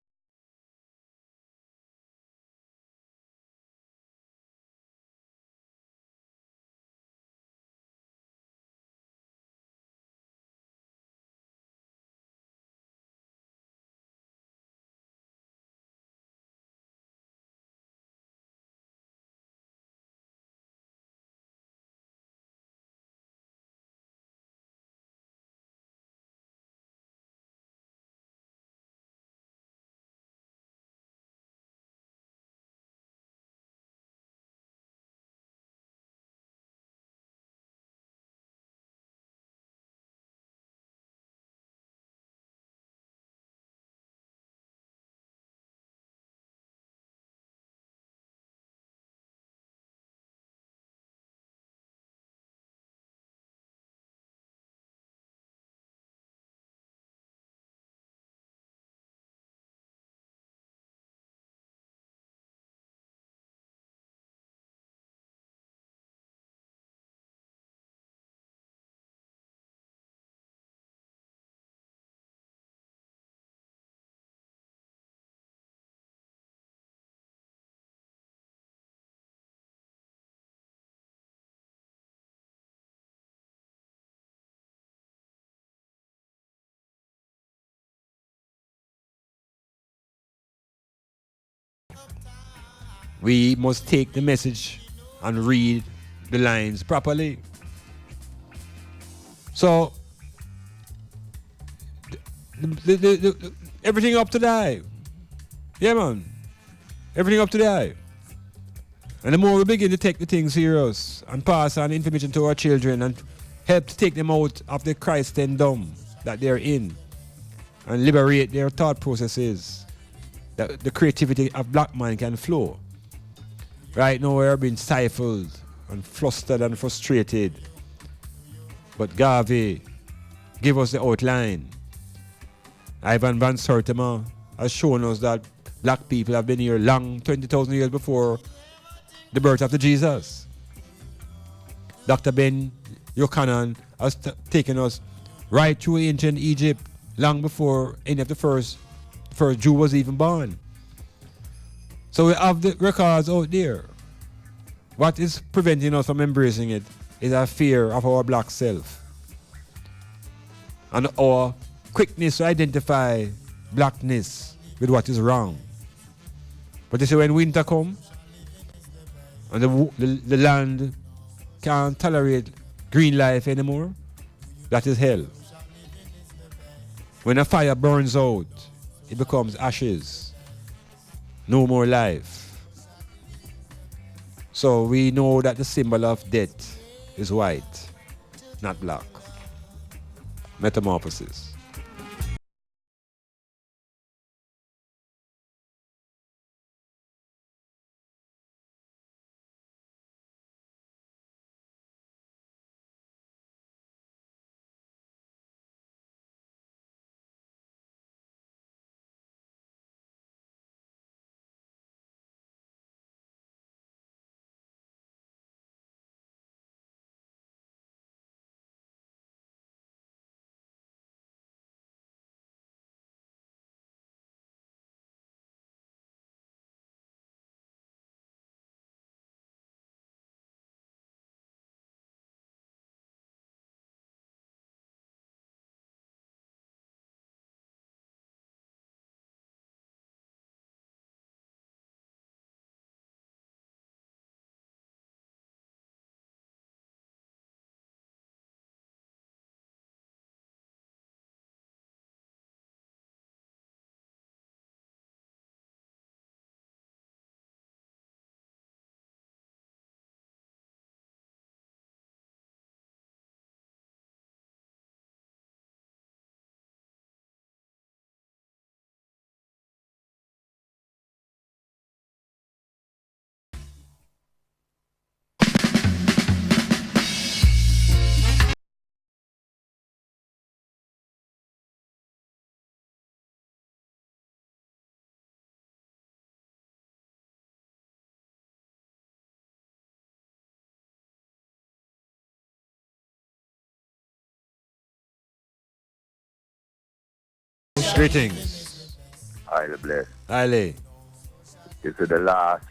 We must take the message and read the lines properly. So, everything up to the eye. Yeah, man. Everything up to the eye. And the more we begin to take the things serious and pass on information to our children and help to take them out of the Christendom that they're in and liberate their thought processes, that the creativity of black man can flow. Right now we're being stifled and flustered and frustrated. But Garvey give us the outline. Ivan Van Sertima has shown us that black people have been here long, 20,000 years before the birth of the Jesus. Dr. Ben Yochanan has taken us right through ancient Egypt, long before any of the first Jew was even born. So we have the records out there. What is preventing us from embracing it is our fear of our black self and our quickness to identify blackness with what is wrong. But you see, when winter comes and the land can't tolerate green life anymore, that is hell. When a fire burns out, it becomes ashes. No more life. So we know that the symbol of death is white, not black. Metamorphosis. Greetings. Highly blessed. Highly. This is the last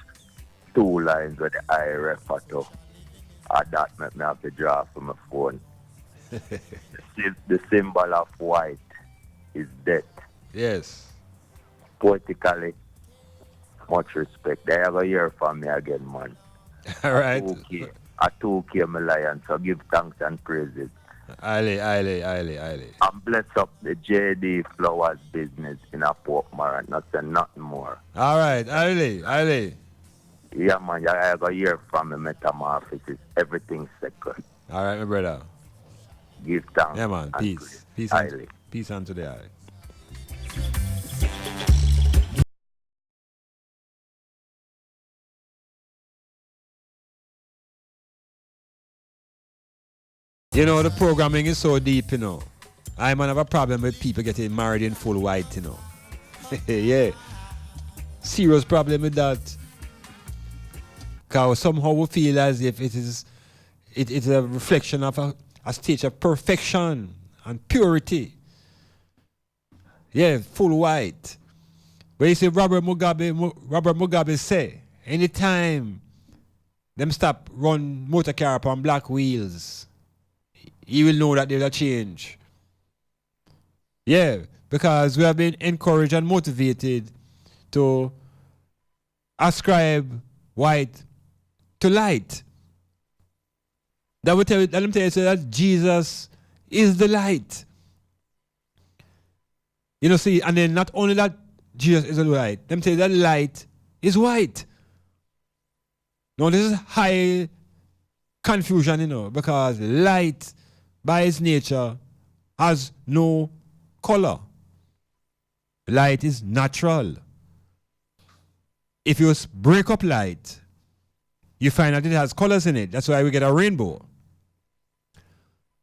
two lines where the I refer to. That make me have to draw from my phone. The symbol of white is death. Yes. Poetically, much respect. They have a hear from me again, man. All right. A 2K my lion, so give thanks and praises. Aye. And bless up the JD Flowers business in a Port Maran, not say nothing more. All right, aye. Yeah, man, I have a hear from the Metamorphosis. Everything second. All right, my brother. Give thanks. Yeah, man. Peace. Peace unto the eye. You know, the programming is so deep, you know. I man have a problem with people getting married in full white, you know. Yeah. Serious problem with that. Because somehow we feel as if it's a reflection of a state of perfection and purity. Yeah, full white. But you see, Robert Mugabe say, anytime them stop run motor car upon black wheels, you will know that there's a change. Yeah, because we have been encouraged and motivated to ascribe white to light. That will let them tell you that Jesus is the light. You know, see, and then not only that Jesus is the light, them tell you that light is white. Now this is high confusion, you know, because light by its nature has no color. Light is natural. If you break up light, you find that it has colors in it. That's why we get a rainbow.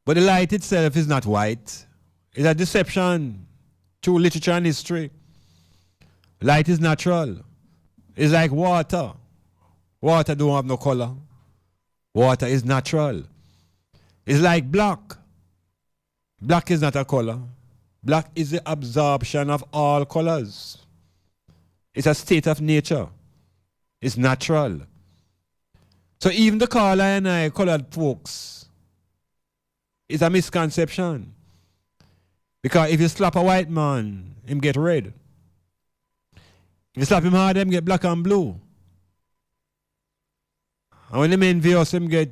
But the light itself is not white. It's a deception through literature and history. Light is natural. It's like water. Water don't have no color. Water is natural. It's like black. Black is not a color. Black is the absorption of all colors. It's a state of nature. It's natural. So even the call I and I colored folks is a misconception. Because if you slap a white man, him get red. If you slap him hard, him get black and blue. And when him envious, him get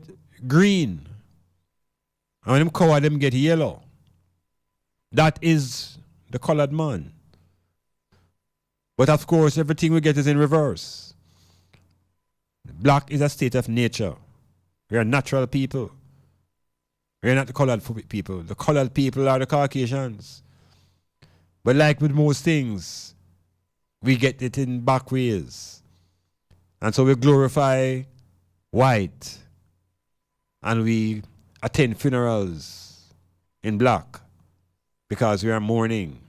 green. And when him coward, him get yellow. That is the colored man. But of course, everything we get is in reverse. Black is a state of nature. We are natural people. We are not the colored people. The colored people are the Caucasians. But like with most things, we get it in back ways. And so we glorify white. And we attend funerals in black. Because we are mourning.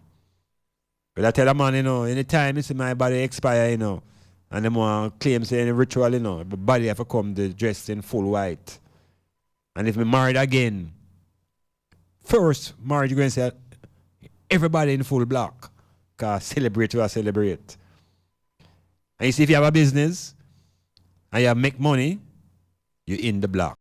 But I tell a man, anytime you see my body expire, and them want claim say any ritual, the body have to come dressed in full white. And if me married again, first marriage you're going to say everybody in full black. Because celebrate you celebrate. And you see if you have a business and you make money, you're in the black.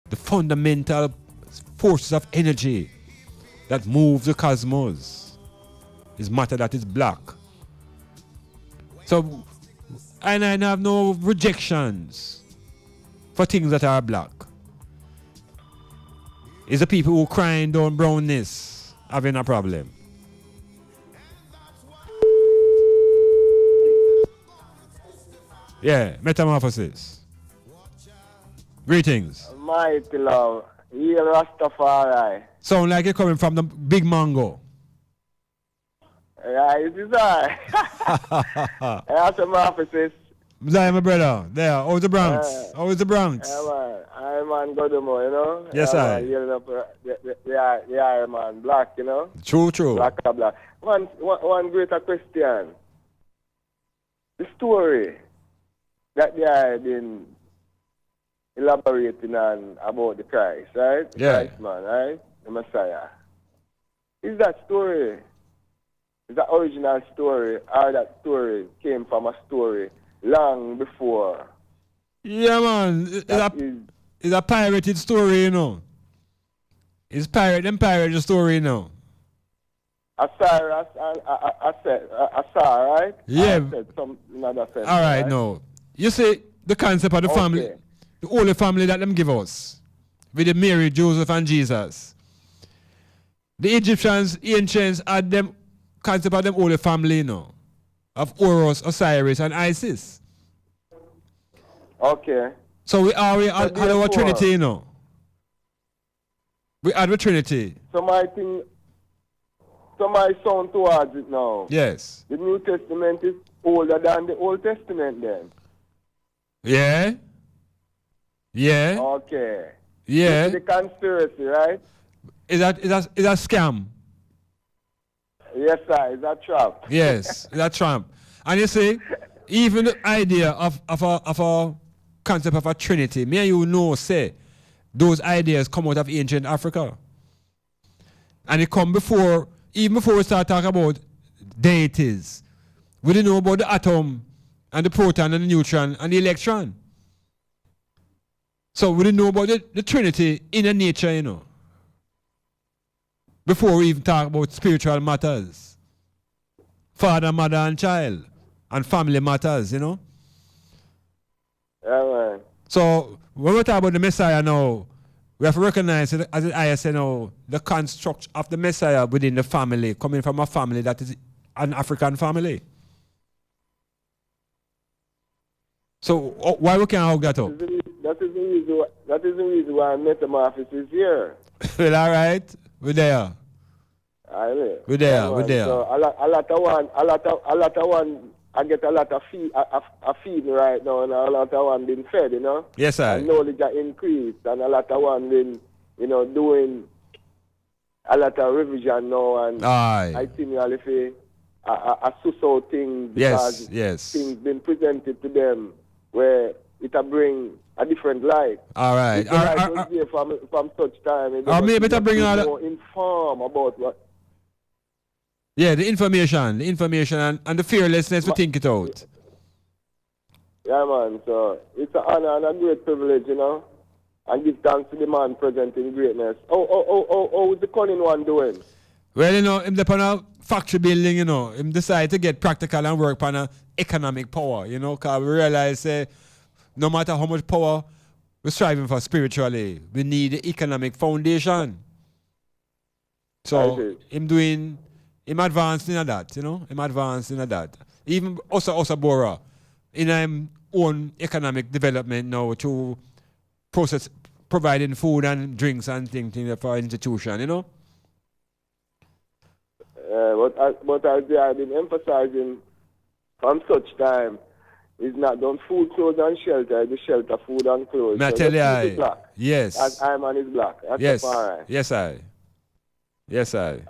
The fundamental forces of energy that move the cosmos is matter that is black. So, and I have no rejections for things that are black. It's the people who crying down brownness having a problem. Yeah, metamorphosis. Greetings. Mighty love. Heal Rastafari. Sound like you're coming from the big mango. Yeah, it is I. Metamorphosis. There, my brother. There. How's the Bronx? How's the Bronx? Yeah, man. I'm Godumo, Yes, yeah, I. Healing up the Iman Blak, True. Black. One greater question. The story that they have been elaborating on about the Christ, right? The Yeah. Christ man, right? The Messiah. Is that story, is that original story, or that story came from a story long before? Yeah, man. It's a pirated story, It's pirate the story, Asar, right? Yeah. I said some in other sense, All right, no. You see, the concept of the family, the holy family that them give us, with the Mary, Joseph, and Jesus. The Egyptians, ancients, had them concept of them holy family, of Horus, Osiris, and Isis. Okay. So we had our Trinity, We had our Trinity. So my sound towards it now. Yes. The New Testament is older than the Old Testament then. Yeah. Yeah. Okay. Yeah. This is the conspiracy, right? Is that a scam? Yes, sir. It's a trap. Yes, it's a trap. And you see, even the idea of a concept of a Trinity, me and you say, those ideas come out of ancient Africa. And it come even before we start talking about deities. We didn't know about the atom and the proton and the neutron and the electron. So we didn't know about the Trinity in nature, Before we even talk about spiritual matters. Father, mother, and child. And family matters, you know? Yeah, man. So, when we talk about the Messiah now, we have to recognize, as I say now, the construct of the Messiah within the family, coming from a family that is an African family. So, why we can't hug that up? That is the reason why Metamorphosis is here. Well, all right. We're there. We're there. We're there. So a lot of one, I get a lot of feeding right now, and a lot of one being fed, you know. Yes, sir. And knowledge are increased, and a lot of one been, you know, doing a lot of revision now, and I think if a so thing because things been presented to them where it will bring a different light. All right. The light was there from such time. Or maybe to bring out more inform about what. Yeah, the information and the fearlessness to think it out. Yeah, man. So it's an honor and a great privilege, you know. And give thanks to the man present in greatness. Oh, is the cunning one doing? Well, you know, him upon a factory building, you know, him decide to get practical and work on a economic power, you know, because we realize no matter how much power we're striving for spiritually, we need the economic foundation. So him advancing in that, you know, Even also Bora, in him own economic development now to providing food and drinks and things for institution, you know. But as they have been emphasizing from such time, is not done food, clothes, and shelter. The shelter, food, and clothes. May I tell you, black. Yes. As Iman is black. That's yes. All right. Yes, I. Yes, I.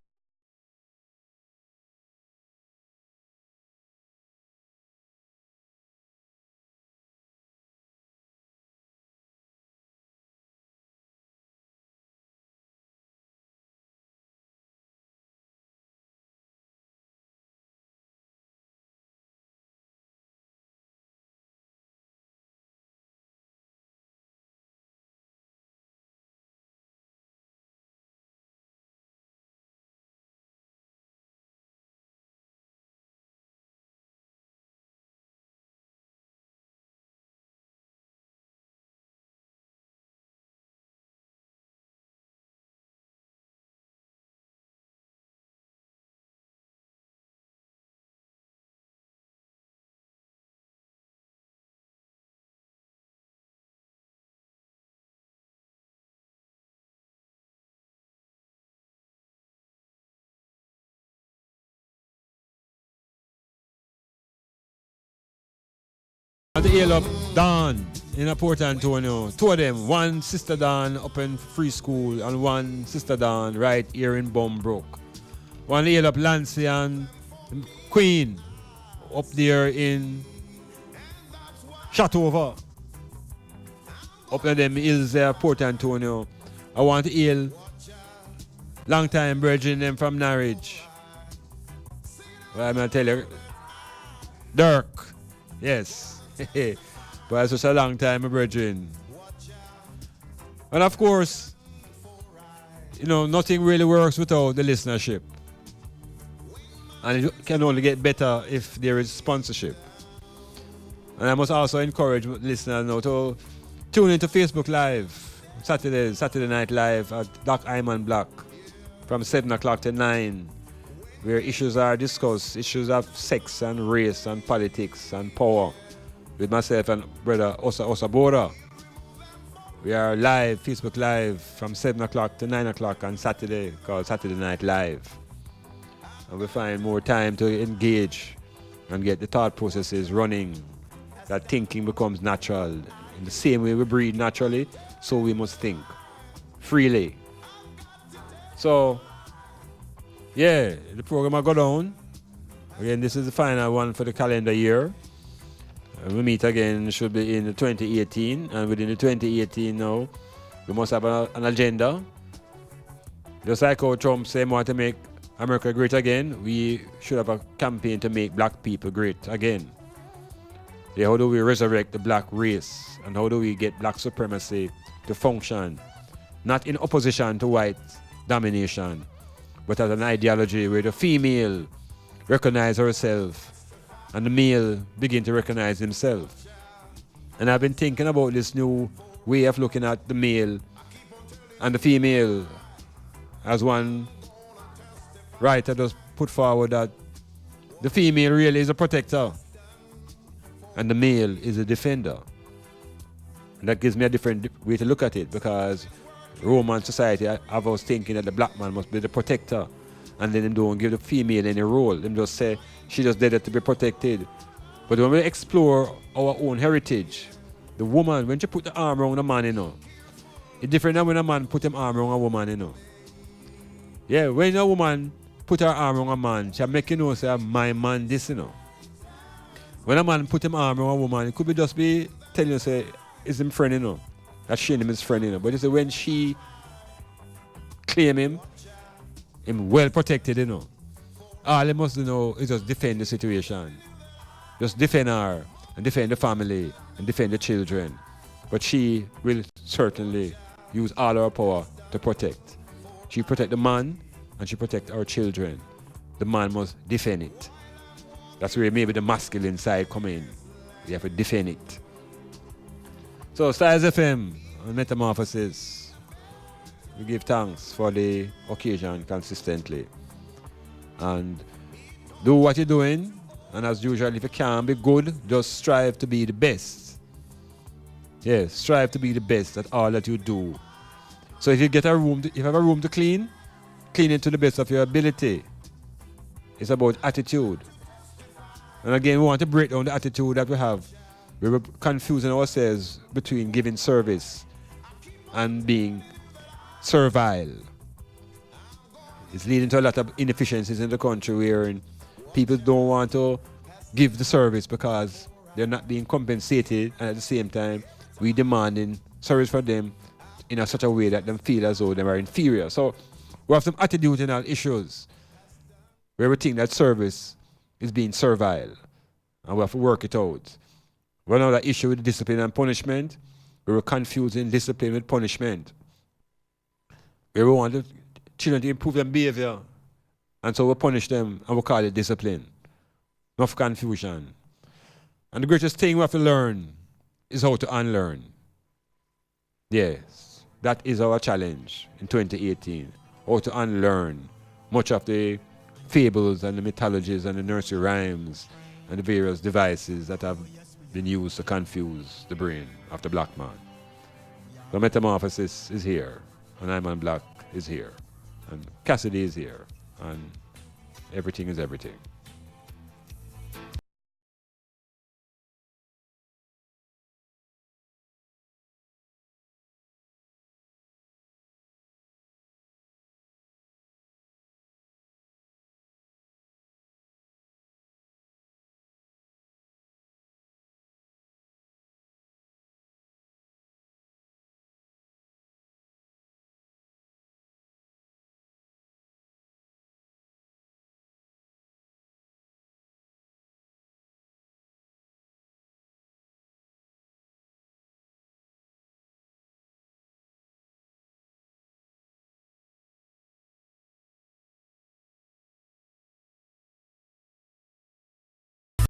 At the Ale of Dawn in Port Antonio. Two of them, one Sister Dawn up in Free School and one Sister Dawn right here in Bombrook. One Ale of Lancy and Queen up there in Shatover. Up in them hills there, Port Antonio. I want to hail long time brethren them from Norwich. Well, I'm going to tell you, Dirk, yes. But it's such a long time, my brethren. And of course, you know, nothing really works without the listenership. And it can only get better if there is sponsorship. And I must also encourage listeners now to tune into Facebook Live, Saturday Night Live at Iman Blak from 7 o'clock to 9, where issues are discussed, issues of sex and race and politics and power, with myself and brother Osa Bora. We are live, Facebook Live, from 7 o'clock to 9 o'clock on Saturday, called Saturday Night Live. And we find more time to engage and get the thought processes running. That thinking becomes natural. In the same way we breathe naturally, so we must think freely. So, yeah, the program will go down. Again, this is the final one for the calendar year. We meet again, should be in 2018, and within the 2018 now, we must have an agenda. Just like how Trump said we want to make America great again, we should have a campaign to make black people great again. Yeah, how do we resurrect the black race, and how do we get black supremacy to function, not in opposition to white domination, but as an ideology where the female recognize herself and the male begin to recognize himself. And I've been thinking about this new way of looking at the male and the female, as one writer just put forward that the female really is a protector and the male is a defender. And that gives me a different way to look at it, because Roman society have us thinking that the black man must be the protector, and then them don't give the female any role. Them just say she just did it to be protected. But when we explore our own heritage, the woman, when she put the arm around a man, you know, it's different than when a man put him arm around a woman, you know. Yeah, when a woman put her arm around a man, she make you know, say, my man this, you know. When a man put him arm around a woman, it could be just be telling you, say, it's him friend, you know. That she and him is friend, you know. But you say when she claim him well protected, you know. All he must know is just defend the situation. Just defend her and defend the family and defend the children. But she will certainly use all her power to protect. She protect the man and she protect our children. The man must defend it. That's where maybe the masculine side come in. You have to defend it. So Styles FM on Metamorphosis. We give thanks for the occasion consistently. And do what you're doing. And as usual, if you can be good, just strive to be the best. Yes, strive to be the best at all that you do. So if you get a room, if you have a room to clean it to the best of your ability. It's about attitude. And again, we want to break down the attitude that we have. We were confusing ourselves between giving service and being servile. It's leading to a lot of inefficiencies in the country where people don't want to give the service because they're not being compensated, and at the same time, we demanding service for them in such a way that them feel as though they are inferior. So we have some attitudinal issues where we think that service is being servile, and we have to work it out. One other issue with discipline and punishment, we were confusing discipline with punishment. Where we want the children to improve their behavior, and so we punish them and we call it discipline. Enough confusion. And the greatest thing we have to learn is how to unlearn. Yes, that is our challenge in 2018. How to unlearn much of the fables and the mythologies and the nursery rhymes and the various devices that have been used to confuse the brain of the black man. The Metamorphosis is here, and Iman Blak is here, and Cassidy is here, and everything is everything.